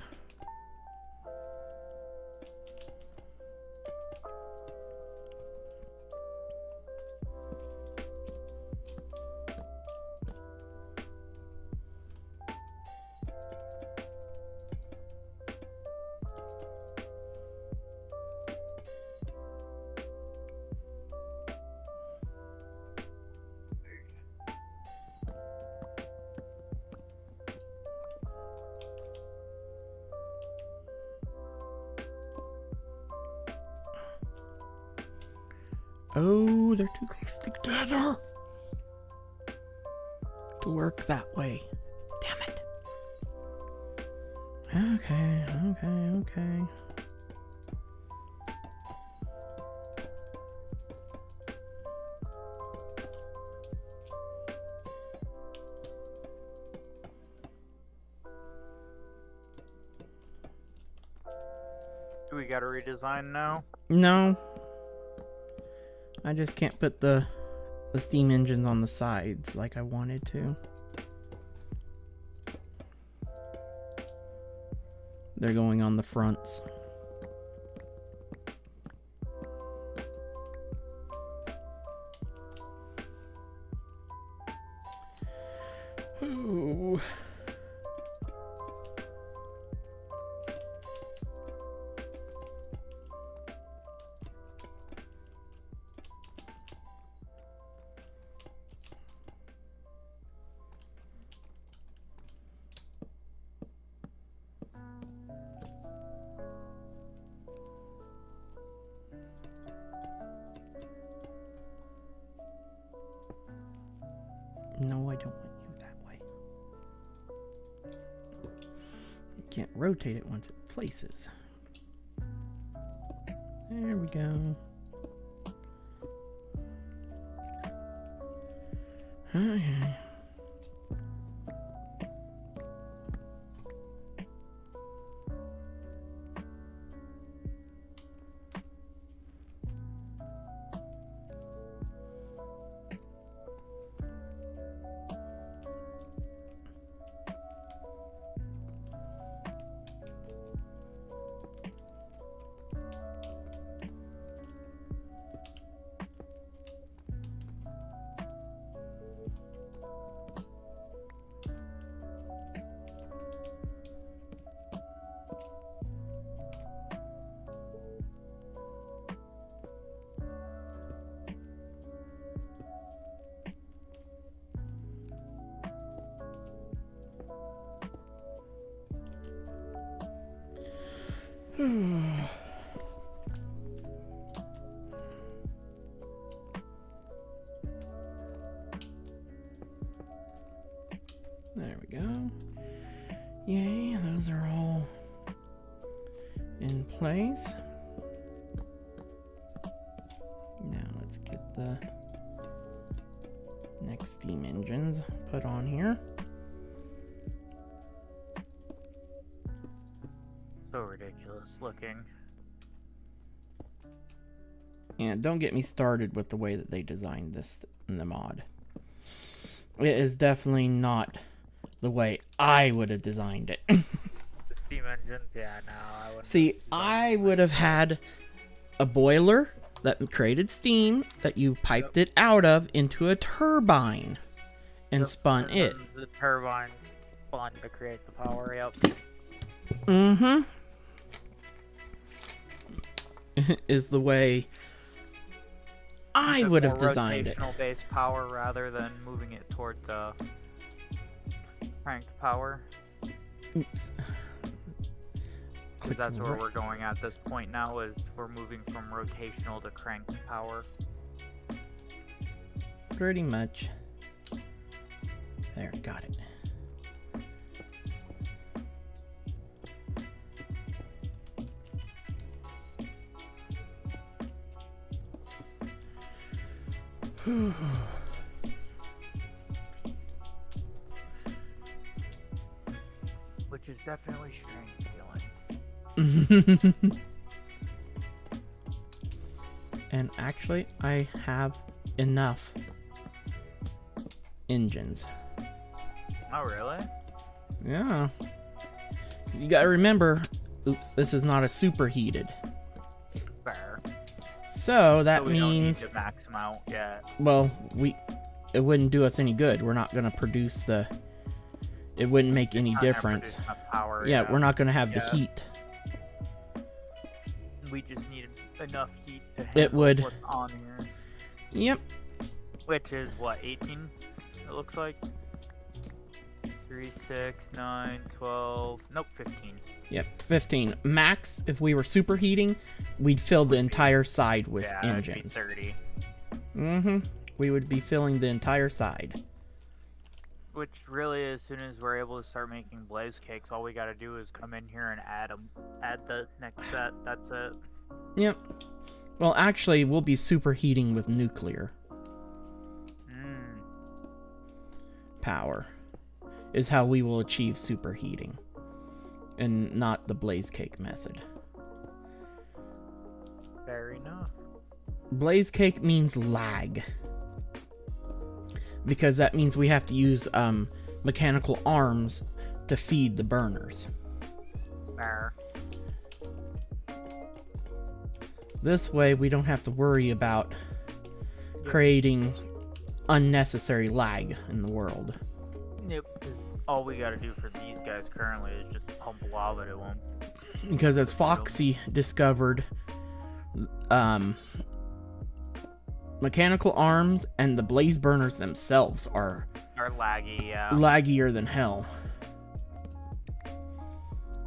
Oh, they're too close together to work that way. Damn it. Okay. Do we gotta redesign now? No. I just can't put the steam engines on the sides like I wanted to. They're going on the fronts. Ooh. No, I don't want you that way. You can't rotate it once it places. There we go. Okay. There we go. Yay, those are all in place. Now let's get the next steam engines put on here. So ridiculous looking. And don't get me started with the way that they designed this in the mod. It is definitely not the way I would have designed it. The steam engines, yeah, no, I wouldn't. See, I would have had a boiler that created steam that you piped it out of into a turbine and spun it. The turbine spun to create the power, yep. Mm-hmm. Is the way I would have designed it. Rotational base power rather than moving it towards cranked power. Oops. Because that's where we're going at this point now, is we're moving from rotational to cranked power. Pretty much. There, got it. Which is definitely strange feeling. And actually, I have enough engines. Oh, really? Yeah. You gotta remember, oops, this is not a superheated. Fair. So that So we don't need means, to max them out yet. well, it wouldn't do us any good. We're not gonna produce it wouldn't make any Not gonna difference. produce enough power, Yeah, we're not gonna have the Yeah. heat. We just need enough heat to It handle would. what's on here. Yep. Which is what, 18? It looks like. 3, 6, 9, 12. Nope, 15. Yep. 15 max. If we were superheating, we'd fill the entire side with Yeah, it'd be engines. 30. Mm-hmm. We would be filling the entire side. Which really, as soon as we're able to start making blaze cakes, all we gotta do is come in here and add the next set. That's it. Yep. Well, actually, we'll be superheating with nuclear power. Is how we will achieve superheating, and not the blaze cake method. Fair enough. Blaze cake means lag, because that means we have to use mechanical arms to feed the burners. Fair. This way we don't have to worry about creating unnecessary lag in the world. Yep. 'Cause all we gotta do for these guys currently is just pump lava to them. Because as Foxy discovered, mechanical arms and the blaze burners themselves are laggy, yeah. laggier than hell.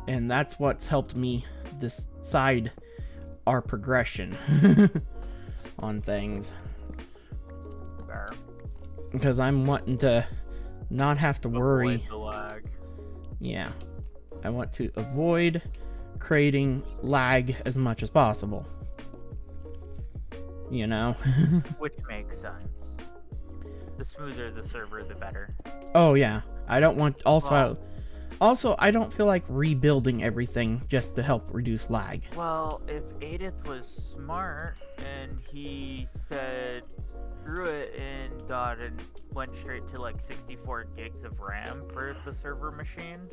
And that's what's helped me decide our progression on things. Fair. Because I'm wanting to not have to worry. Avoid the lag. Yeah. I want to avoid creating lag as much as possible. You know? Which makes sense. The smoother the server, the better. Oh, yeah. I don't want... Also, I don't feel like rebuilding everything just to help reduce lag. Well, if Aideth was smart and he said screw it and went straight to like 64 gigs of RAM for the server machine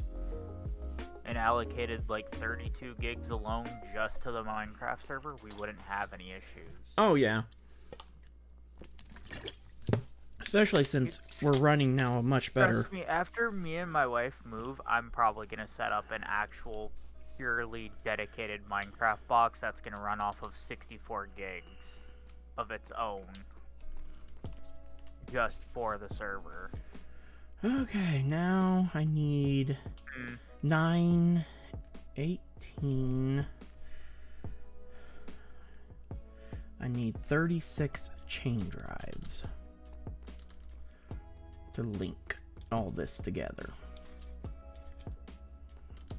and allocated like 32 gigs alone just to the Minecraft server, we wouldn't have any issues. Oh, yeah. Especially since we're running now a much better... Trust me, after me and my wife move, I'm probably going to set up an actual purely dedicated Minecraft box that's going to run off of 64 gigs of its own. Just for the server. Okay, now I need 9, 18... I need 36 chain drives to link all this together.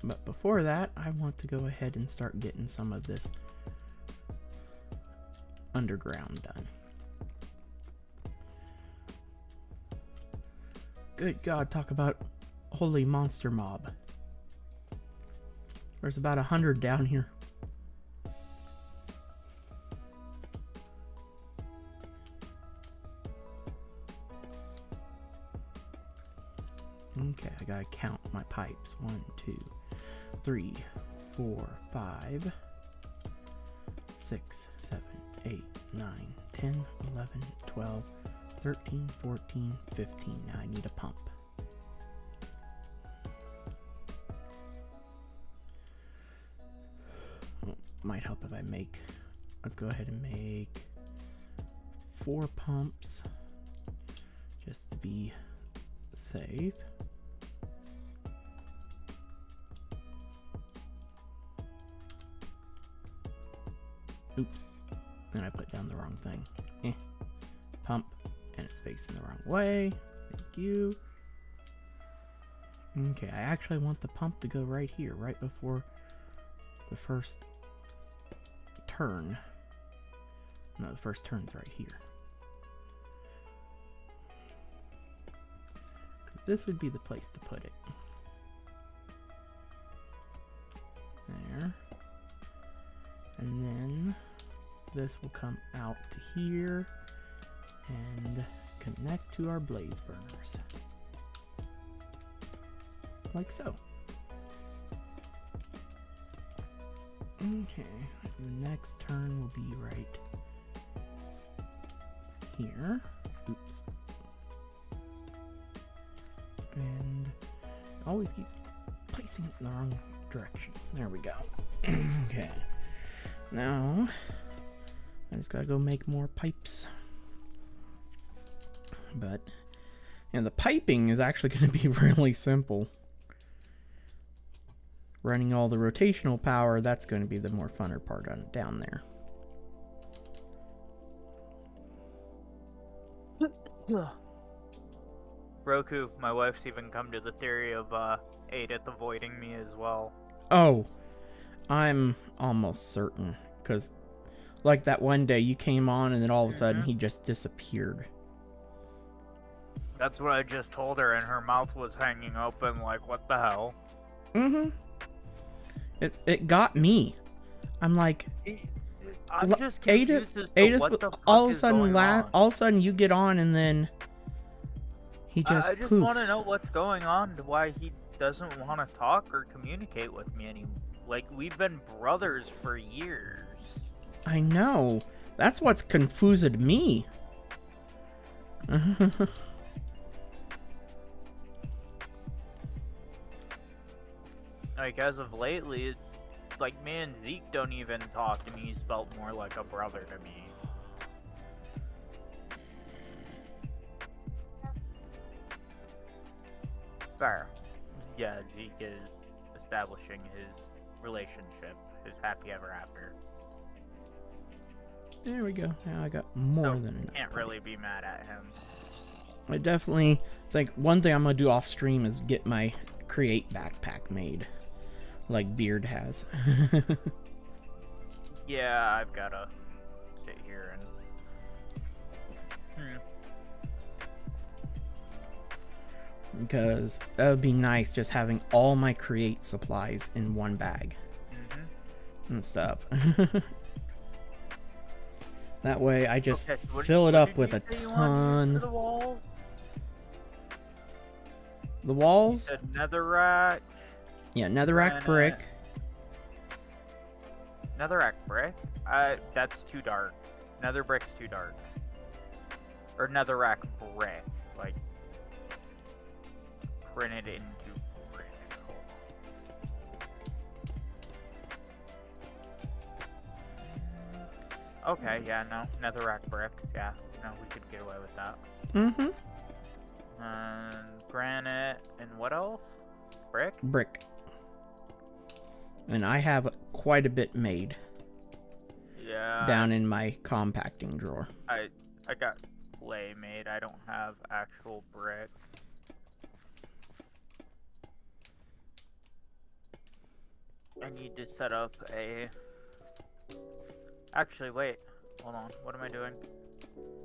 But before that, I want to go ahead and start getting some of this underground done. Good God, talk about holy monster mob. There's about 100 down here. Okay, I gotta count my pipes. 1, 2, 3, 4, 5, 6, 7, 8, 9, 10, 11, 12, 13, 14, 15. Now I need a pump. might help if I make... Let's go ahead and make 4 pumps. Just to be safe. Oops. And I put down the wrong thing. Pump. And it's facing the wrong way. Thank you. Okay, I actually want the pump to go right here, right before the first turn. No, the first turn's right here. This would be the place to put it. There. And then this will come out to here and connect to our blaze burners. Like so. Okay, the next turn will be right here. Oops. And always keep placing it in the wrong direction. There we go. Okay. Now, I just gotta go make more pipes. But, the piping is actually gonna be really simple. Running all the rotational power, that's going to be the more funner part down there. Roku, my wife's even come to the theory of Aideth avoiding me as well. Oh, I'm almost certain. Because, like that one day you came on and then all of a sudden he just disappeared. That's what I just told her, and her mouth was hanging open like, what the hell? Mm-hmm. It got me. I'm like... I'm just confused as to what the fuck all of a is sudden, going on. all of a sudden you get on and then he just I just poofs. want to know what's going on, why he doesn't want to talk or communicate with me anymore. Like, we've been brothers for years. I know. That's what's confused me. Like, as of lately, it's like, me and Zeke don't even talk to me. He's felt more like a brother to me. Fair. Yeah, Zeke is establishing his relationship, his happy ever after. There we go. Now I got more than enough. Can't really be mad at him. I definitely think one thing I'm gonna do off stream is get my create backpack made, like Beard has. Yeah, I've gotta sit here and. Because that would be nice, just having all my create supplies in one bag and stuff. That way I just fill it up with a ton. The walls? You said netherrack. Yeah, netherrack brick. Netherrack brick? That's too dark. Nether brick's too dark. Or netherrack brick. Like, print it into brick. Okay, yeah, no. Netherrack brick. Yeah, no, we could get away with that. Mm-hmm. Granite, and what else? Brick? Brick. And I have quite a bit made. Yeah. Down in my compacting drawer. I got clay made. I don't have actual brick. I need to set up a... Actually, wait. Hold on. What am I doing?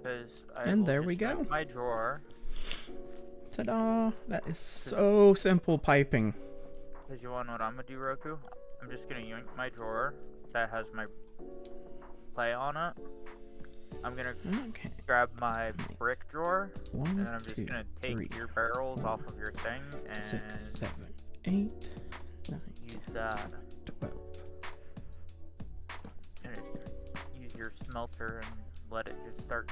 Because And there we go. My drawer. Ta-da! That is so simple piping. Because you want to know what I'm going to do, Roku? I'm just going to yoink my drawer that has my clay on it. I'm going to grab my brick drawer. And then I'm just going to take your barrels off of your thing and 6, 7, 8, 9, use that. 12. And use your smelter and let it just start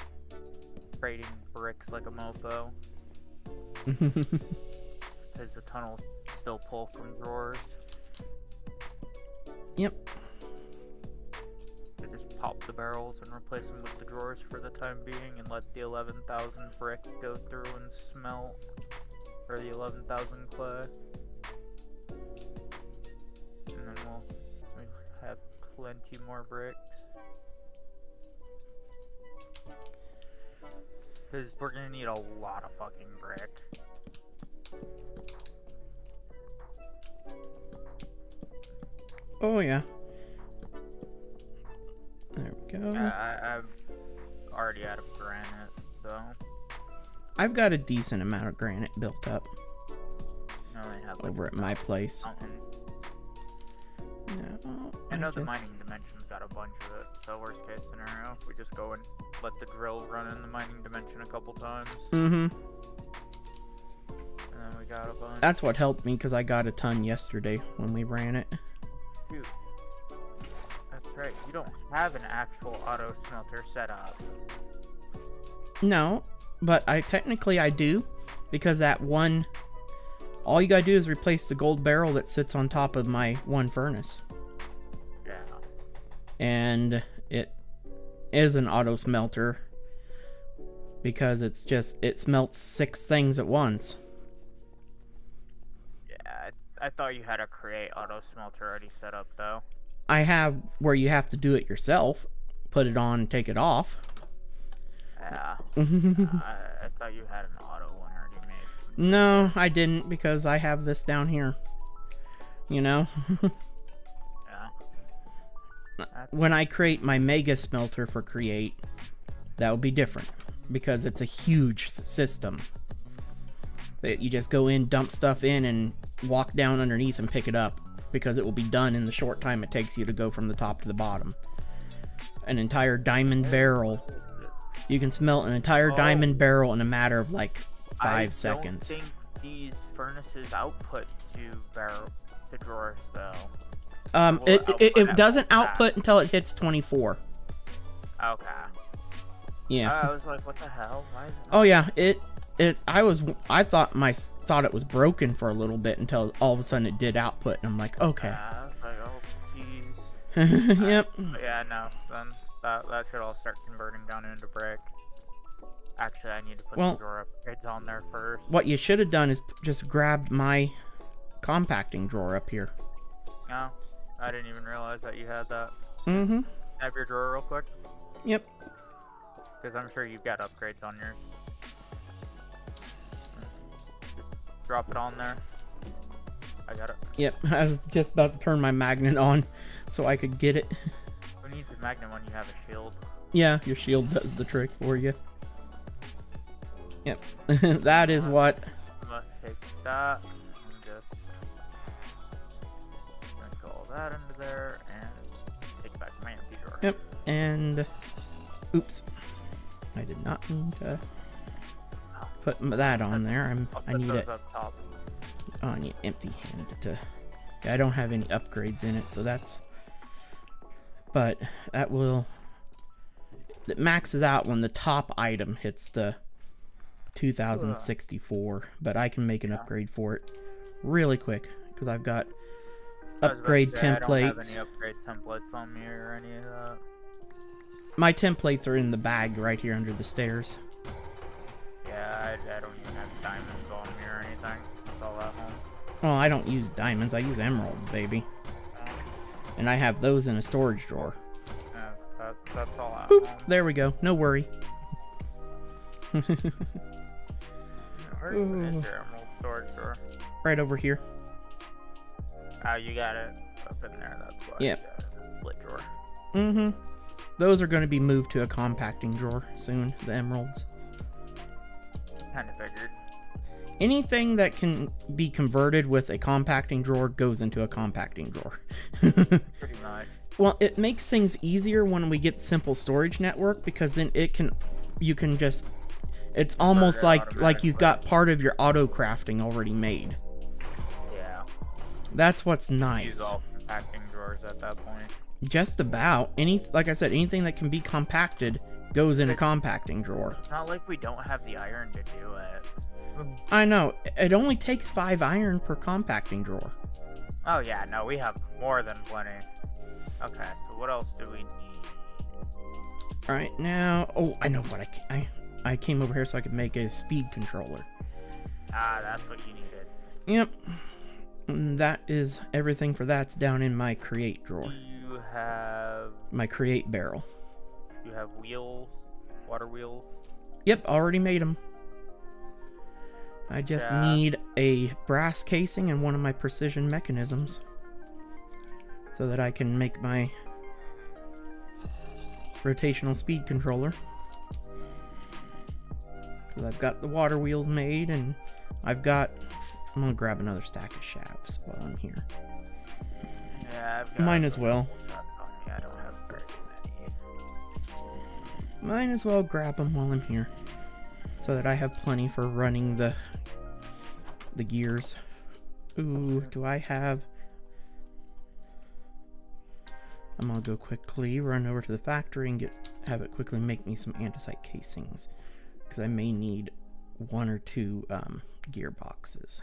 trading bricks like a mofo. Because the tunnels still pull from drawers. Yep. barrels and replace them with the drawers for the time being, and let the 11,000 brick go through and smelt, or the 11,000 clay. And then we'll have plenty more bricks. Because we're gonna need a lot of fucking brick. Oh yeah. There we go. I'm already out of granite, so I've got a decent amount of granite built up I only have like over at my place. mountain. No, I know the mining dimension's got a bunch of it, so worst case scenario, we just go and let the drill run in the mining dimension a couple times. Mm-hmm. And then we got a bunch. That's what helped me, because I got a ton yesterday when we ran it. Dude, that's right. You don't have an actual auto smelter set up. No, but I do, because that one... All you gotta do is replace the gold barrel that sits on top of my one furnace. Yeah. And it is an auto smelter, because it smelts 6 things at once. Yeah, I thought you had a create auto smelter already set up, though. I have where you have to do it yourself, put it on, take it off. Yeah. I thought you had an auto one already made. No, I didn't, because I have this down here. You know? Yeah. When I create my mega smelter for create, that will be different, because it's a huge system. That you just go in, dump stuff in, and walk down underneath and pick it up, because it will be done in the short time it takes you to go from the top to the bottom. An entire diamond barrel. You can smelt an entire diamond barrel in a matter of like 5 seconds. I don't think these furnaces output to the drawers, though. It doesn't output until it hits 24. Okay. Yeah. I was like, what the hell? Why is it Oh yeah, I thought it was broken for a little bit until all of a sudden it did output, and I'm like, okay. I was like, oh, jeez. Yep. Yeah, no, then that should all start converting down into brick. Actually, I need to put the drawer upgrades on there first. What you should have done is just grabbed my compacting drawer up here. No, I didn't even realize that you had that. Mm-hmm. Have your drawer real quick? Yep. Because I'm sure you've got upgrades on yours. Drop it on there. I got it. Yep, I was just about to turn my magnet on so I could get it. Who needs a magnet when you have a shield? Yeah, your shield does the trick for you. Yep, that is what... I'm gonna take that and just sprinkle all that into there and take it back to my empty drawer. Yep, and... Oops. I did not mean to put that on there. I need it. Up top. Oh, I need empty hand to... Yeah, I don't have any upgrades in it, so that's... But that will... It maxes out when the top item hits the 2064, but I can make an upgrade for it really quick, because I've got upgrade templates. I don't have any upgrade templates on me or any of that. My templates are in the bag right here under the stairs. Yeah, I don't even have diamonds on me or anything. It's all at home. Well, I don't use diamonds, I use emeralds, baby. And I have those in a storage drawer. Yeah, that's all at Boop, home. there we go, no worry. Where even is your emerald storage drawer? Right over here. Oh, you got it up in there, that's why. Yep. You got it in the split drawer. Mm-hmm. Those are going to be moved to a compacting drawer soon, the emeralds. Kinda figured. Anything that can be converted with a compacting drawer goes into a compacting drawer. Pretty much. Well, it makes things easier when we get simple storage network, because then you can just, it's almost like you've got part of your auto crafting already made. Yeah. That's what's nice. Use all compacting drawers at that point. Just about like I said, anything that can be compacted goes in a compacting drawer. It's not like we don't have the iron to do it. I know, it only takes 5 iron per compacting drawer. Oh yeah, no, we have more than plenty. Okay, so what else do we need? Alright, now... Oh, I know what I came over here so I could make a speed controller. Ah, that's what you needed. Yep. And that is everything for that's down in my create drawer. You have... My create barrel. You have wheels? Water wheels? Yep, already made them. I just need a brass casing and one of my precision mechanisms. So that I can make my rotational speed controller. Because I've got the water wheels made and I've got... I'm going to grab another stack of shafts while I'm here. Yeah, I've got... Mine as well. I don't have very many. Might as well grab them while I'm here. So that I have plenty for running the gears. Ooh, do I have... I'm gonna go quickly run over to the factory and have it quickly make me some andesite casings. Because I may need 1 or 2 gearboxes.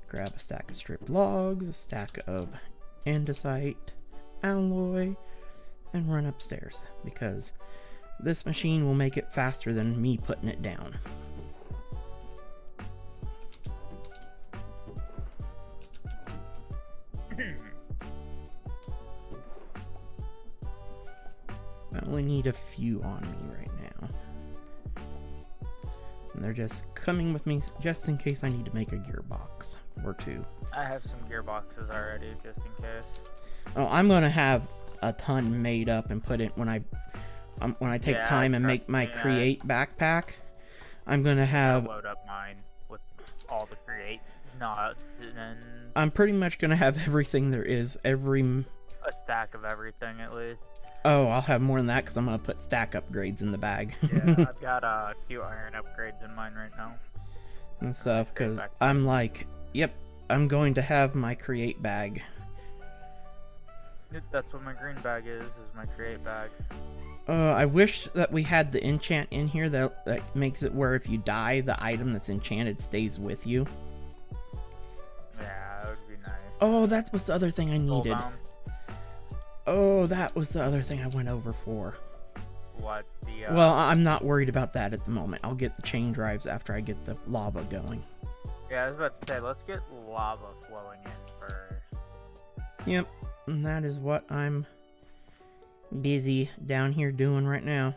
Grab a stack of stripped logs, a stack of andesite, alloy, and run upstairs. Because this machine will make it faster than me putting it down. I only need a few on me right now. And they're just coming with me just in case I need to make a gearbox or 2. I have some gearboxes already, just in case. Oh, I'm gonna have a ton made up and put it when I take time and make my create backpack. I'm gonna have... I'll load up mine with all the create nuts and... I'm pretty much gonna have everything there is, a stack of everything at least. Oh, I'll have more than that because I'm gonna put stack upgrades in the bag. Yeah, I've got a few iron upgrades in mine right now. And stuff, because I'm like, yep, I'm going to have my create bag. That's what my green bag is my create bag. I wish that we had the enchant in here that makes it where if you die, the item that's enchanted stays with you. Yeah, that would be nice. Oh, that was the other thing I needed. Soulbound. Oh, that was the other thing I went over for. What? The, Well, I'm not worried about that at the moment. I'll get the chain drives after I get the lava going. Yeah, I was about to say, let's get lava flowing in first. Yep, and that is what I'm busy down here doing right now.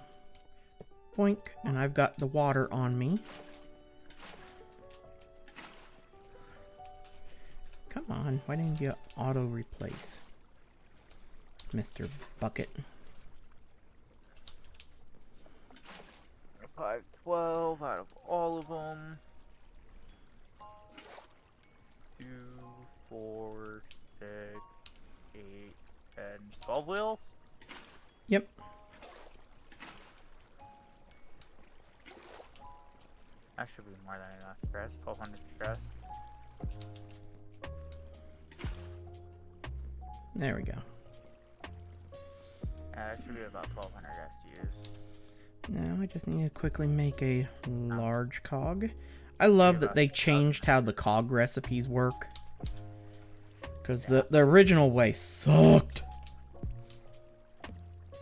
Boink, and I've got the water on me. Come on, why didn't you auto replace, Mr. Bucket? 512 out of all of them. 2, 4, 6, 8, 10, 12 wheels? Yep. That should be more than enough stress. 1200 stress. There we go. Yeah, that should be about 1200 SUs. Now I just need to quickly make a large cog. I love that they changed how the cog recipes work. Because the original way sucked.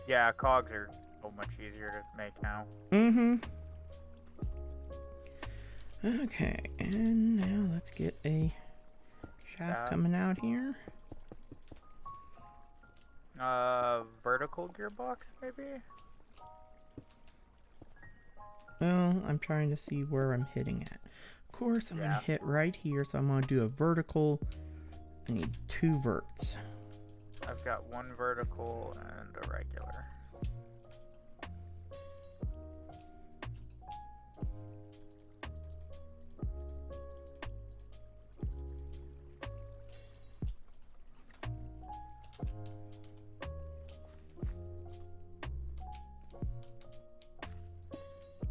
Yeah, cogs are so much easier to make now. Mm-hmm. Okay, and now let's get a shaft coming out here. Vertical gearbox, maybe? Well, I'm trying to see where I'm hitting at. Of course, I'm going to hit right here, so I'm going to do a vertical. I need 2 verts. I've got 1 vertical and a regular.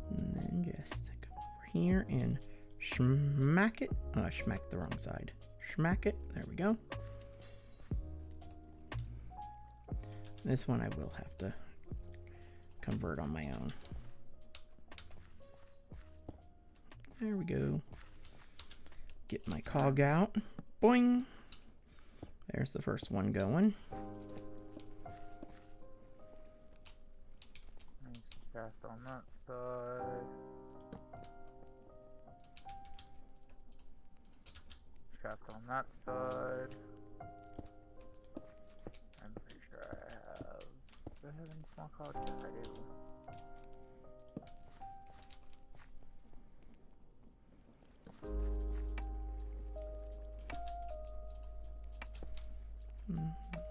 And then just come over here and smack it. Oh, I smacked the wrong side. Smack it. There we go. This one I will have to convert on my own. There we go. Get my cog out. Boing. There's the first one going. Cast on that side. Shaft on that side. I'm pretty sure I have. Do I have any small cogs? Yes, I do.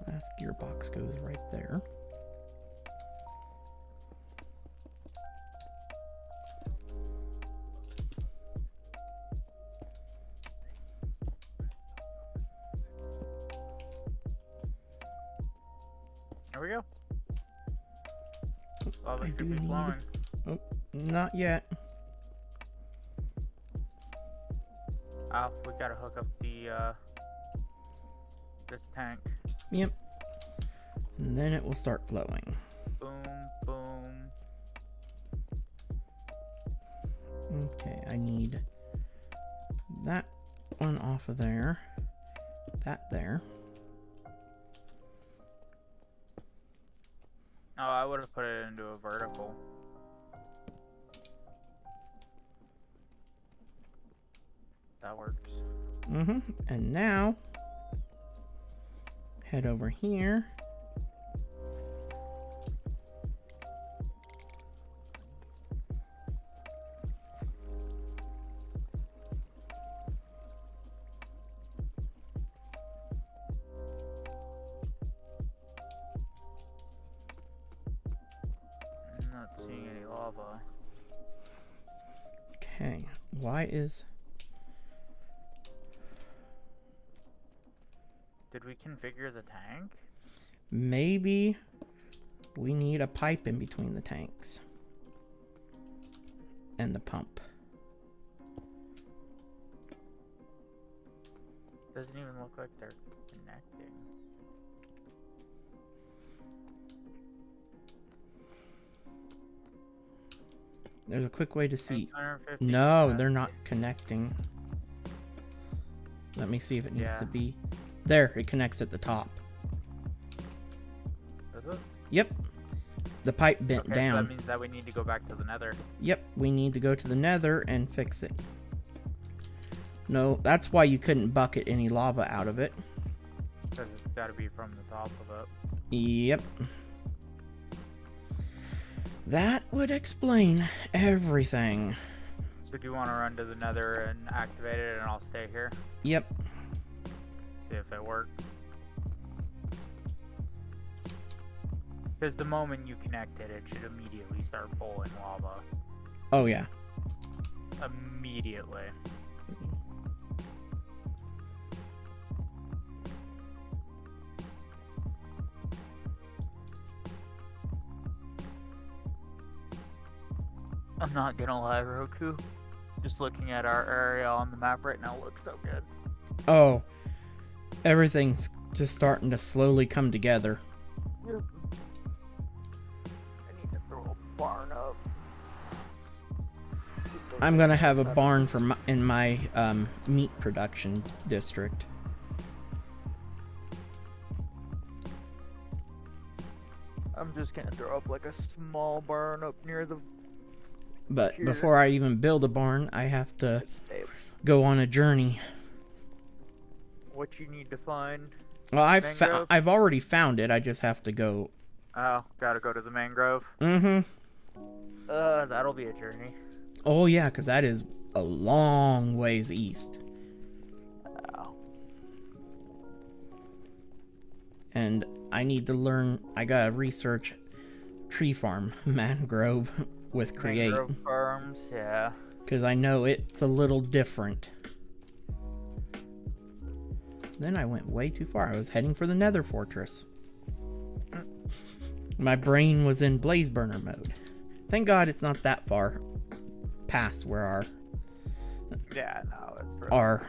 Last gearbox goes right there. There we go. Lava I should do be need- flowing. Oh, not yet. Oh, we gotta hook up the this tank. Yep. And then it will start flowing. Boom, boom. Okay, I need that one off of there. That there. Oh, I would have put it into a vertical. That works. And now, head over here. I'm not seeing any lava. Okay, why is... Did we configure the tank? Maybe we need a pipe in between the tanks and the pump. Doesn't even look like they're connecting. There's a quick way to see. 850 No, capacity. they're not connecting. Let me see if it needs Yeah. to be. There, it connects at the top. Does it? Yep. The pipe bent Okay, so down. that means that we need to go back to the nether. Yep, we need to go to the nether and fix it. No, that's why you couldn't bucket any lava out of it. Because it's got to be from the top of it. Yep. That would explain everything. So do you want to run to the nether and activate it and I'll stay here? Yep. See if it works. Because the moment you connect it, it should immediately start pulling lava. Oh, yeah. Immediately. I'm not gonna lie, Roku. Just looking at our area on the map right now looks so good. Oh. Everything's just starting to slowly come together. Yep. I need to throw a barn up. I'm gonna have a barn for in my meat production district. I'm just gonna throw up like a small barn up near the But Here. before I even build a barn, I have to stable. go on a journey. What you need to find? Well, Mangrove? I've already found it. I just have to go. Oh, gotta go to the mangrove. Mm-hmm. That'll be a journey. Oh yeah, because that is a long ways east. Oh. And I need to learn. I gotta research tree farm mangrove with create, Mangrove farms, yeah. because I know it's a little different. Then I went way too far. I was heading for the Nether Fortress. My brain was in blaze burner mode. Thank God it's not that far past where Yeah, no, it's really our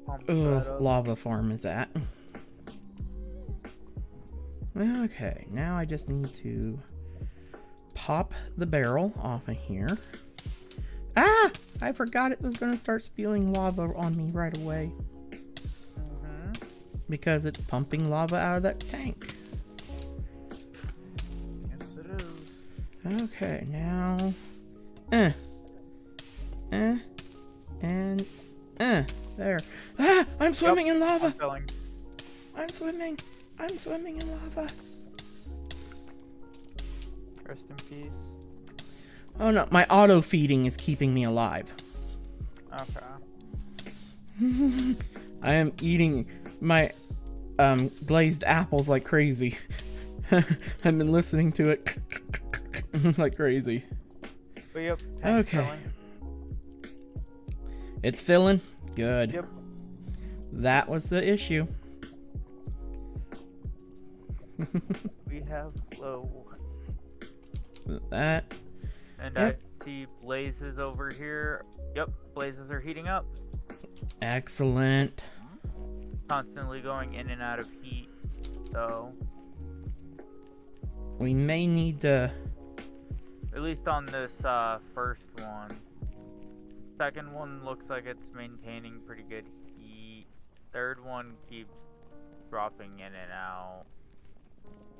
pumped that up. lava farm is at. Okay, now I just need to pop the barrel off of here. Ah! I forgot it was going to start spewing lava on me right away. Because it's pumping lava out of that tank. Yes, it is. Okay, now... and... there. Ah! I'm swimming in lava! I'm filling. I'm swimming in lava. Rest in peace. Oh no, my auto feeding is keeping me alive. Okay. I am eating my glazed apples like crazy. I've been listening to it like crazy. But yep. Okay. Filling. It's filling? Good. Yep. That was the issue. We have low. That. And Yep. I see blazes over here. Yep, blazes are heating up. Excellent. Constantly going in and out of heat. So, We may need to... at least on this first one. Second one looks like it's maintaining pretty good heat. Third one keeps dropping in and out.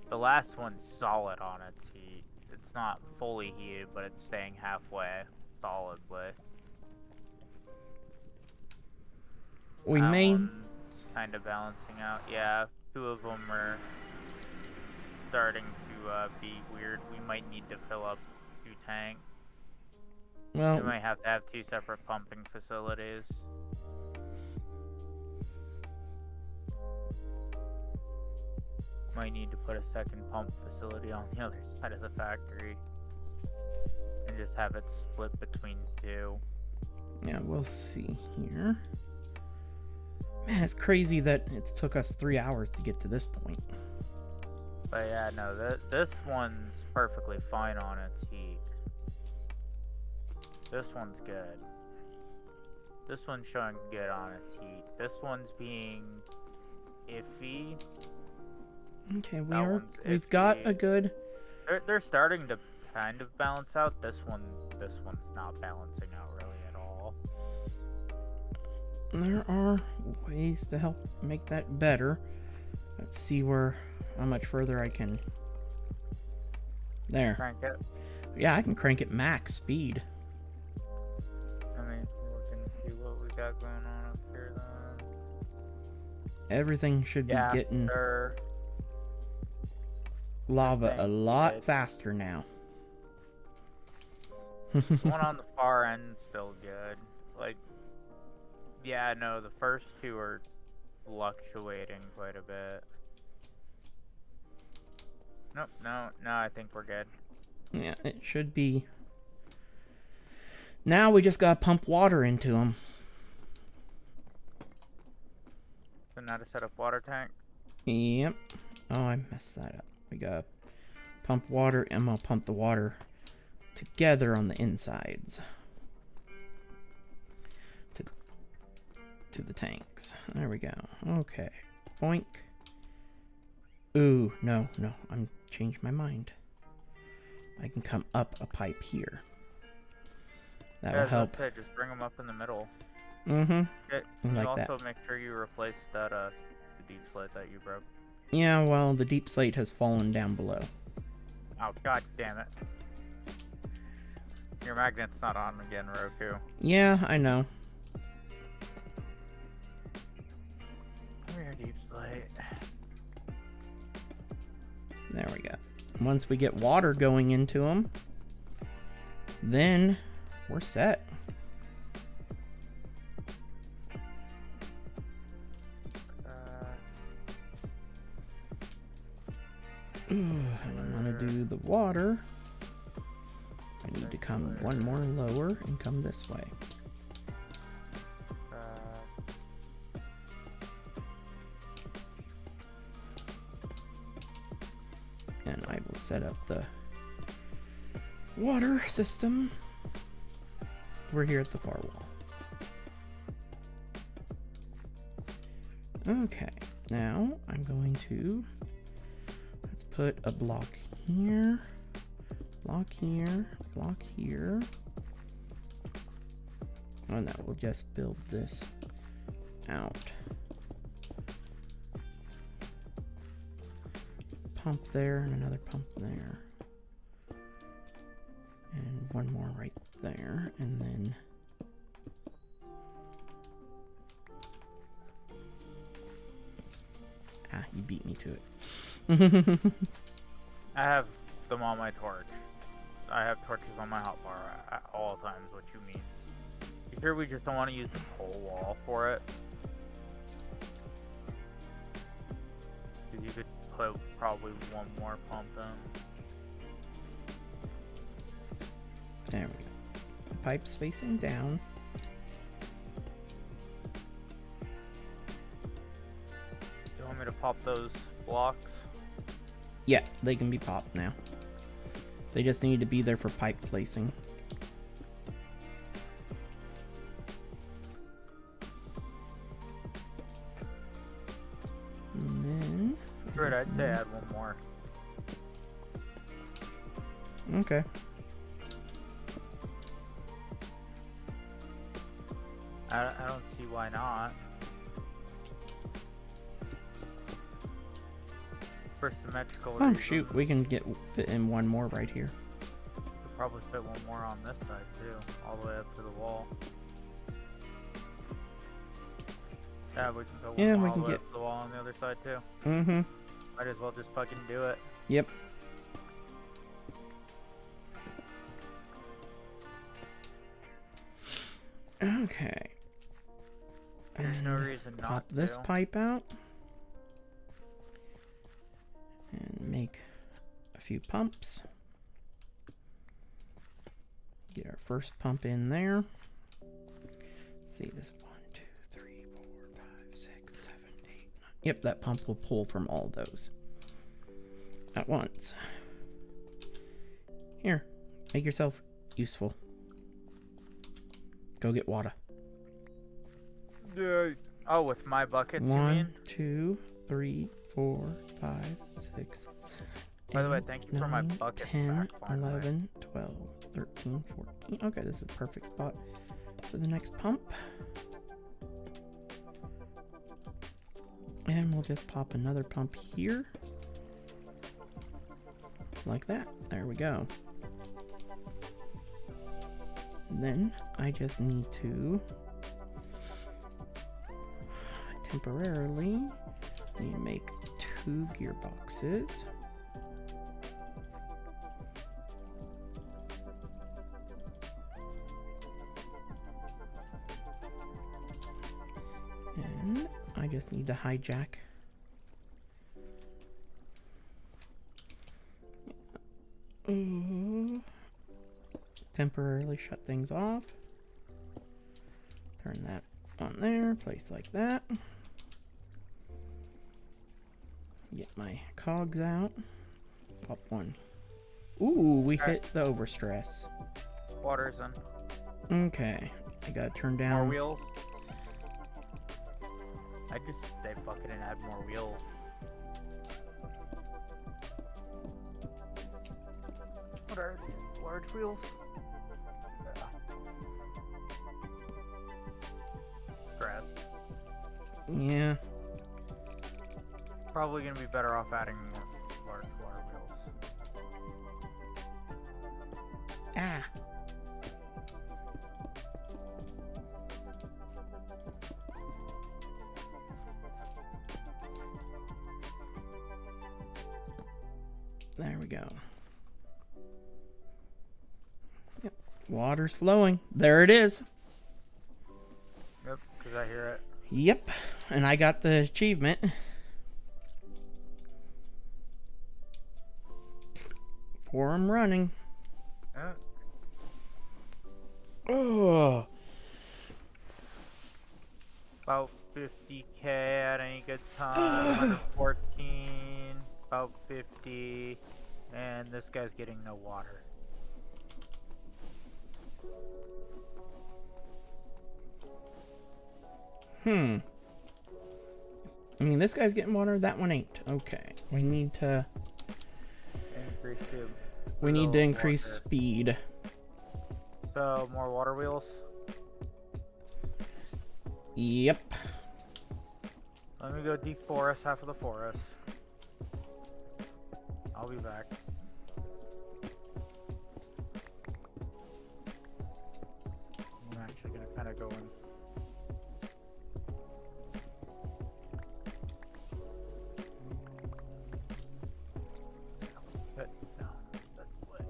The last one's solid on its heat. It's not fully heated, but it's staying halfway solidly. We That may... one's kind of balancing out. Yeah, two of them are starting to be weird. We might need to fill up 2 tanks. We Well, might have to have 2 separate pumping facilities. Might need to put a second pump facility on the other side of the factory. And just have it split between 2. yeah, we'll see here. Man, it's crazy that it's took us 3 hours to get to this point. But yeah, no, this one's perfectly fine on its heat. This one's good. This one's showing good on its heat. This one's being iffy. Okay, That one's we've got iffy. a good... They're starting to kind of balance out. This one's not balancing out really at all. There are ways to help make that better. Let's see how much further I can... There. Crank it. Yeah, I can crank it max speed. I mean, we can see what we got going on up here then. Everything should be getting Sure. lava a Thank lot you. faster now. The one on the far end's still good. Like, yeah, no, the first 2 are fluctuating quite a bit. Nope, no, I think we're good. Yeah, it should be. Now we just gotta pump water into them. So now to set up water tank. Yep. Oh, I messed that up. We gotta pump water, and I'll pump the water together on the insides to the tanks. There we go. Okay. Boink. Ooh, no, I'm changed my mind. I can come up a pipe here. That will help. That's it, just bring them up in the middle. Mm-hmm. Okay, Like also that. make sure you replace that the deep slate that you broke. Yeah, well, the deep slate has fallen down below. Oh, god damn it. Your magnet's not on again, Roku. Yeah, I know. Come here, deep slate. There we go. Once we get water going into them, then we're set. And I'm gonna do the water. I need to come one more lower and come this way. And I will set up the water system. We're here at the far wall. Okay, now I'm going to, let's put a block here, block here, block here. And that will just build this out. pump there and another pump there. And one more right there. And then... Ah, you beat me to it. I have them on my torch. I have torches on my hotbar at all times, what you mean. You sure we just don't want to use the whole wall for it? 'Cause you could put probably one more pump in. There we go. The pipe's facing down. You want me to pop those blocks? Yeah, they can be popped now. They just need to be there for pipe placing. And then... Great, I'd say add one more. Okay. I don't see why not. For symmetrical Oh reasons. shoot, we can fit in one more right here. Could probably fit one more on this side too, all the way up to the wall. Yeah, we can go one Yeah, more we all can the way get- up to the wall on the other side too. Mm-hmm. Might as well just fucking do it. Yep. Okay. There's no And reason not pop to. this pipe out. And make a few pumps. Get our first pump in there. Let's see, this 1, 2, 3, 4, 5, 6, 7, 8, 9. Yep, that pump will pull from all those at once. Here, make yourself useful. Go get water. Yeah. Oh, with my buckets, you 1, mean? 2, 3, 4, 5, 6. By the way, 8, thank you for my 9, buckets 10, back, by the way. 11, 12, 13, 14. Okay, this is a perfect spot for the next pump. And we'll just pop another pump here. Like that. There we go. Then I just need to temporarily need to make 2 gearboxes. And I just need to hijack temporarily shut things off. Turn that on there, place like that. Get my cogs out. Pop one. Ooh, we hit the overstress. Water's in. Okay, I gotta turn More down. wheels. I just stay fucking and add more wheels. What are these large wheels? Grass. Yeah. Probably gonna be better off adding more large water wheels. Ah. There we go. Yep. Water's flowing. There it is. Yep, because I hear it. Yep. And I got the achievement. For 'em running. Yeah. Oh. About 50k at any good time. 114. About 50. And this guy's getting no water. I mean, this guy's getting water, that one ain't. Okay. We need to increase water. speed. So, more water wheels. Yep. Let me go deforest half of the forest. I'll be back. I'm actually gonna kind of go in. No, that's what.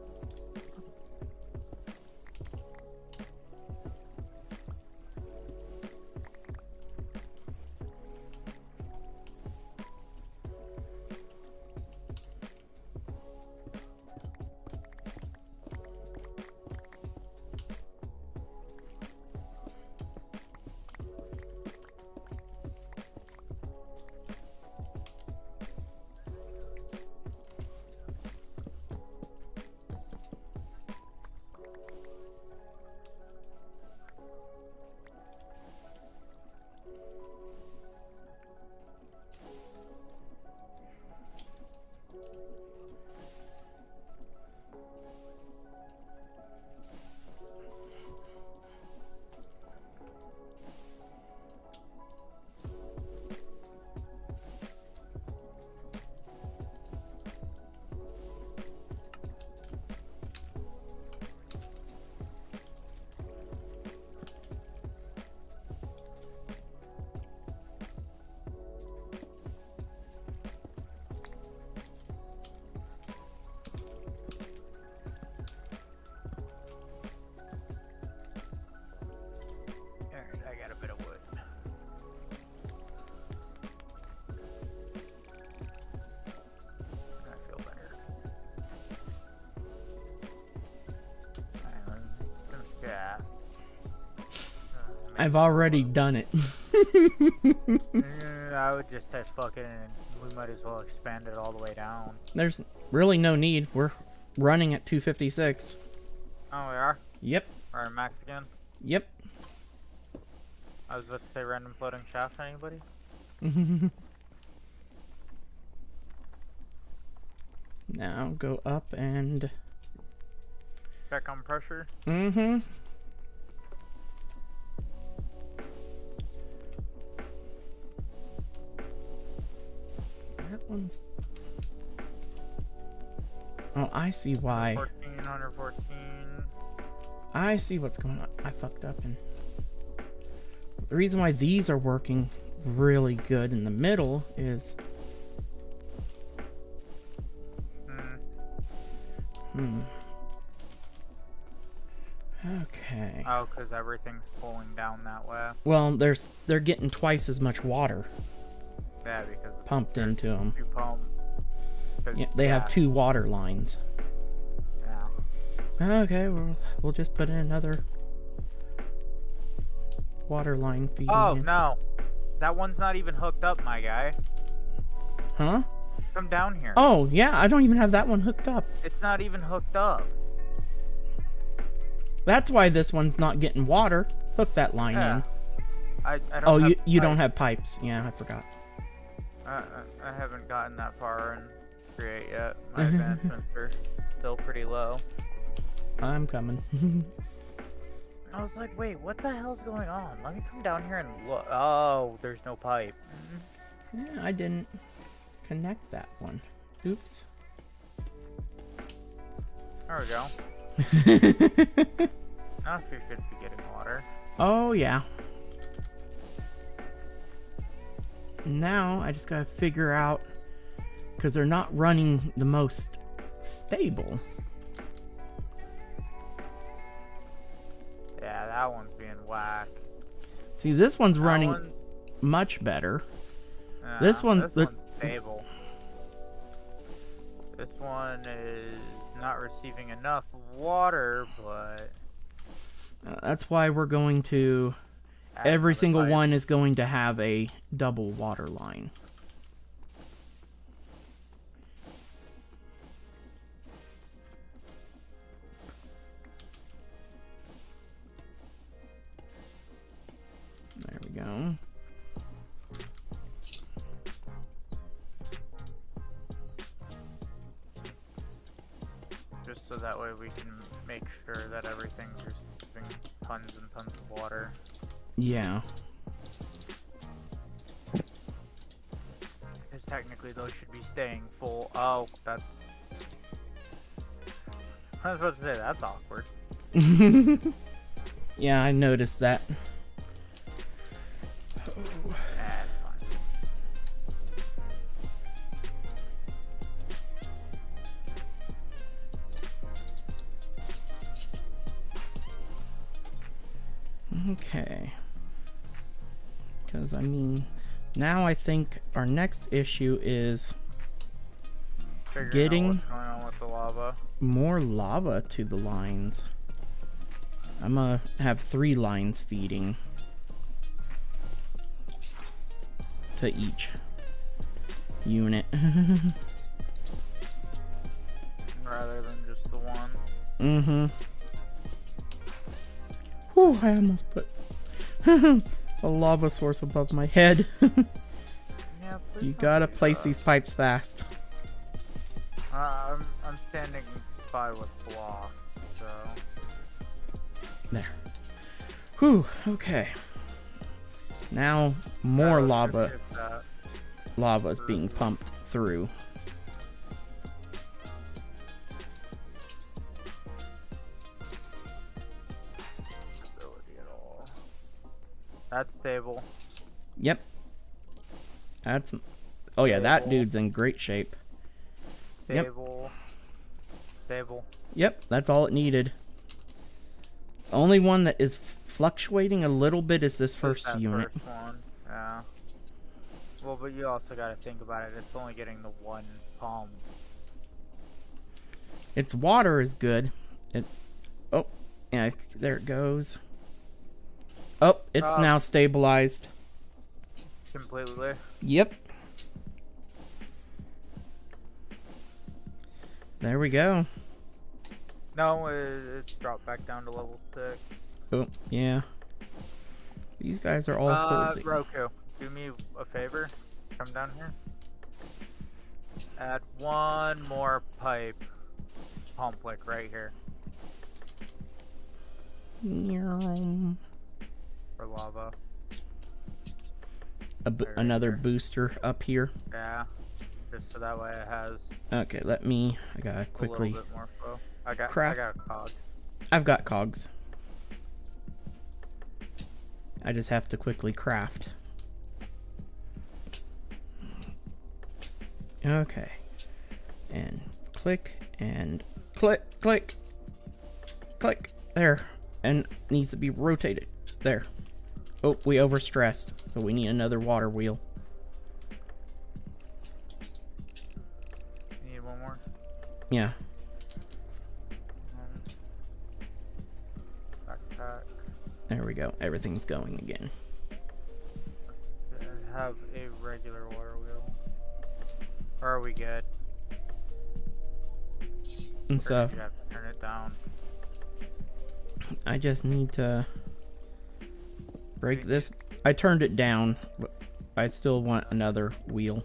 Alright, I got a bit of wood. I feel better. Alright, let's chat. I've already done it. I would just say fuck it, and we might as well expand it all the way down. There's really no need. We're running at 256. Oh, we are? Yep. Or max again? Yep. I was about to say random floating shaft, anybody? Now go up and... Check on pressure. Mm-hmm. That one's... Oh, I see why. 114. I see what's going on. I fucked up, and the reason why these are working really good in the middle is... Okay. Oh, because everything's pulling down that way. Well, they're getting twice as much water Yeah, because it's pumped into them. two pump. Yeah, they have 2 water lines. Yeah. Okay, we'll just put in another water line feeding Oh, in. no. That one's not even hooked up, my guy. Huh? Come down here. Oh, yeah, I don't even have that one hooked up. It's not even hooked up. That's why this one's not getting water. Hook that line Yeah. in. I don't Oh, have you don't pipes. have pipes. Yeah, I forgot. I haven't gotten that far in Create yet. My advancements are still pretty low. I'm coming. I was like, wait, what the hell's going on? Let me come down here and look. Oh, there's no pipe. Yeah, I didn't connect that one. Oops. There we go. Now you should be getting water. Oh, yeah. Now I just gotta figure out, because they're not running the most stable. Yeah, that one's being whacked. See, this one's That running one- much better. Yeah, This one's stable. This one is not receiving enough water, but That's why we're going to... add Every another single pipe. one is going to have a double water line. There we go. Just so that way we can make sure that everything's receiving tons and tons of water. Yeah. Because technically those should be staying full. Oh, that's I was about to say, that's awkward. Yeah, I noticed that. That's fine. Okay. Because, I mean, now I think our next issue is Figuring getting out what's going on with the lava. more lava to the lines. I'm gonna have 3 lines feeding to each unit. Rather than just the one. Mm-hmm. Whew, I almost put a lava source above my head. Yeah, please You don't gotta do place that. these pipes fast. I'm standing by with blocks, so. There. Whew, okay. Now more lava is being pumped through. Stability at all. That's stable. Yep. That's... Oh yeah, that Stable. dude's in great shape. Yep. Stable. Stable. Yep, that's all it needed. The only one that is fluctuating a little bit is this first That unit. First one. Yeah. Well, but you also gotta think about it. It's only getting the one palm. Its water is good. It's... Oh, yeah, there it goes. Oh, it's now stabilized. Completely. Yep. There we go. No, it's dropped back down to level 6. Oh, yeah. These guys are all holding. Roku, do me a favor. Come down here. Add one more pipe. Pump like right here Meow. for lava. Another booster up here. Yeah. Just so that way it has Okay, let me... I gotta a quickly... little bit more flow. I got a cog. I've got cogs. I just have to quickly craft. Okay. And click, and click, click, click. There. And needs to be rotated. There. Oh, we overstressed. So we need another water wheel. You need one more? Yeah. Backpack. There we go. Everything's going again. Have a regular water wheel. Or are we good? And Or so did you have to turn it down? I just need to break this. I turned it down, but I still want another wheel.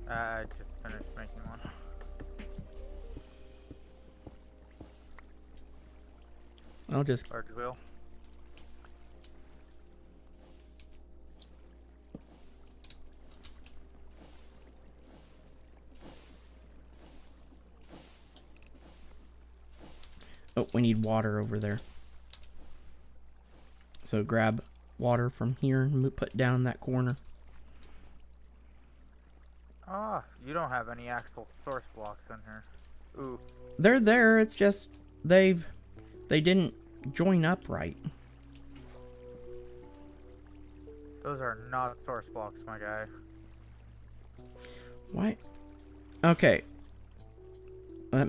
I just finished making one. I'll just... Large wheel. Oh, we need water over there. So grab water from here and put down that corner. Ah, you don't have any actual source blocks in here. Ooh. They're there, it's just they didn't join up right. Those are not source blocks, my guy. What? Okay. I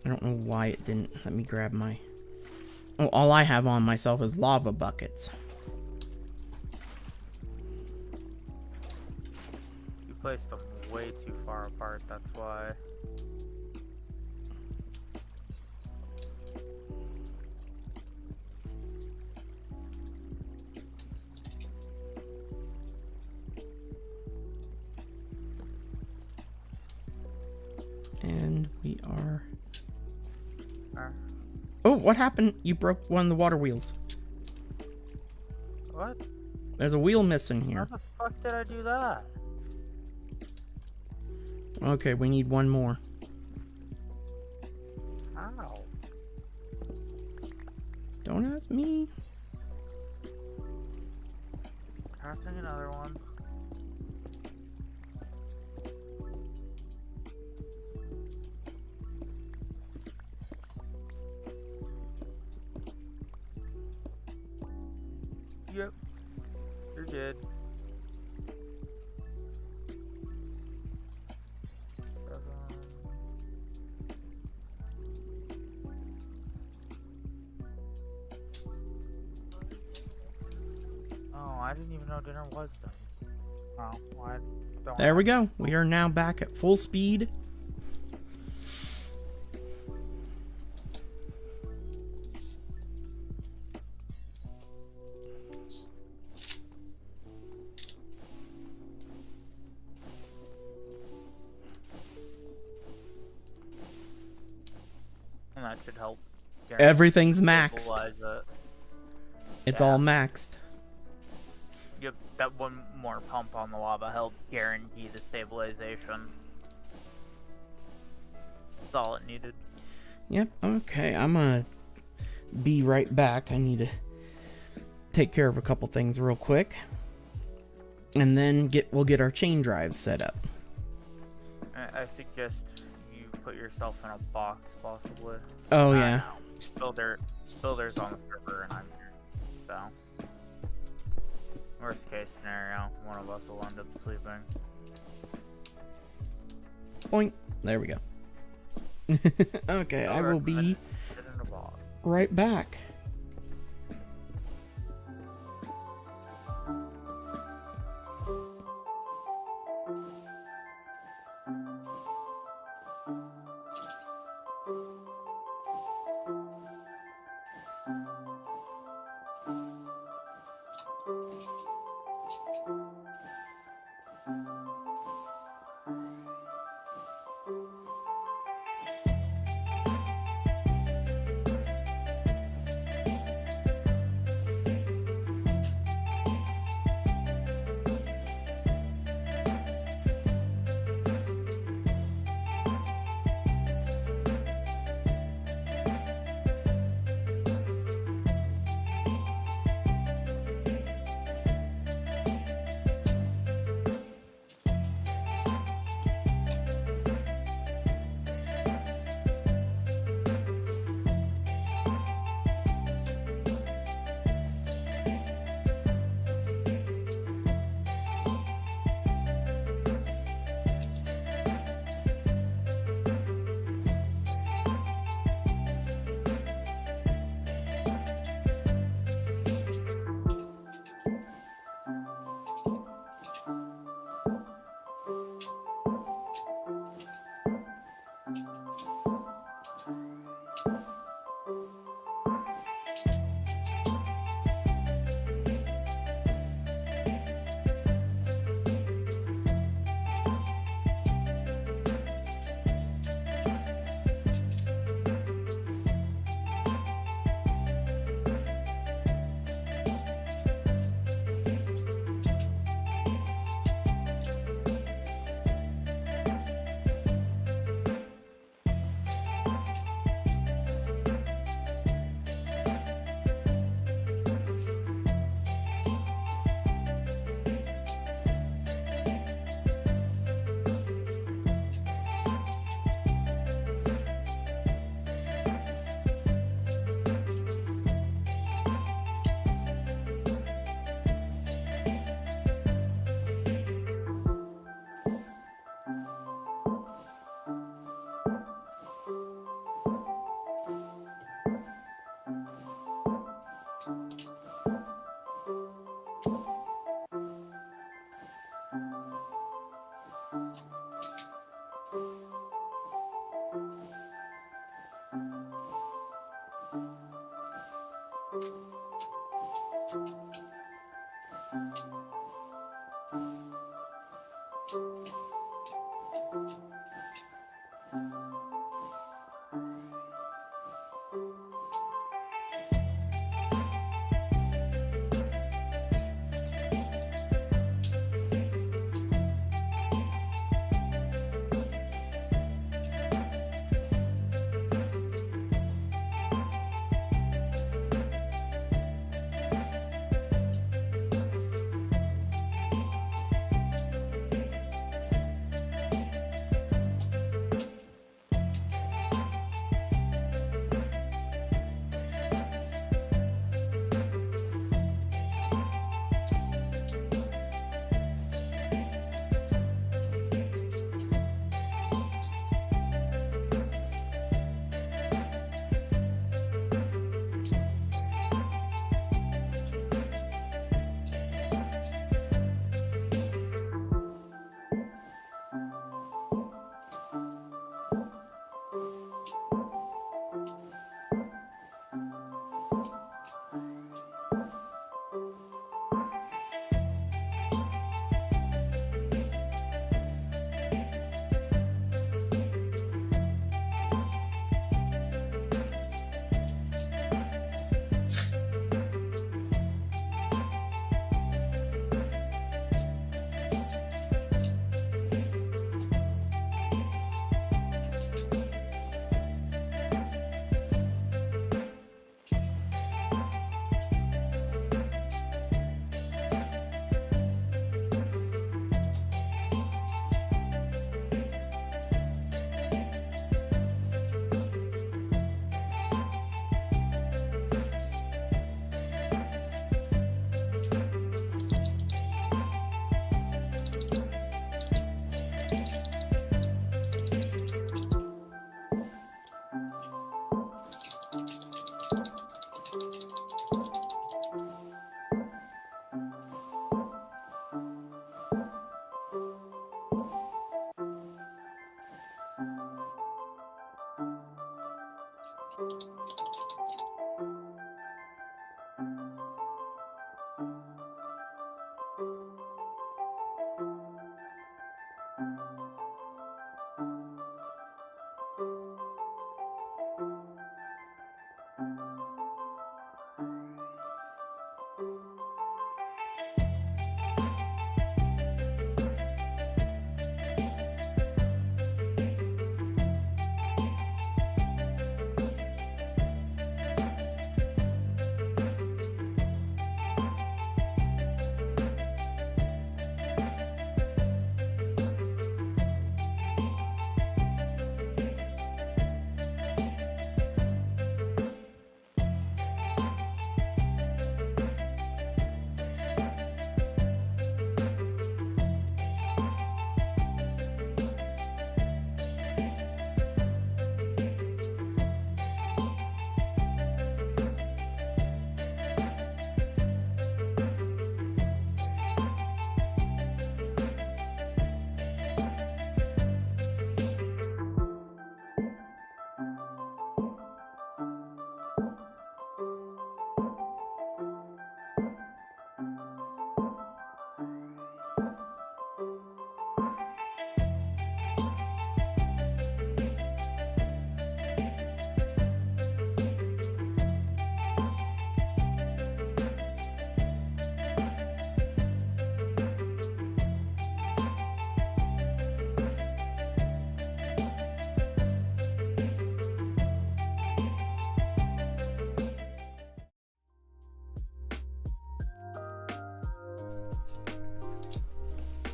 don't know why it didn't let me grab my... Oh, all I have on myself is lava buckets. You placed them way too far apart, that's why. And we are... Oh, what happened? You broke one of the water wheels. What? There's a wheel missing How here. the fuck did I do that? Okay, we need one more. Ow. Don't ask me. Crafting another one. Yep. You're good. Oh, I didn't even know dinner was done. Oh, well, I don't There we have- go. We are now back at full speed. And that should help. Everything's maxed. Stabilize it. It's Yeah. all maxed. Yep, that one more pump on the lava helped guarantee the stabilization. That's all it needed. Yep, okay. I'm gonna be right back. I need to take care of a couple things real quick. And then we'll get our chain drives set up. I suggest you put yourself in a box, possibly. Oh, yeah. Builder's on the server and I'm here. So, worst case scenario, one of us will end up sleeping. Point. There we go. Okay, I will be Sit in a box. right back.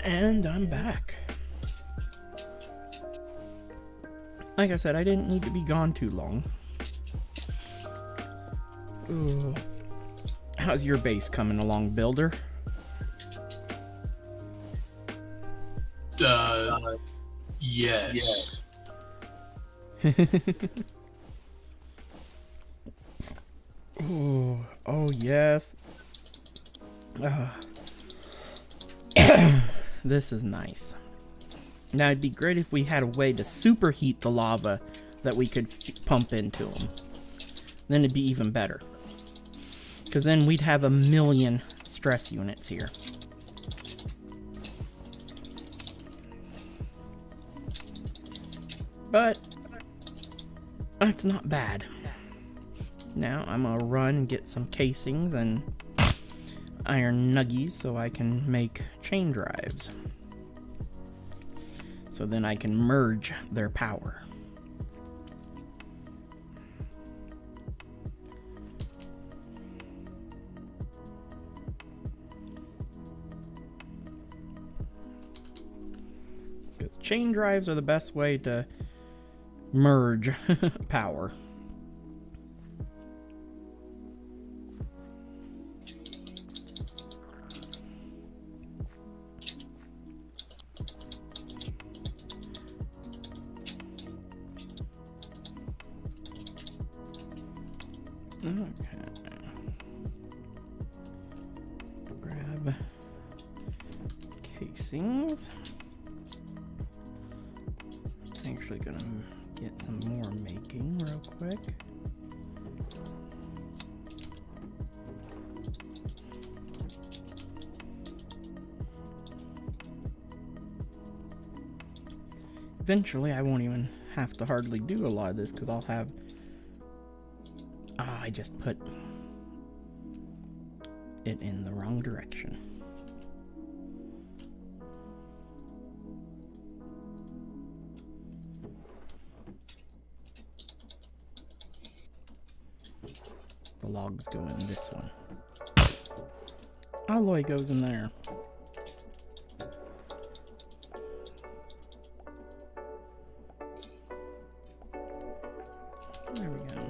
And I'm back. Like I said, I didn't need to be gone too long. Ooh. How's your base coming along, builder? Yes. Ooh, oh yes. This is nice. Now it'd be great if we had a way to superheat the lava that we could pump into them. Then it'd be even better. Because then we'd have 1,000,000 stress units here. But that's not bad. Now I'm gonna run and get some casings and iron nuggies so I can make chain drives. So then I can merge their power. Because chain drives are the best way to merge power. Okay. Grab casings. Actually gonna get some more making real quick. Eventually I won't even have to hardly do a lot of this because I'll have I just put it in the wrong direction. The logs go in this one. Alloy goes in there. There we go.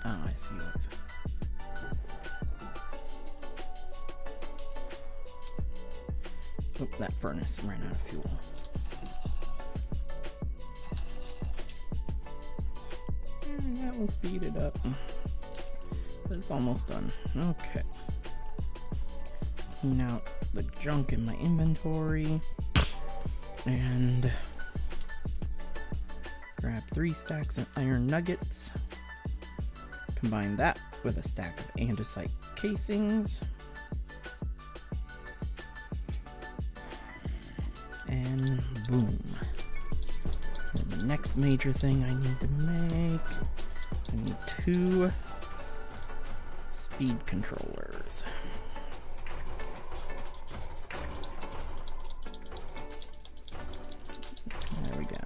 Oh, I see what's... Oh, that furnace ran out of fuel. That will speed it up. But it's almost done. Okay. Clean out the junk in my inventory. And grab 3 stacks of iron nuggets. Combine that with a stack of andesite casings. And boom. And the next major thing I need to make, I need 2 speed controllers. There we go.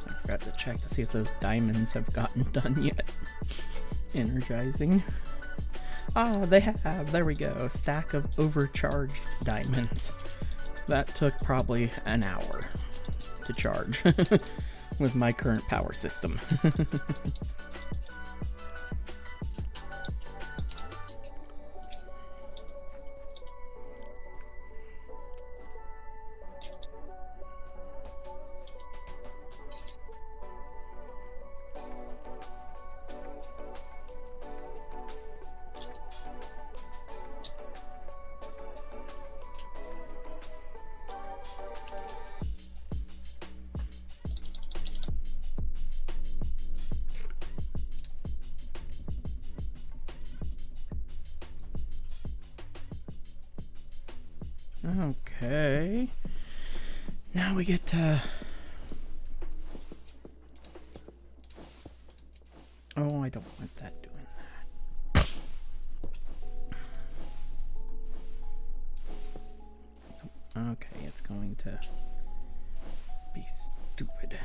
I forgot to check to see if those diamonds have gotten done yet. Energizing. Ah, they have. There we go. A stack of overcharged diamonds. That took probably an hour to charge with my current power system. Okay. Now we get to... Oh, I don't want that doing that. Okay, it's going to be stupid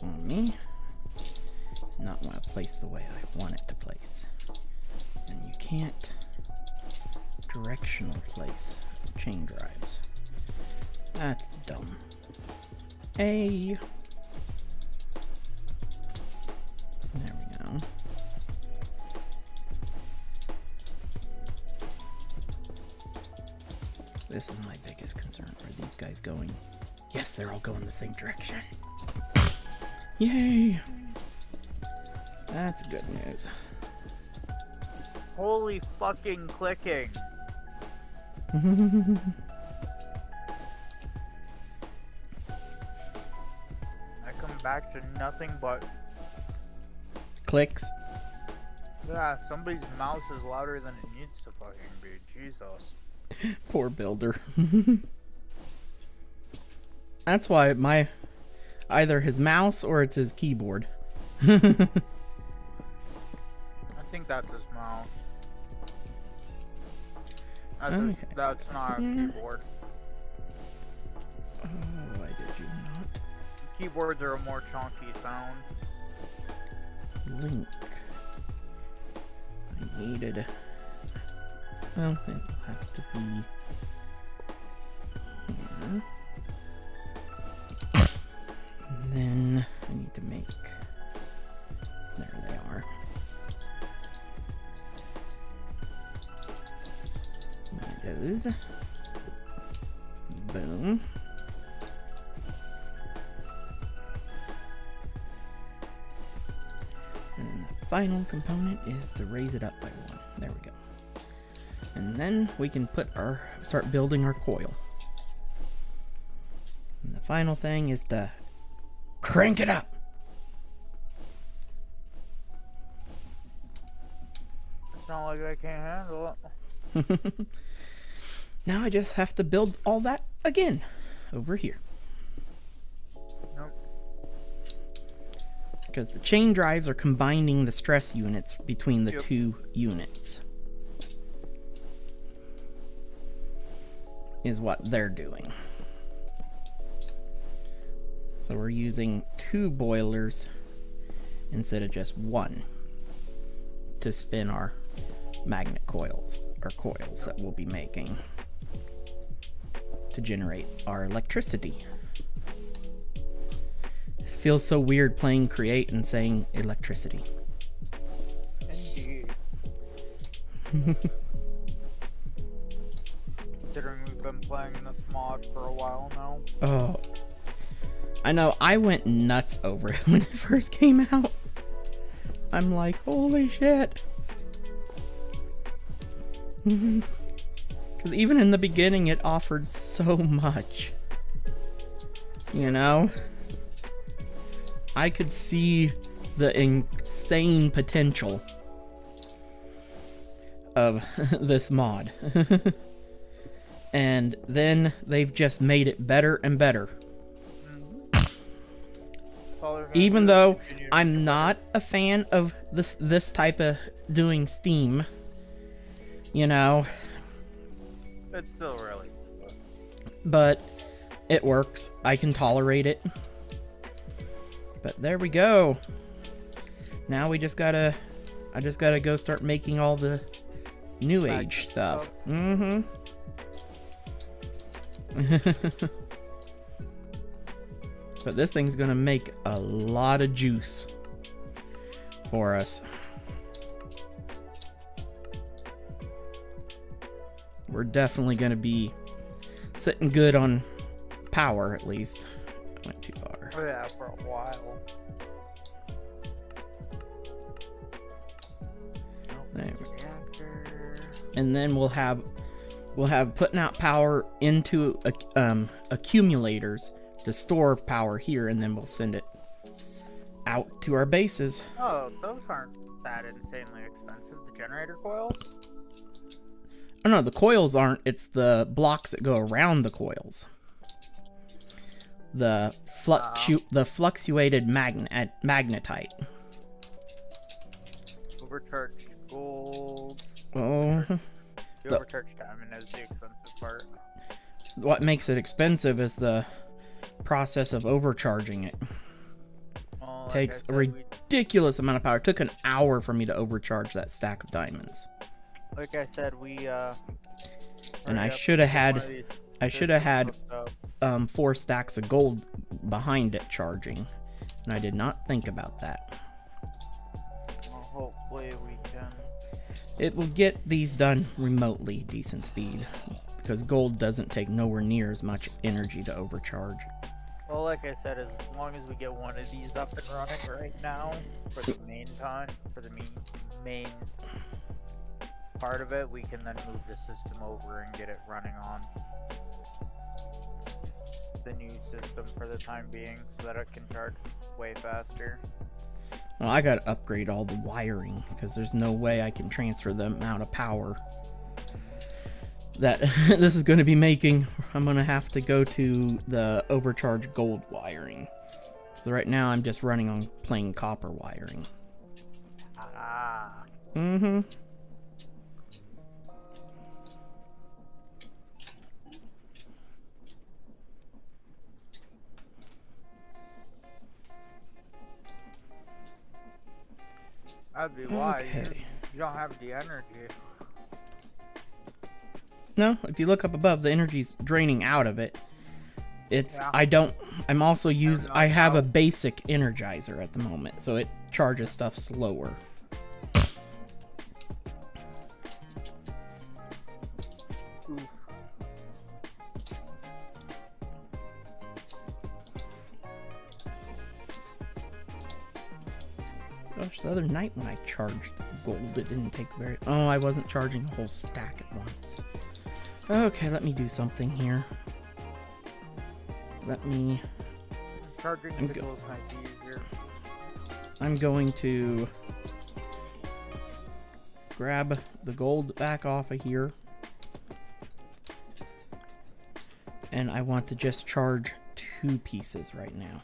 on me. Not want to place the way I want it to place. And you can't directional place chain drives. That's dumb. Hey. There we go. This is my biggest concern. Are these guys going? Yes, they're all going the same direction. Yay! That's good news. Holy fucking clicking. I come back to nothing but... Clicks. Yeah, somebody's mouse is louder than it needs to fucking be. Jesus. Poor builder. That's why either his mouse or it's his keyboard. I think that's his mouse. That's not a keyboard. Oh, why did you not? Keyboards are a more chunky sound. Link. I needed... Well, it'll have to be here. And then I need to make... There they are. Those. Boom. And then the final component is to raise it up by 1. There we go. And then we can start building our coil. And the final thing is to crank it up. It's not like I can't handle it. Now I just have to build all that again over here. Nope. Because the chain drives are combining the stress units between the Yep. two units. Is what they're doing. So we're using 2 boilers instead of just 1 to spin our magnet coils, or coils that we'll be making to generate our electricity. It feels so weird playing Create and saying electricity. Indeed. Considering we've been playing this mod for a while now. Oh, I know, I went nuts over it when it first came out. I'm like, holy shit. Because even in the beginning, it offered so much. You know? I could see the insane potential of this mod. And then they've just made it better and better. Even though I'm not a fan of this type of doing Steam, you know, It's still really good. but it works. I can tolerate it. But there we go. Now we just gotta, I just gotta go start making all the new age stuff. Mm-hmm. But this thing's gonna make a lot of juice for us. We're definitely gonna be sitting good on power, at least. I went too far. Oh yeah, for a while. There we go. Reactor. And then we'll have putting out power into accumulators to store power here, and then we'll send it out to our bases. Oh, those aren't that insanely expensive. The generator coils? Oh no, the coils aren't. It's the blocks that go around the coils. The fluctuated magnetite. Overcharged gold. Oh. The overcharged diamond is the expensive part. What makes it expensive is the process of overcharging it. Well, like Takes I a said, ridiculous amount of power. It took an hour for me to overcharge that stack of diamonds. like I said, we And I hurry up should have and get one had of these I should have had systems hooked up. 4 stacks of gold behind it charging, and I did not think about that. Well, hopefully we can. It will get these done remotely decent speed, because gold doesn't take nowhere near as much energy to overcharge. Well, like I said, as long as we get one of these up and running right now for the main part of it, we can then move the system over and get it running on the new system for the time being, so that it can charge way faster. Well, I gotta upgrade all the wiring, because there's no way I can transfer the amount of power that this is going to be making. I'm going to have to go to the overcharged gold wiring. So right now I'm just running on plain copper wiring. Ah. Mm-hmm. That'd be why. Okay. You don't have the energy. No, if you look up above, the energy's draining out of it. It's Yeah. I have a basic energizer at the moment, so it charges stuff slower. Oof. Gosh, the other night when I charged gold, it didn't take very... Oh, I wasn't charging a whole stack at once. Okay, let me do something here. Charging I'm the go- gold might be easier. I'm going to grab the gold back off of here. And I want to just charge 2 pieces right now.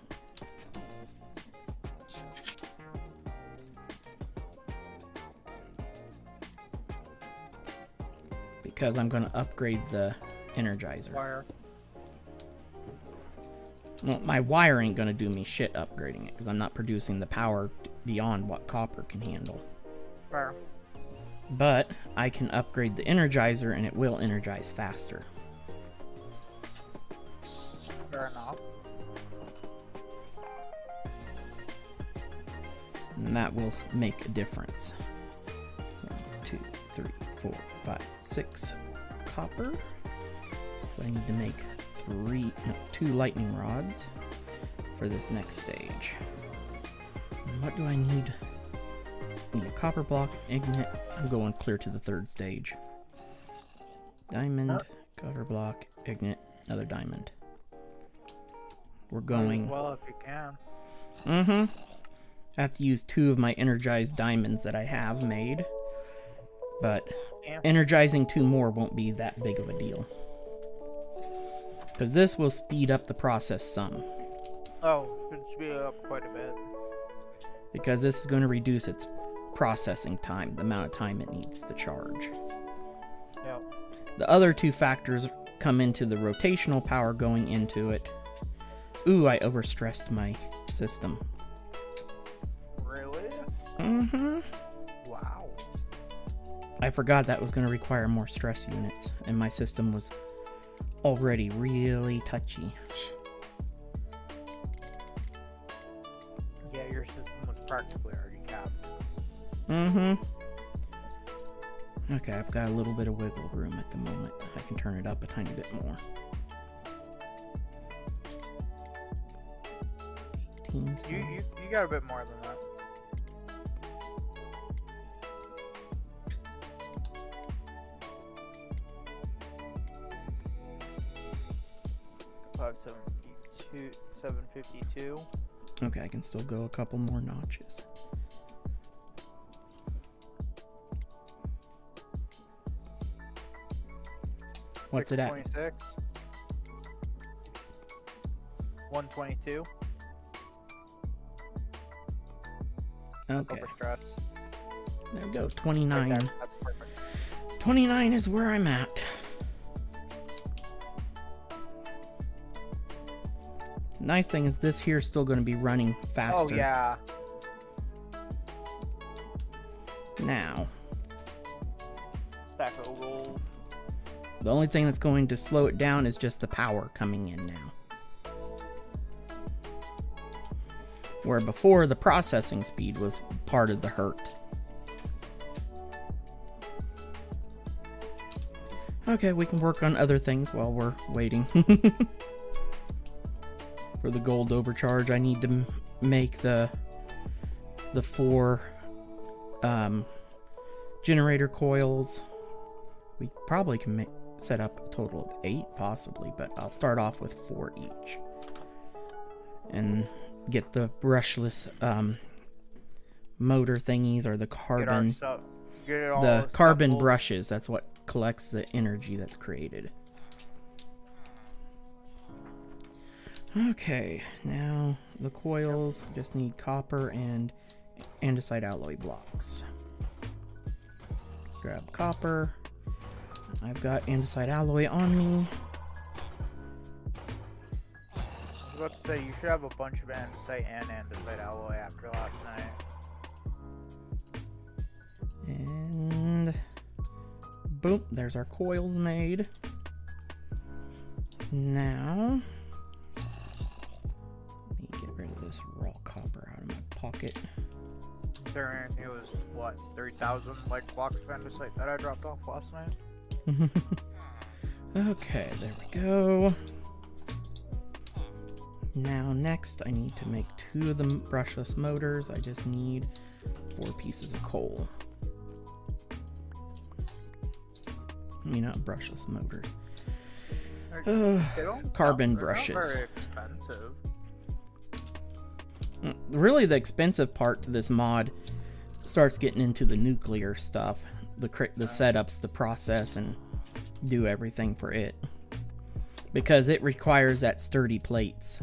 Because I'm going to upgrade the energizer. Wire. Well, my wire ain't going to do me shit upgrading it, because I'm not producing the power beyond what copper can handle. Fire. But I can upgrade the energizer and it will energize faster. Fair enough. And that will make a difference. 1, 2, 3, 4, 5, 6 copper. So I need to make 2 lightning rods for this next stage. And what do I need? I need a copper block, ignite. I'm going clear to the 3rd stage. Diamond, copper block, ignite, another diamond. We're going. Well, if you can. Mm-hmm. I have to use 2 of my energized diamonds that I have made. But Yeah. energizing 2 more won't be that big of a deal. Because this will speed up the process some. Oh, it should be up quite a bit. Because this is going to reduce its processing time, the amount of time it needs to charge. Yep. The other 2 factors come into the rotational power going into it. Ooh, I overstressed my system. Really? Mm-hmm. Wow. I forgot that was going to require more stress units, and my system was already really touchy. Yeah, your system was practically already capped. Mm-hmm. Okay, I've got a little bit of wiggle room at the moment. I can turn it up a tiny bit more. 18. You got a bit more than that. $572, $752. Okay, I can still go a couple more notches. What's it at? 626. 122. Okay. Overstress. There we go. Right 29. there. That's perfect. 29 is where I'm at. Nice thing is this here is still going to be running faster. Oh yeah. Now, Stack of gold. the only thing that's going to slow it down is just the power coming in now. Where before, the processing speed was part of the hurt. Okay, we can work on other things while we're waiting. For the gold overcharge, I need to make the 4 generator coils. We probably can set up a total of 8 possibly, but I'll start off with 4 each. And get the brushless motor thingies, or the carbon, the carbon brushes. That's what collects the energy that's created. Okay, now the coils just need copper and andesite alloy blocks. Grab copper. I've got andesite alloy on me. I was about to say, you should have a bunch of andesite and andesite alloy after last night. And boom, there's our coils made. Now, let me get rid of this raw copper out of my pocket. It was, what, 3,000 like blocks of andesite that I dropped off last night? Okay, there we go. Now next I need to make 2 of the brushless motors. I just need 4 pieces of coal. I mean, not brushless motors. Carbon brushes. Not very expensive. Really, the expensive part to this mod starts getting into the nuclear stuff, the setups, the process, and do everything for it, because it requires that sturdy plates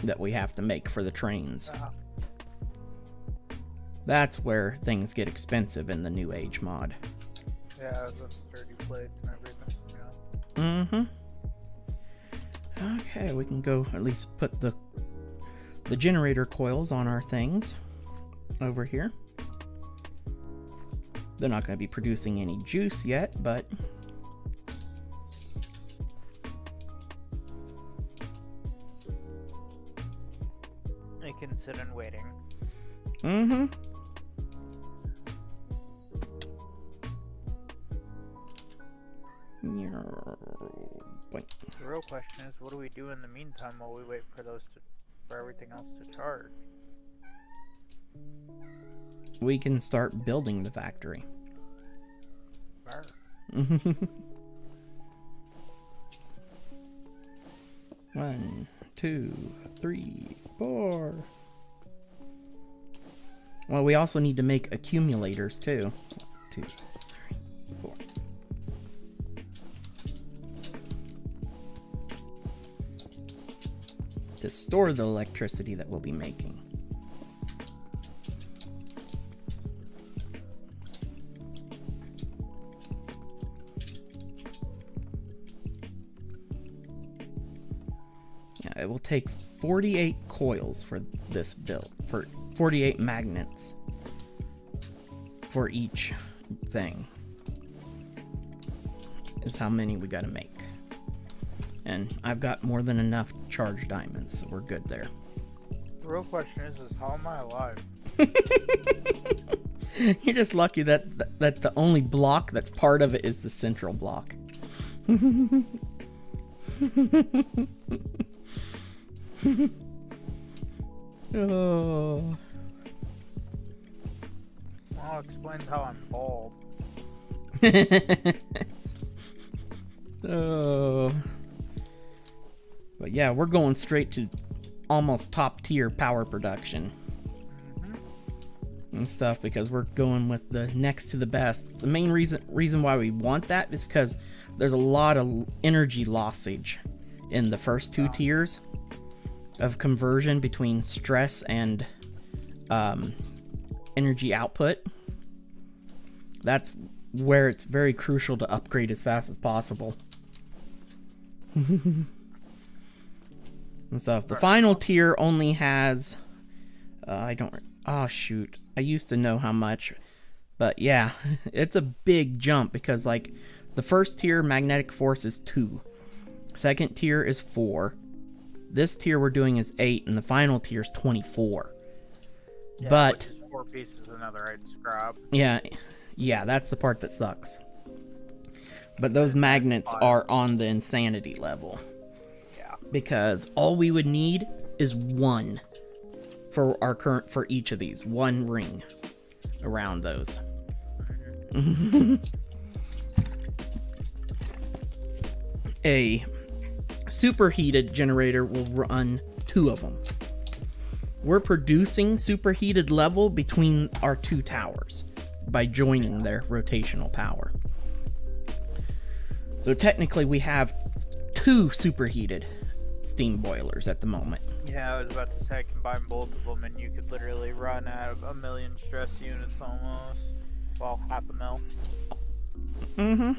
that we have to make for the trains. That's where things get expensive in the New Age mod. Yeah, the sturdy plates and everything. Yeah. Okay, we can go at least put the generator coils on our things over here. They're not going to be producing any juice yet, but They can sit and waiting. The real question is, what do we do in the meantime while we wait for for everything else to charge? We can start building the factory. Sure. 1, 2, 3, 4. Well, we also need to make accumulators too. 2, 3, 4. To store the electricity that we'll be making. Yeah, it will take 48 coils for this build, for 48 magnets for each thing. Is how many we gotta make. And I've got more than enough charged diamonds, so we're good there. The real question is how am I alive? You're just lucky that the only block that's part of it is the central block. Oh. Well, it explains how I'm bald. Oh. But yeah, we're going straight to almost top tier power production. and stuff because we're going with the next to the best. The main reason why we want that is because there's a lot of energy lossage in the first two tiers of conversion between stress and energy output. That's where it's very crucial to upgrade as fast as possible. And so the final tier only has oh shoot, I used to know how much, but yeah, it's a big jump because like the first tier magnetic force is 2, second tier is 4, this tier we're doing is 8, and the final tier is 24. Yeah, but which is 4 pieces of netherite scrap. yeah, that's the part that sucks. But those magnets are on the insanity level. Yeah. Because all we would need is 1 for each of these, 1 ring around those. A superheated generator will run 2 of them. We're producing superheated level between our 2 towers by joining their rotational power. So technically we have 2 superheated steam boilers at the moment. Yeah, I was about to say combine both of them and you could literally run at 1,000,000 stress units almost. Well, 500,000.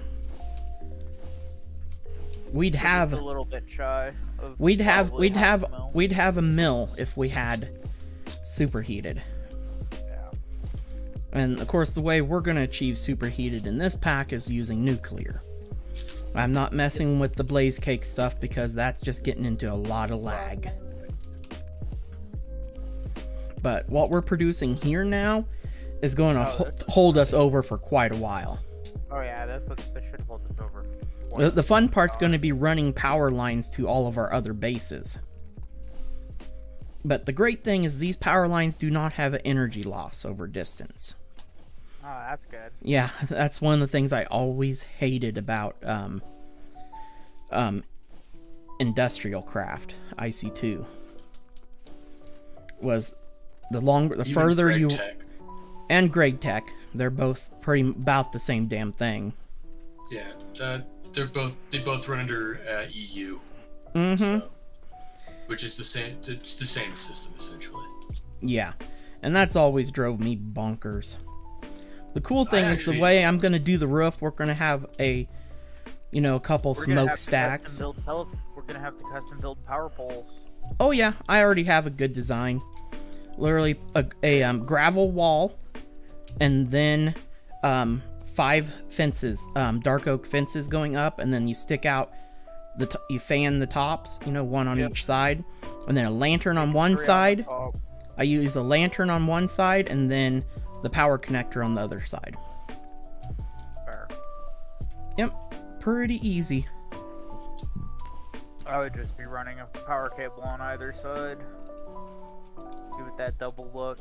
We'd have a little bit shy of we'd have 500,000. 1,000,000 if we had superheated. Yeah. And of course the way we're going to achieve superheated in this pack is using nuclear. I'm not messing with the blaze cake stuff because that's just getting into a lot of lag. But what we're producing here now is going to hold us over for quite a while. Oh yeah, that should hold us over. The fun part's going to be running power lines to all of our other bases. But the great thing is these power lines do not have an energy loss over distance. Oh, that's good. Yeah, that's one of the things I always hated about industrial craft, IC2. Was the further you... And Greg Tech, they're both pretty about the same damn thing. Yeah, they both run under EU. Mm-hmm. So, which is the same. It's the same system essentially. Yeah, and that's always drove me bonkers. The cool thing is the way I'm gonna do the roof, we're gonna have a couple smokestacks. We're gonna have to custom build power poles. Oh yeah, I already have a good design. Literally a gravel wall, and then 5 fences, dark oak fences going up, and then you stick out you fan the tops, one on each side, and then a lantern on one side. I use a lantern on one side, and then the power connector on the other side. Fair. Yep, pretty easy. I would just be running a power cable on either side. Give it that double look.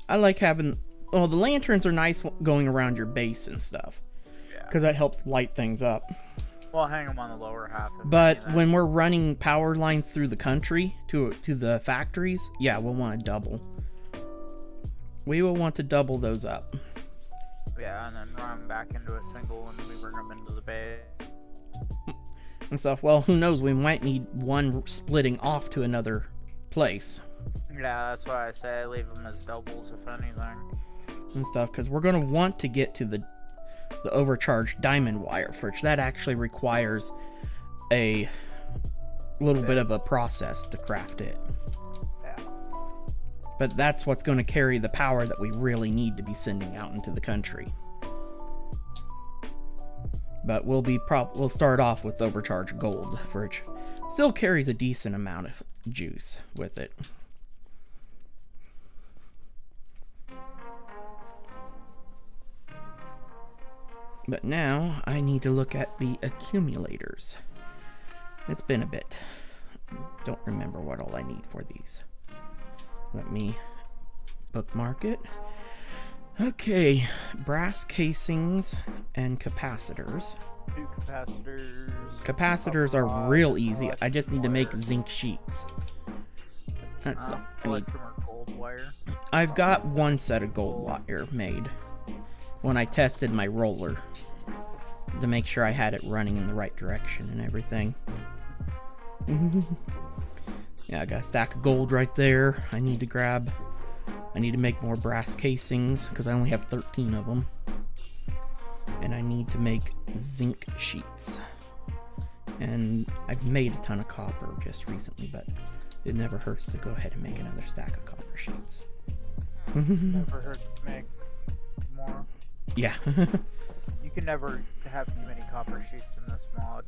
I like having... Oh, the lanterns are nice going around your base and stuff. Yeah. Because that helps light things up. Well, I'll hang them on the lower half. But when we're running power lines through the country to the factories, yeah, we'll want to double. We will want to double those up. Yeah, and then run them back into a single and we bring them into the base. And stuff. Well, who knows? We might need one splitting off to another place. Yeah, that's why I say I leave them as doubles, if anything. And stuff, because we're going to want to get to the overcharged diamond wire, which that actually requires a little bit of a process to craft it. Yeah. But that's what's going to carry the power that we really need to be sending out into the country. But we'll start off with overcharged gold, which still carries a decent amount of juice with it. But now I need to look at the accumulators. It's been a bit. Don't remember what all I need for these. Let me bookmark it. Okay, brass casings and capacitors. 2 capacitors. Capacitors are real easy. I just need to make zinc sheets. That's all I need. Electrum or gold. wire? I've got one set of gold wire made when I tested my roller to make sure I had it running in the right direction and everything. Yeah, I got a stack of gold right there. I need to make more brass casings because I only have 13 of them. And I need to make zinc sheets. And I've made a ton of copper just recently, but it never hurts to go ahead and make another stack of copper sheets. Never hurts to make more. Yeah. You can never have too many copper sheets in this mod.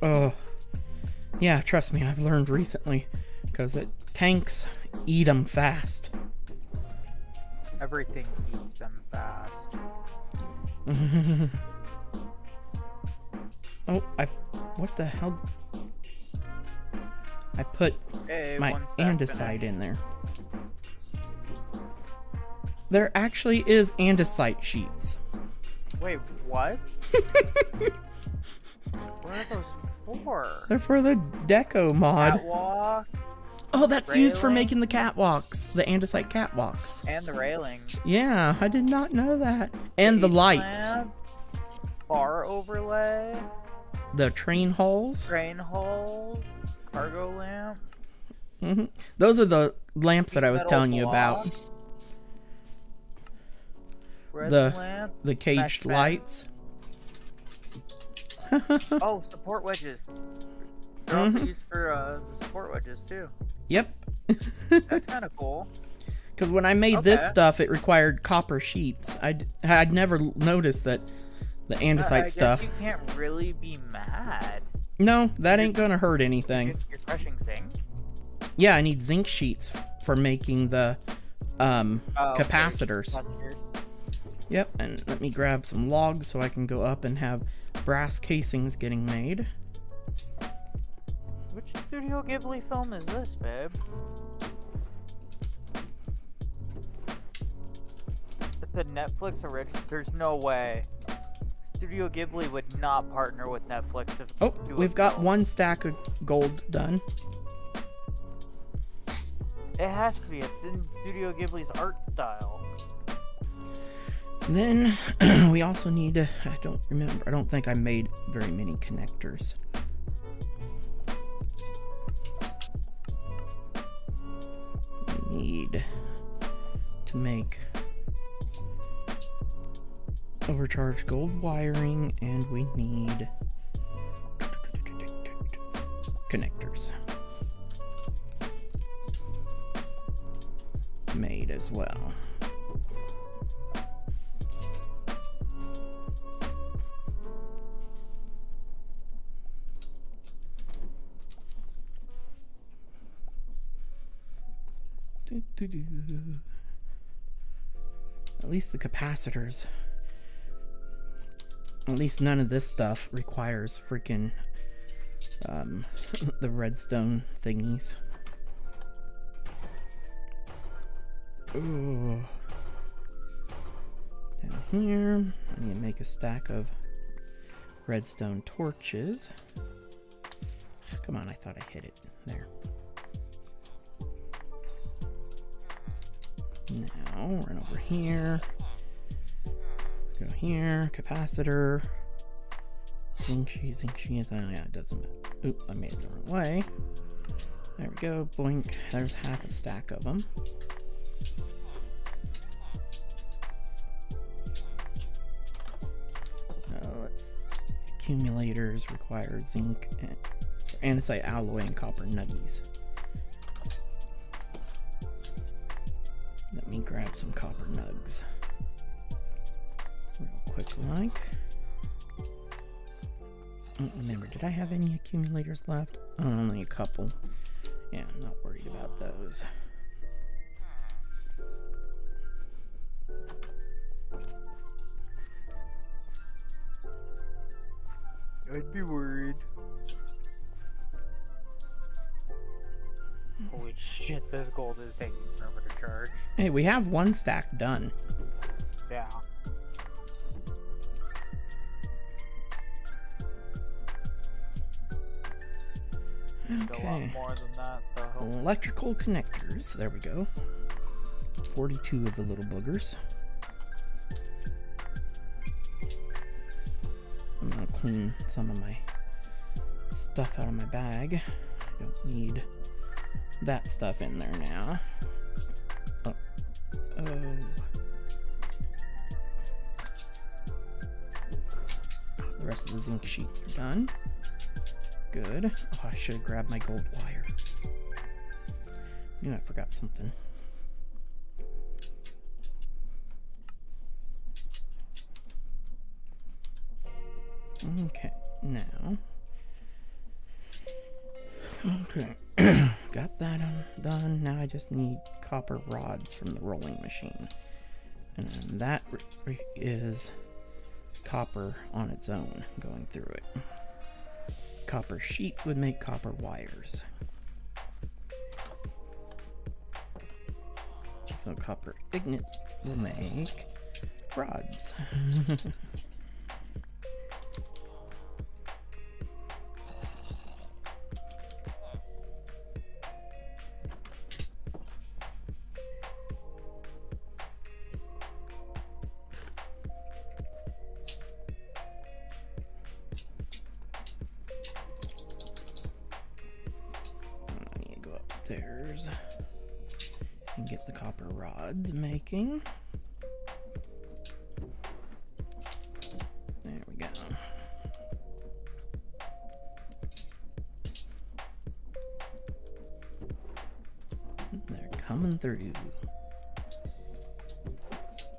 Oh. Yeah, trust me, I've learned recently. Because tanks eat them fast. Everything eats them fast. Oh, what the hell? I put my andesite in there. There actually is andesite sheets. Wait, what? What are those for? They're for the deco mod. Catwalk Oh, that's used for railing? making the catwalks. The andesite catwalks. and the railings. Yeah, I did not know that. And the Heat lights. lamp, bar overlay, The train hulls. train hulls, cargo lamp. Those are the lamps that I was metal telling you about. block, resin The- lamp. The caged Mesh lights. Oh, support wedges. They're also used for the support wedges too. Yep. That's kind of cool. Because when I made this Okay. stuff, it required copper sheets. I'd never noticed that the I andesite guess stuff. you can't really be mad. No, that ain't gonna hurt anything. You're crushing zinc. Yeah, I need zinc sheets for making the Okay, capacitors. capacitors. Yep, and let me grab some logs so I can go up and have brass casings getting made. Which Studio Ghibli film is this, babe? It's a Netflix original. There's no way. Studio Ghibli would not partner with Netflix to Oh, do a we've got film. one stack of gold done. It has to be. It's in Studio Ghibli's art style. Then we also need to, I don't think I made very many connectors. We need to make overcharged gold wiring, and we need connectors made as well. At least the capacitors. At least none of this stuff requires freaking the redstone thingies. Ooh. Down here, I need to make a stack of redstone torches. Come on, I thought I hit it. There. Now, run over here. Go here, capacitor. Think she is. Oh, yeah, it doesn't matter. Oop, I made it the wrong way. There we go. Boink. There's half a stack of them. Accumulators require zinc, andesite alloy, and copper nuggies. Let me grab some copper nugs. Real quick like. Oh, remember, did I have any accumulators left? Oh, only a couple. Yeah, I'm not worried about those. I'd be worried. Holy shit, this gold is taking forever to charge. Hey, we have one stack done. Yeah. A Okay. lot more than that, though. electrical connectors. There we go. 42 of the little boogers. I'm gonna clean some of my stuff out of my bag. I don't need that stuff in there now. Oh. The rest of the zinc sheets are done. Good. Oh, I should have grabbed my gold wire. Knew I forgot something. Okay, now. Okay, got that done. Now I just need copper rods from the rolling machine. And that is copper on its own going through it. Copper sheets would make copper wires. So copper ingots will make rods. Upstairs and get the copper rods making. There we go. They're coming through.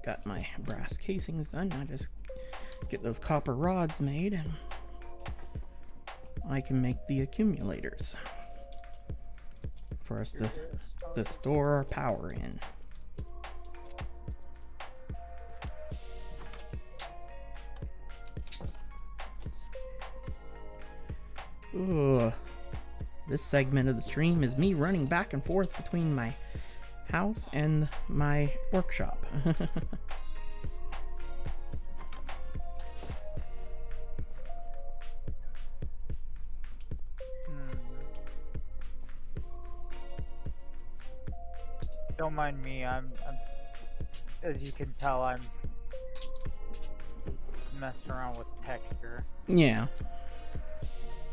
Got my brass casings done. Now just get those copper rods made and I can make the accumulators for us to store our power in. Ugh. This segment of the stream is me running back and forth between my house and my workshop. Don't mind me, I'm as you can tell, I'm messing around with texture. Yeah.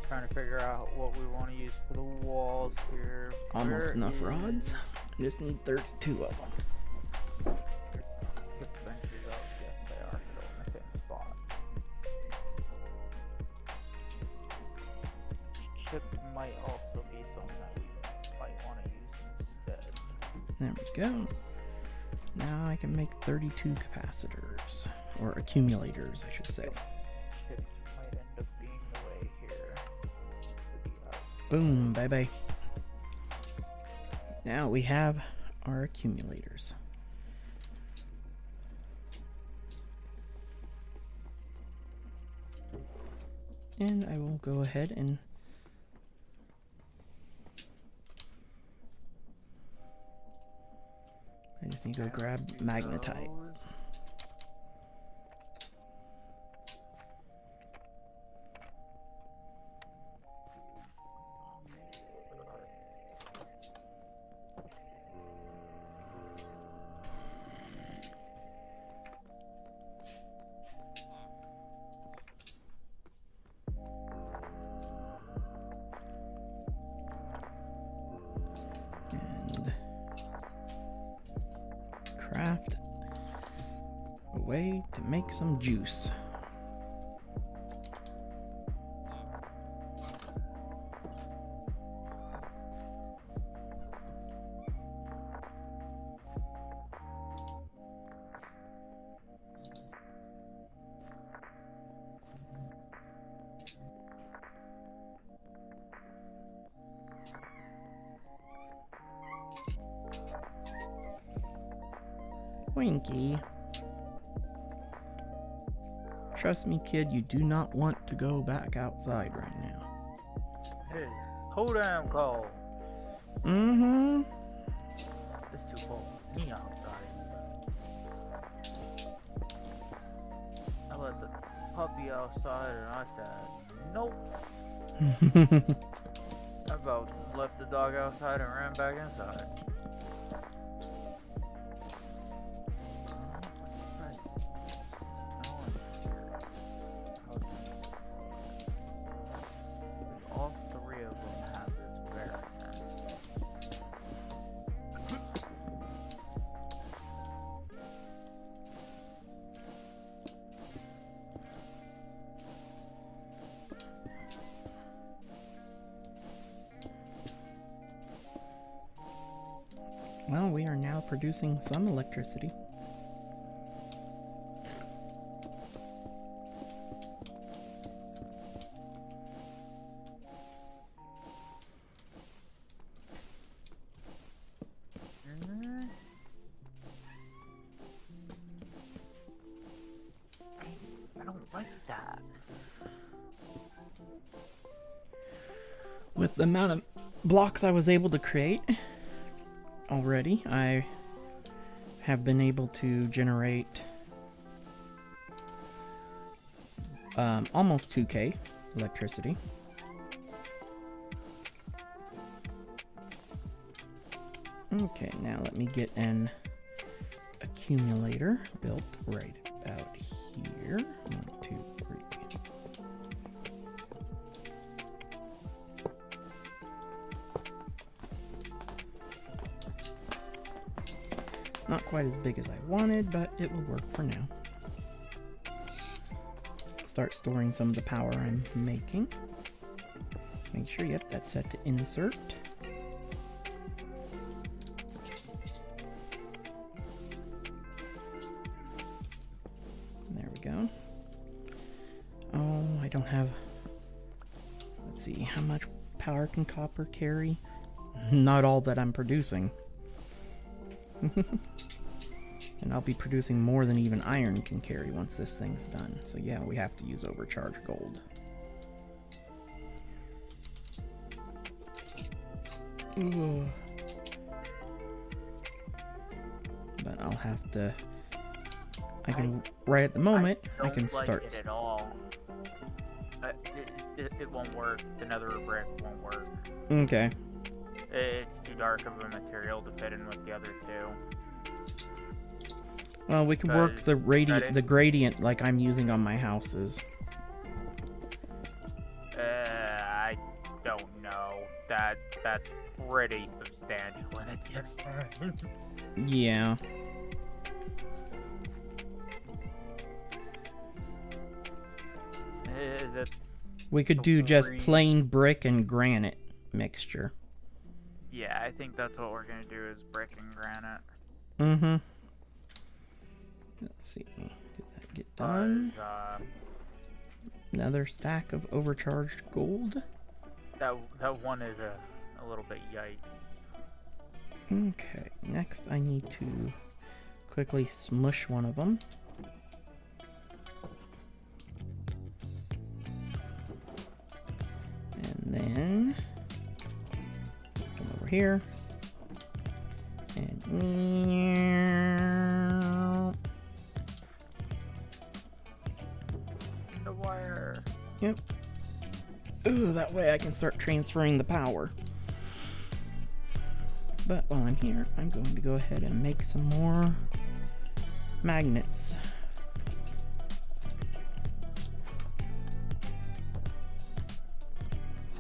Trying to figure out what we want to use for the walls here. Almost enough rods. I just need 32 of them. Get the benches up. Yes, they are still in the same spot. Chip might also be something that we might want to use instead. There we go. Now I can make 32 capacitors, or accumulators, I should say. Chip might end up being the way here. Boom, bye-bye. Now we have our accumulators. And I will go ahead and I just need to go grab magnetite. Craft a way to make some juice. Winky. Trust me, kid, you do not want to go back outside right now. It is so damn cold. Mm-hmm. It's too cold for me outside. I let the puppy outside and I said, nope. I about left the dog outside and ran back inside. All three of them have this bear. Well, we are now producing some electricity. I don't like that. With the amount of blocks I was able to create already, I have been able to generate almost 2K electricity. Okay, now let me get an accumulator built right about here. 1, 2, 3. Not quite as big as I wanted, but it will work for now. Start storing some of the power I'm making. Make sure, yep, that's set to insert. There we go. Oh, I don't have... Let's see, how much power can copper carry? Not all that I'm producing. And I'll be producing more than even iron can carry once this thing's done. So yeah, we have to use overcharged gold. Ugh. But I'll have to... right at the moment, I can like start... it at all. It won't work. The nether brick won't work. Okay. It's too dark of a material to fit in with the other two. Well, we can work the gradient like I'm using on my houses. I don't know. That's pretty substantial in a difference. Yeah. Is it? We could do just plain brick and granite mixture. Yeah, I think that's what we're gonna do is brick and granite. Mm-hmm. Let's see. Did that get done? Another stack of overcharged gold. That one is a little bit yikes. Okay, next I need to quickly smush one of them. And then come over here. And The wire. yep. Ooh, that way I can start transferring the power. But while I'm here, I'm going to go ahead and make some more magnets.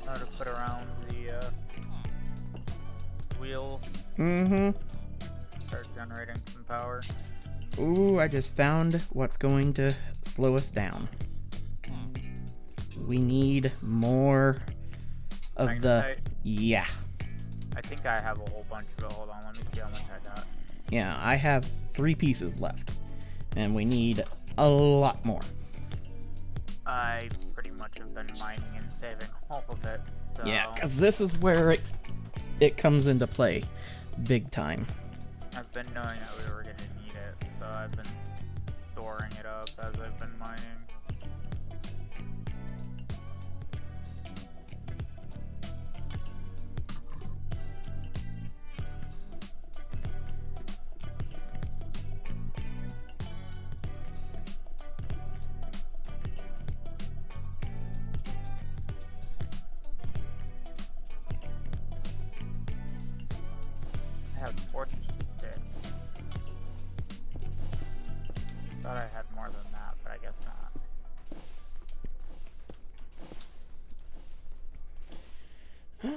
How to put around the wheel. Mm-hmm. Start generating some power. Ooh, I just found what's going to slow us down. We need more of Magnetite? Yeah. I think I have a whole bunch of it. Hold on, let me see how much I got. Yeah, I have 3 pieces left. And we need a lot more. I pretty much have been mining and saving all of it. So Yeah, because this is where it comes into play big time. I've been knowing that we were going to need it, so I've been storing it up as I've been mining. have 46. Thought I had more than that, but I guess not.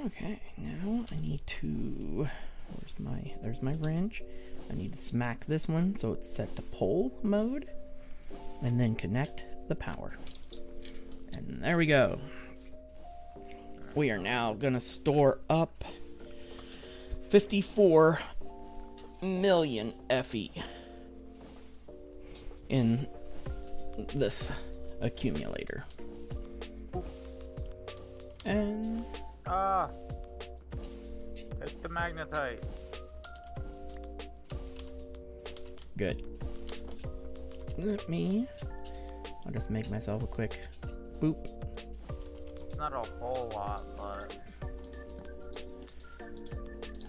Okay, now I need to... There's my wrench. I need to smack this one so it's set to pole mode. And then connect the power. And there we go. We are now going to store up 54 million FE in this accumulator. And... it's the magnetite. Good. I'll just make myself a quick boop. It's not a whole lot, but...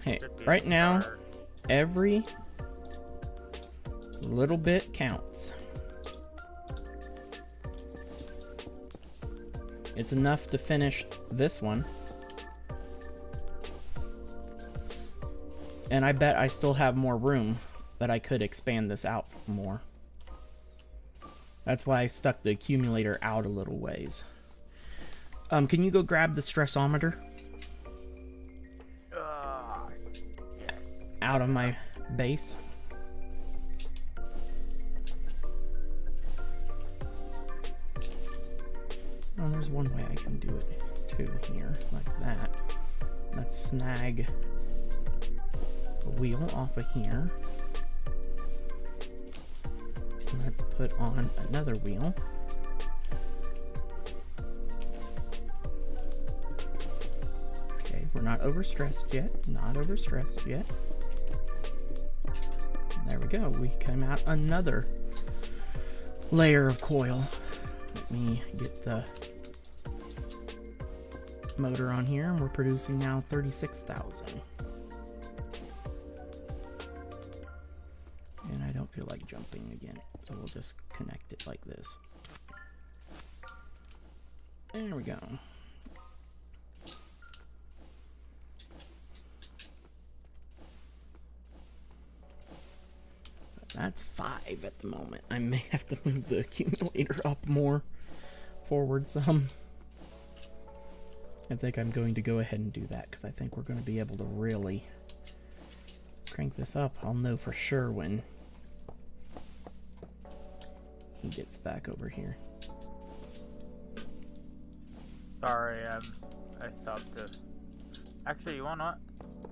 Hey, right now, every little bit counts. It's enough to finish this one. And I bet I still have more room that I could expand this out more. That's why I stuck the accumulator out a little ways. Can you go grab the stressometer? Yeah. Out of my base? Oh, there's one way I can do it too here, like that. Let's snag the wheel off of here. Let's put on another wheel. Okay, we're not overstressed yet. Not overstressed yet. There we go. We came out another layer of coil. Let me get the motor on here, and we're producing now 36,000. And I don't feel like jumping again, so we'll just connect it like this. There we go. That's 5 at the moment. I may have to move the accumulator up more forward some. I think I'm going to go ahead and do that because I think we're going to be able to really crank this up. I'll know for sure when he gets back over here. Sorry, I stopped to... Actually, you want what?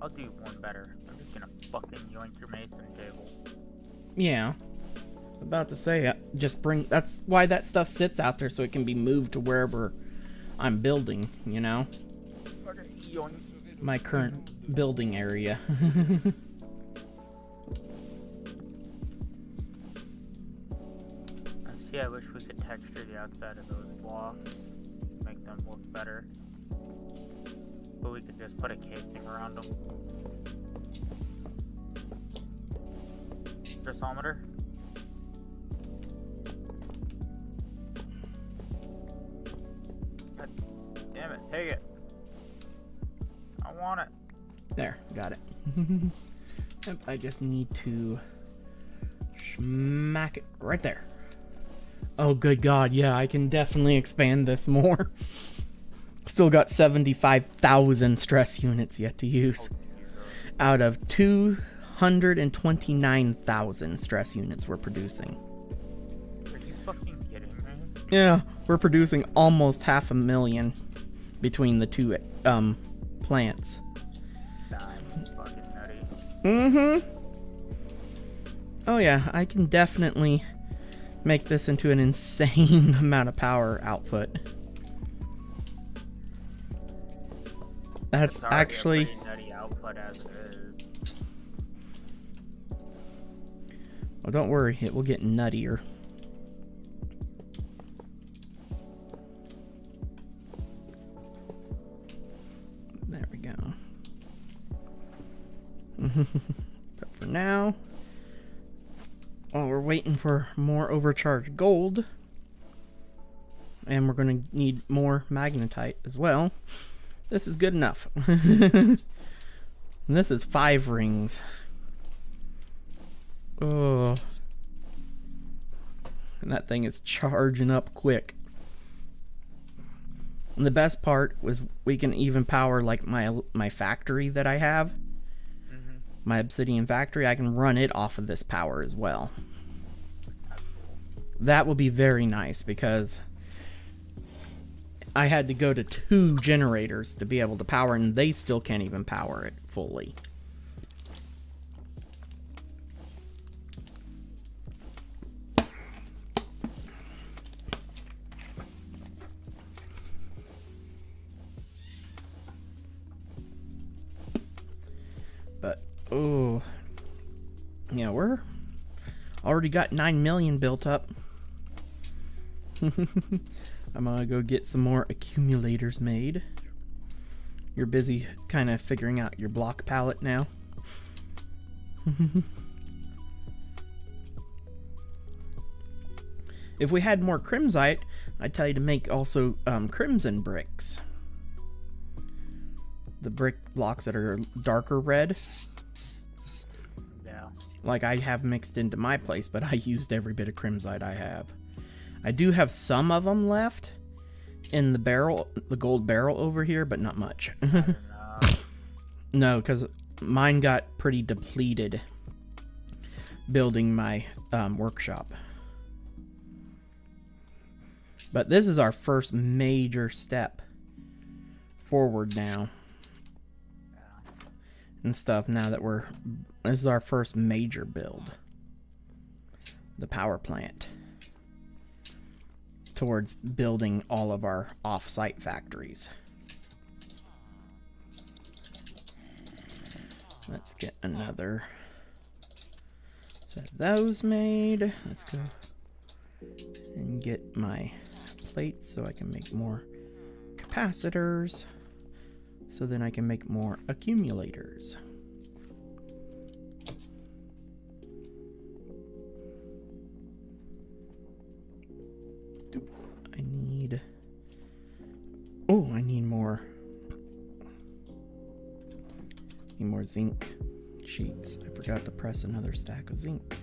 I'll do one better. I'm just gonna fucking yoink your mason table. Yeah. About to say, just bring... That's why that stuff sits out there, so it can be moved to wherever I'm building, you know? My current building area. See, I wish we could texture the outside of those blocks, make them look better. But we could just put a casing around them. Stressometer? God damn it, take it. I want it. There, got it. Yep, I just need to smack it right there. Oh, good God, yeah, I can definitely expand this more. Still got 75,000 stress units yet to use. Out of 229,000 stress units we're producing. Are you fucking kidding me? Yeah, we're producing almost 500,000 between the two plants. That's fucking nutty. Mm-hmm. Oh yeah, I can definitely make this into an insane amount of power output. That's actually... a pretty nutty output as it is. Well, don't worry, it will get nuttier. There we go. But for now, while we're waiting for more overcharged gold, and we're going to need more magnetite as well, this is good enough. And this is 5 rings. Oh. And that thing is charging up quick. And the best part was we can even power like my factory that I have. Mm-hmm. My obsidian factory, I can run it off of this power as well. That will be very nice because I had to go to 2 generators to be able to power, and they still can't even power it fully. But, oh, yeah, we're already got 9 million built up. I'm gonna go get some more accumulators made. You're busy kind of figuring out your block palette now. If we had more crimsite, I'd tell you to make also crimson bricks. The brick blocks that are darker red. Yeah. Like I have mixed into my place, but I used every bit of crimsite I have. I do have some of them left in the barrel, the gold barrel over here, but not much. No, because mine got pretty depleted building my workshop. But this is our first major step forward now. And stuff now that this is our first major build. The power plant. Towards building all of our off-site factories. Let's get another set of those made. Let's go and get my plates so I can make more capacitors. So then I can make more accumulators. I need more. Need more zinc sheets. I forgot to press another stack of zinc.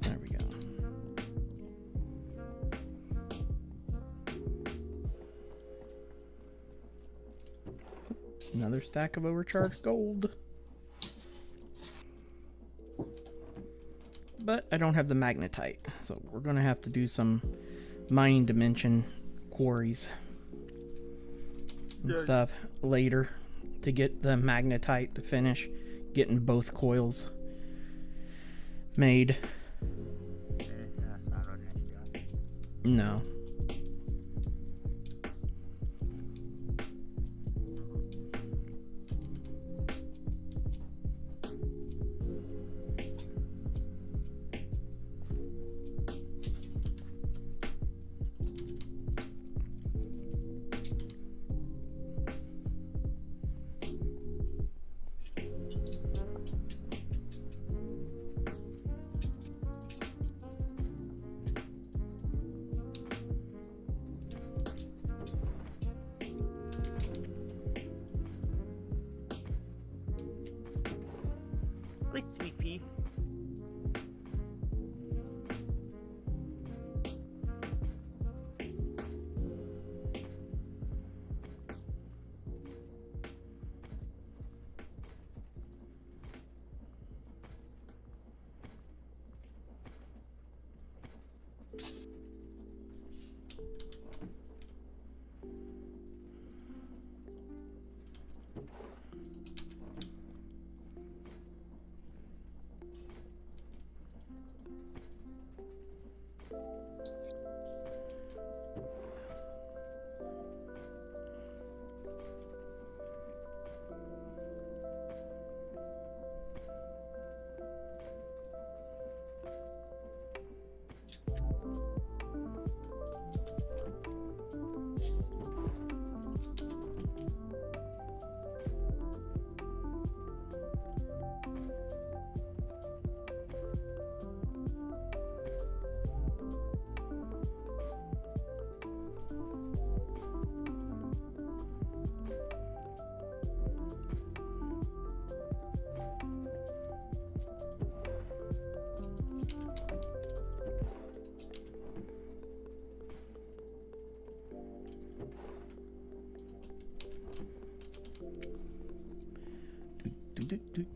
There we go. Another stack of overcharged gold. But I don't have the magnetite, so we're going to have to do some mining dimension quarries and stuff later to get the magnetite to finish getting both coils made. No.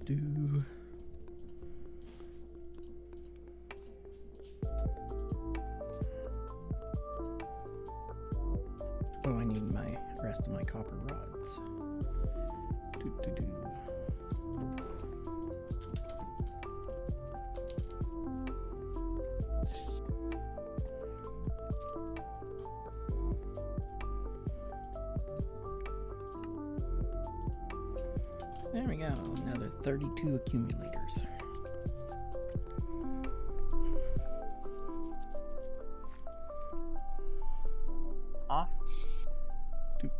Do. Oh, I need my rest of my copper rods. Do. There we go, another 32 accumulators. Huh? Do.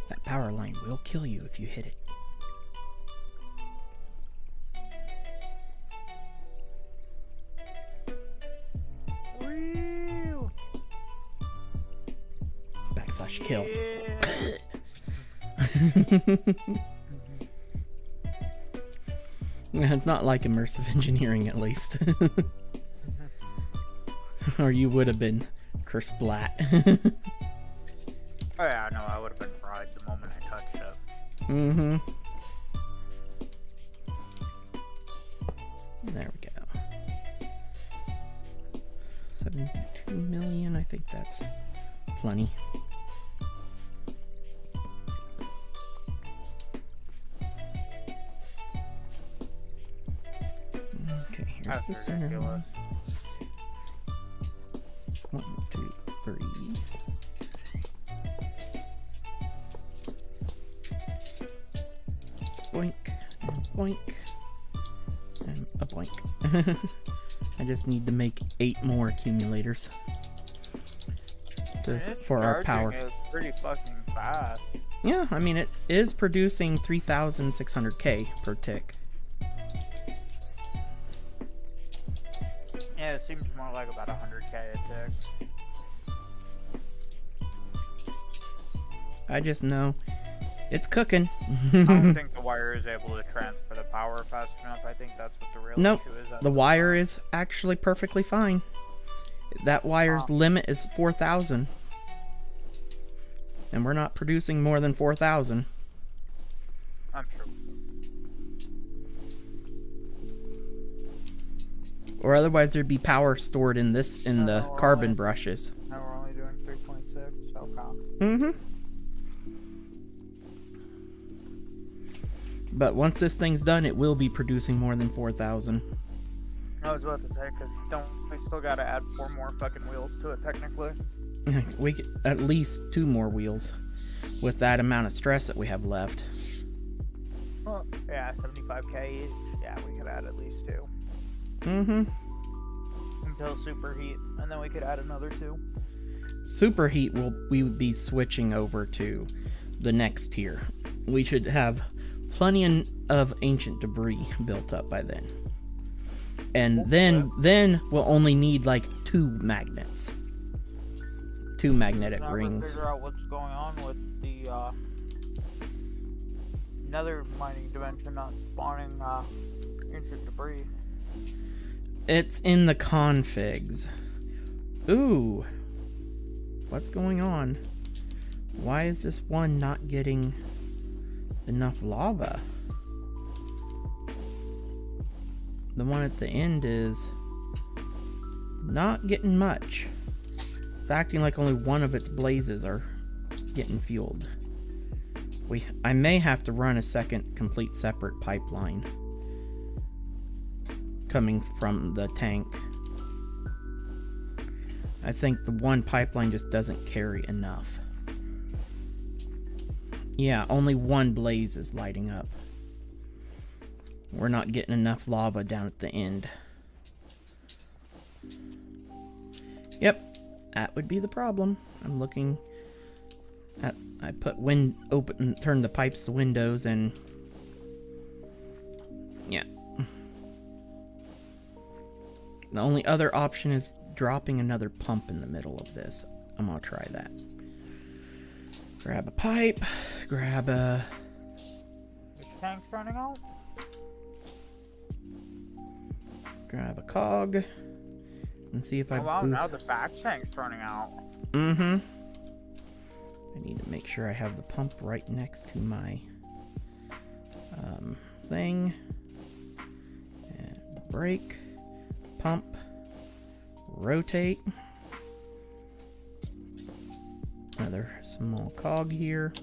That power line will kill you if you hit it. Wheel. / kill. Yeah. It's not like immersive engineering, at least. Or you would have been kersplat. Oh yeah, no, I would have been fried the moment I touched it. Mm-hmm. There we go. 72 million, I think that's plenty. Okay, here's That's the center ridiculous. one. 1, 2, 3. Boink, and boink, and a boink. I just need to make 8 more accumulators for our power. It's pretty fucking fast. Yeah, I mean, it is producing 3,600K per tick. Yeah, it seems more like about 100K a tick. I just know it's cooking. I don't think the wire is able to transfer the power fast enough. I think that's what the real Nope, issue is. the wire is actually perfectly fine. That wire's limit is 4,000. And we're not producing more than 4,000. I'm sure. Or otherwise there'd be power stored in the we're carbon only- brushes. Now we're only doing 3.6. Okay. Mm-hmm. But once this thing's done, it will be producing more than 4,000. I was about to say, because we still gotta add 4 more fucking wheels to it, technically. We get at least 2 more wheels with that amount of stress that we have left. Well, yeah, 75K each. Yeah, we could add at least 2. Mm-hmm. Until superheat, and then we could add another 2. Superheat we would be switching over to the next tier. We should have plenty of ancient debris built up by then. And then we'll only need like 2 magnets. 2 magnetic Now rings. Figure out what's going on with the nether mining dimension not spawning ancient debris. It's in the configs. Ooh. What's going on? Why is this one not getting enough lava? The one at the end is not getting much. It's acting like only one of its blazes are getting fueled. I may have to run a second complete separate pipeline coming from the tank. I think the one pipeline just doesn't carry enough. Yeah, only one blaze is lighting up. We're not getting enough lava down at the end. Yep, that would be the problem. I'm looking at, I put turn the pipes to windows, and yeah. The only other option is dropping another pump in the middle of this. I'm gonna try that. Grab a pipe, grab a... Which tank's running out? Grab a cog. and see if I Oh wow, now the back tank's running out. Mm-hmm. I need to make sure I have the pump right next to my thing. And brake, pump, rotate. Another small cog here.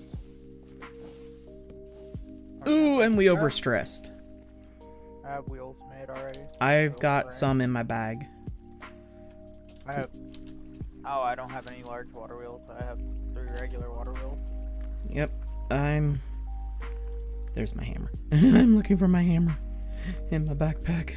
Ooh, and we overstressed. I have wheels made already. I've got some in my bag. I have. Oh, I don't have any large water wheels. I have 3 regular water wheels. Yep, there's my hammer. I'm looking for my hammer in my backpack.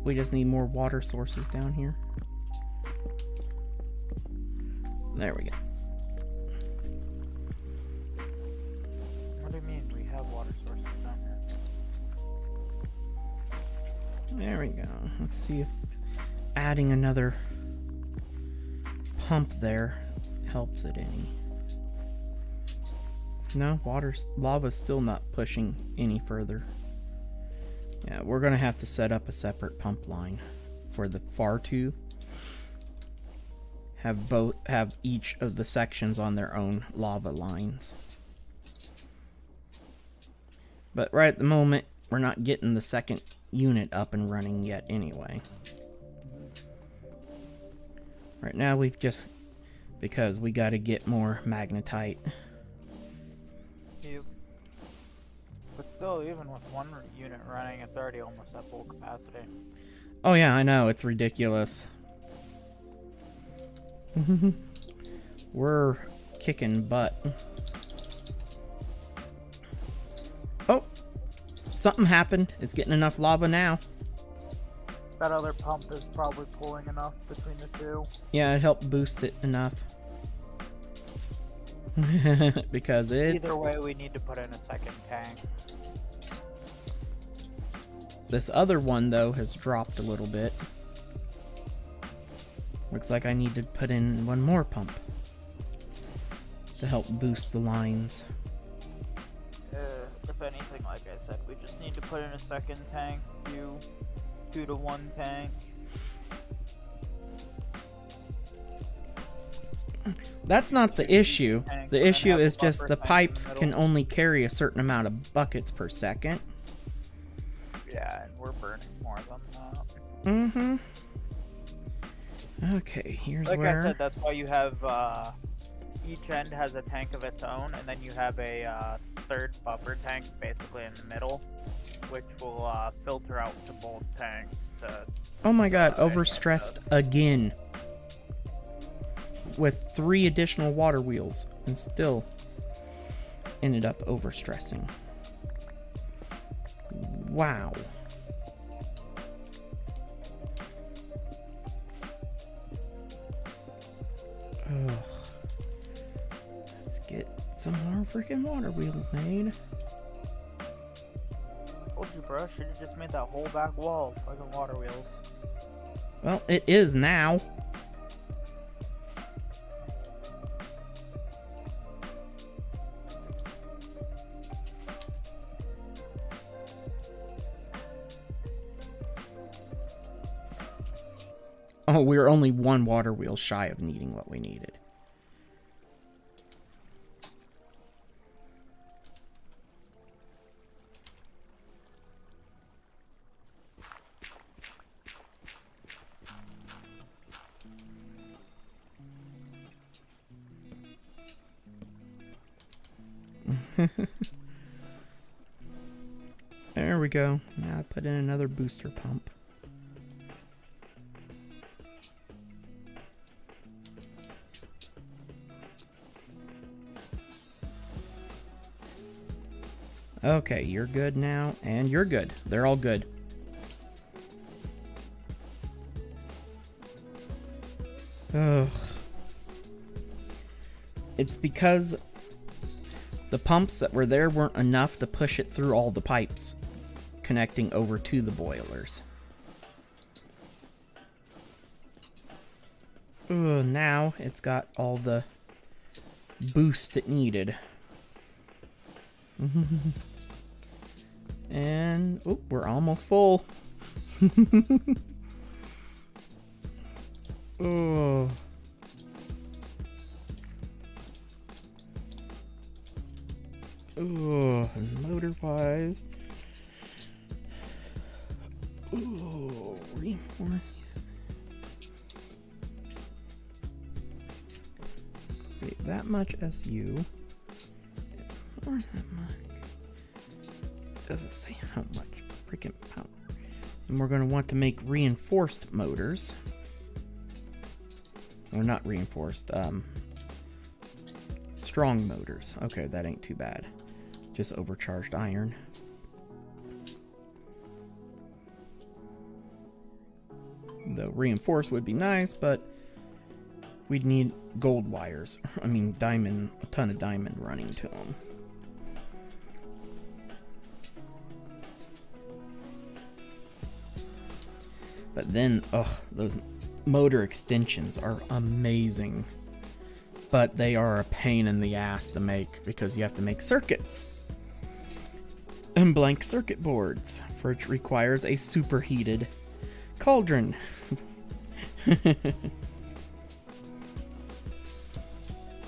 We just need more water sources down here. There we go. What do you mean we have water sources down here? There we go. Let's see if adding another pump there helps it any. No, lava's still not pushing any further. Yeah, we're gonna have to set up a separate pump line for the far two. Have each of the sections on their own lava lines. But right at the moment, we're not getting the second unit up and running yet anyway. Right now we've just, because we gotta get more magnetite. Yep. But still, even with one unit running, it's already almost at full capacity. Oh yeah, I know, it's ridiculous. We're kicking butt. Oh, something happened. It's getting enough lava now. That other pump is probably pulling enough between the two. Yeah, it helped boost it enough. Because it's... Either way, we need to put in a second tank. This other one, though, has dropped a little bit. Looks like I need to put in one more pump to help boost the lines. If anything, like I said, we just need to put in a second tank, 2 to 1 tank. That's not the issue. The issue is just the tank in the pipes can middle. only carry a certain amount of buckets per second. Yeah, and we're burning more than that. Mm-hmm. Okay, here's Like where... I said, that's why you have, each end has a tank of its own, and then you have a third buffer tank basically in the middle, which will filter out to both tanks to... Oh my god, overstressed again. With 3 additional water wheels, and still ended up overstressing. Wow. Ugh. Let's get some more freaking water wheels made. Told you, bro. Should have just made that whole back wall of fucking water wheels. Well, it is now. Oh, we were only 1 water wheel shy of needing what we needed. There we go. Now I put in another booster pump. Okay, you're good now, and you're good. They're all good. Ugh. It's because the pumps that were there weren't enough to push it through all the pipes connecting over to the boilers. Now it's got all the boost it needed. And oh, we're almost full. Oh. Oh, motor wise. Oh, reinforce. Wait, that much SU. Or that much. Doesn't say how much freaking power. And we're going to want to make reinforced motors. Or not reinforced, strong motors. Okay, that ain't too bad. Just overcharged iron. The reinforced would be nice, but we'd need gold wires. I mean, diamond, a ton of diamond running to them. But then, those motor extensions are amazing. But they are a pain in the ass to make because you have to make circuits. And blank circuit boards, which requires a superheated cauldron.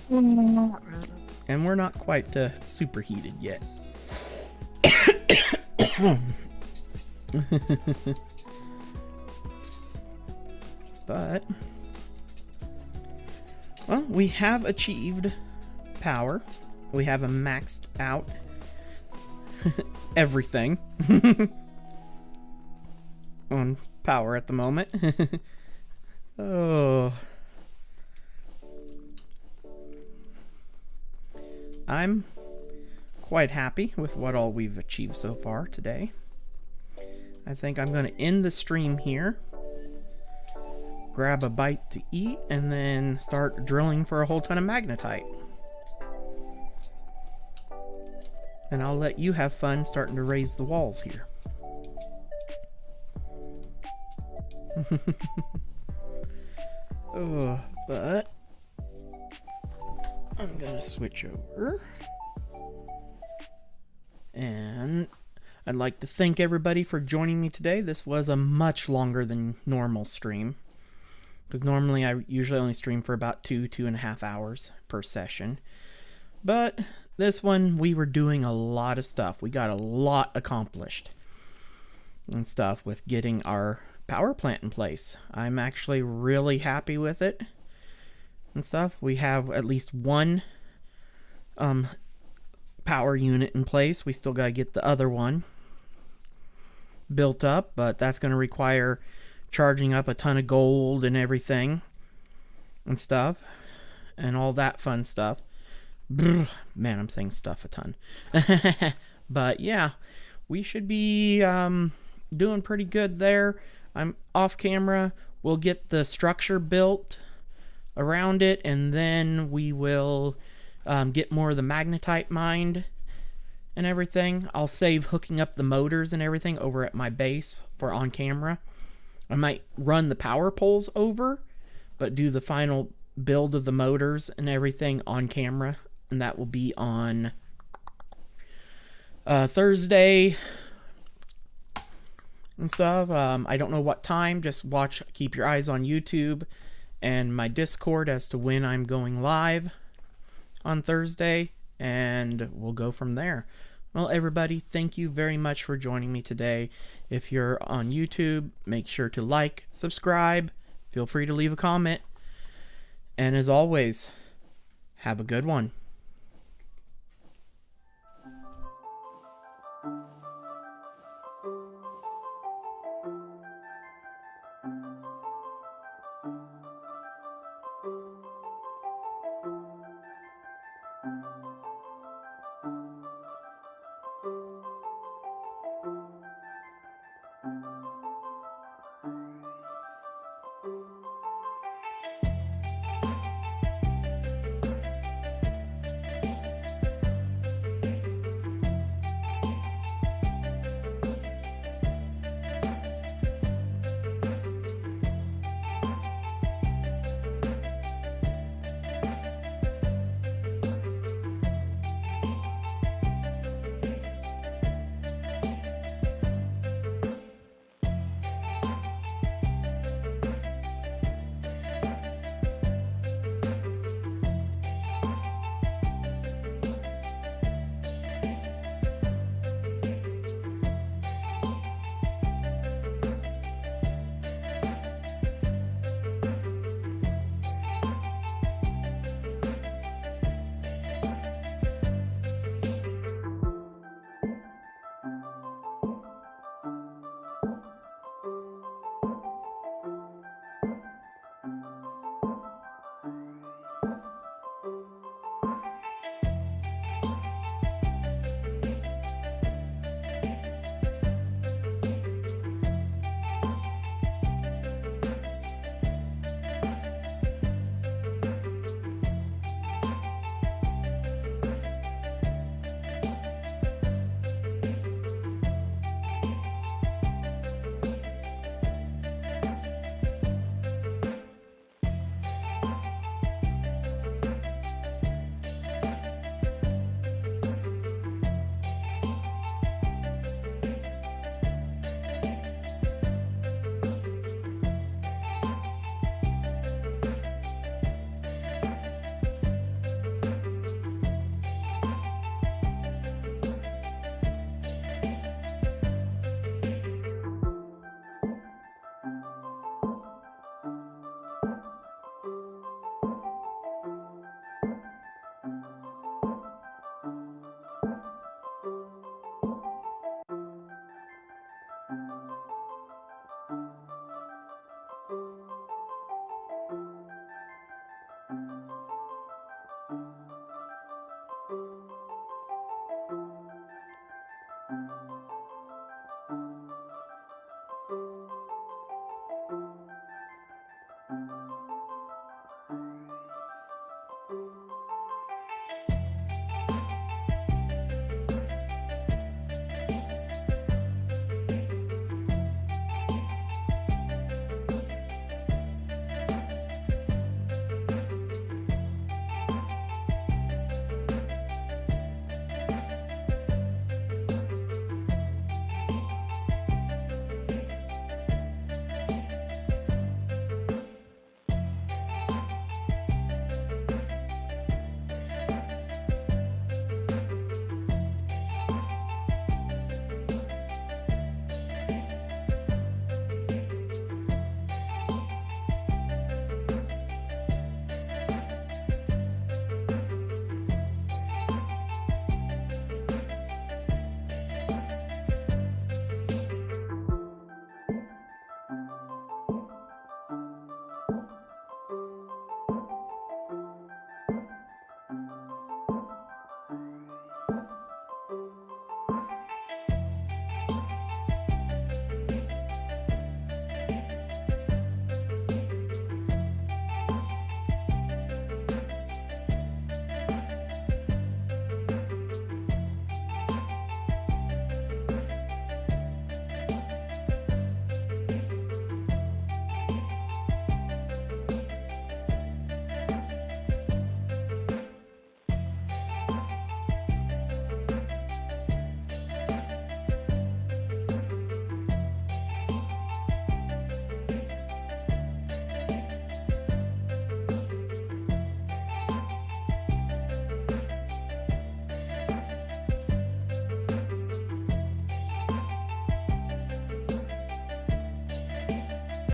And we're not quite superheated yet. But, well, we have achieved power. We have a maxed out everything on power at the moment. Oh. I'm quite happy with what all we've achieved so far today. I think I'm going to end the stream here. Grab a bite to eat, and then start drilling for a whole ton of magnetite. And I'll let you have fun starting to raise the walls here. Oh, but I'm gonna switch over. And I'd like to thank everybody for joining me today. This was a much longer than normal stream. Because normally I usually only stream for about 2.5 hours per session. But this one we were doing a lot of stuff. We got a lot accomplished and stuff with getting our power plant in place. I'm actually really happy with it and stuff. We have at least one power unit in place. We still got to get the other one built up, but that's going to require charging up a ton of gold and everything and stuff and all that fun stuff. Man, I'm saying stuff a ton. But yeah, we should be doing pretty good there. I'm off camera. We'll get the structure built around it, and then we will get more of the magnetite mined and everything. I'll save hooking up the motors and everything over at my base for on camera. I might run the power poles over, but do the final build of the motors and everything on camera, and that will be on Thursday and stuff. I don't know what time. Just keep your eyes on YouTube and my Discord as to when I'm going live on Thursday, and we'll go from there. Well, everybody, thank you very much for joining me today. If you're on YouTube, make sure to like, subscribe, feel free to leave a comment, and as always, have a good one.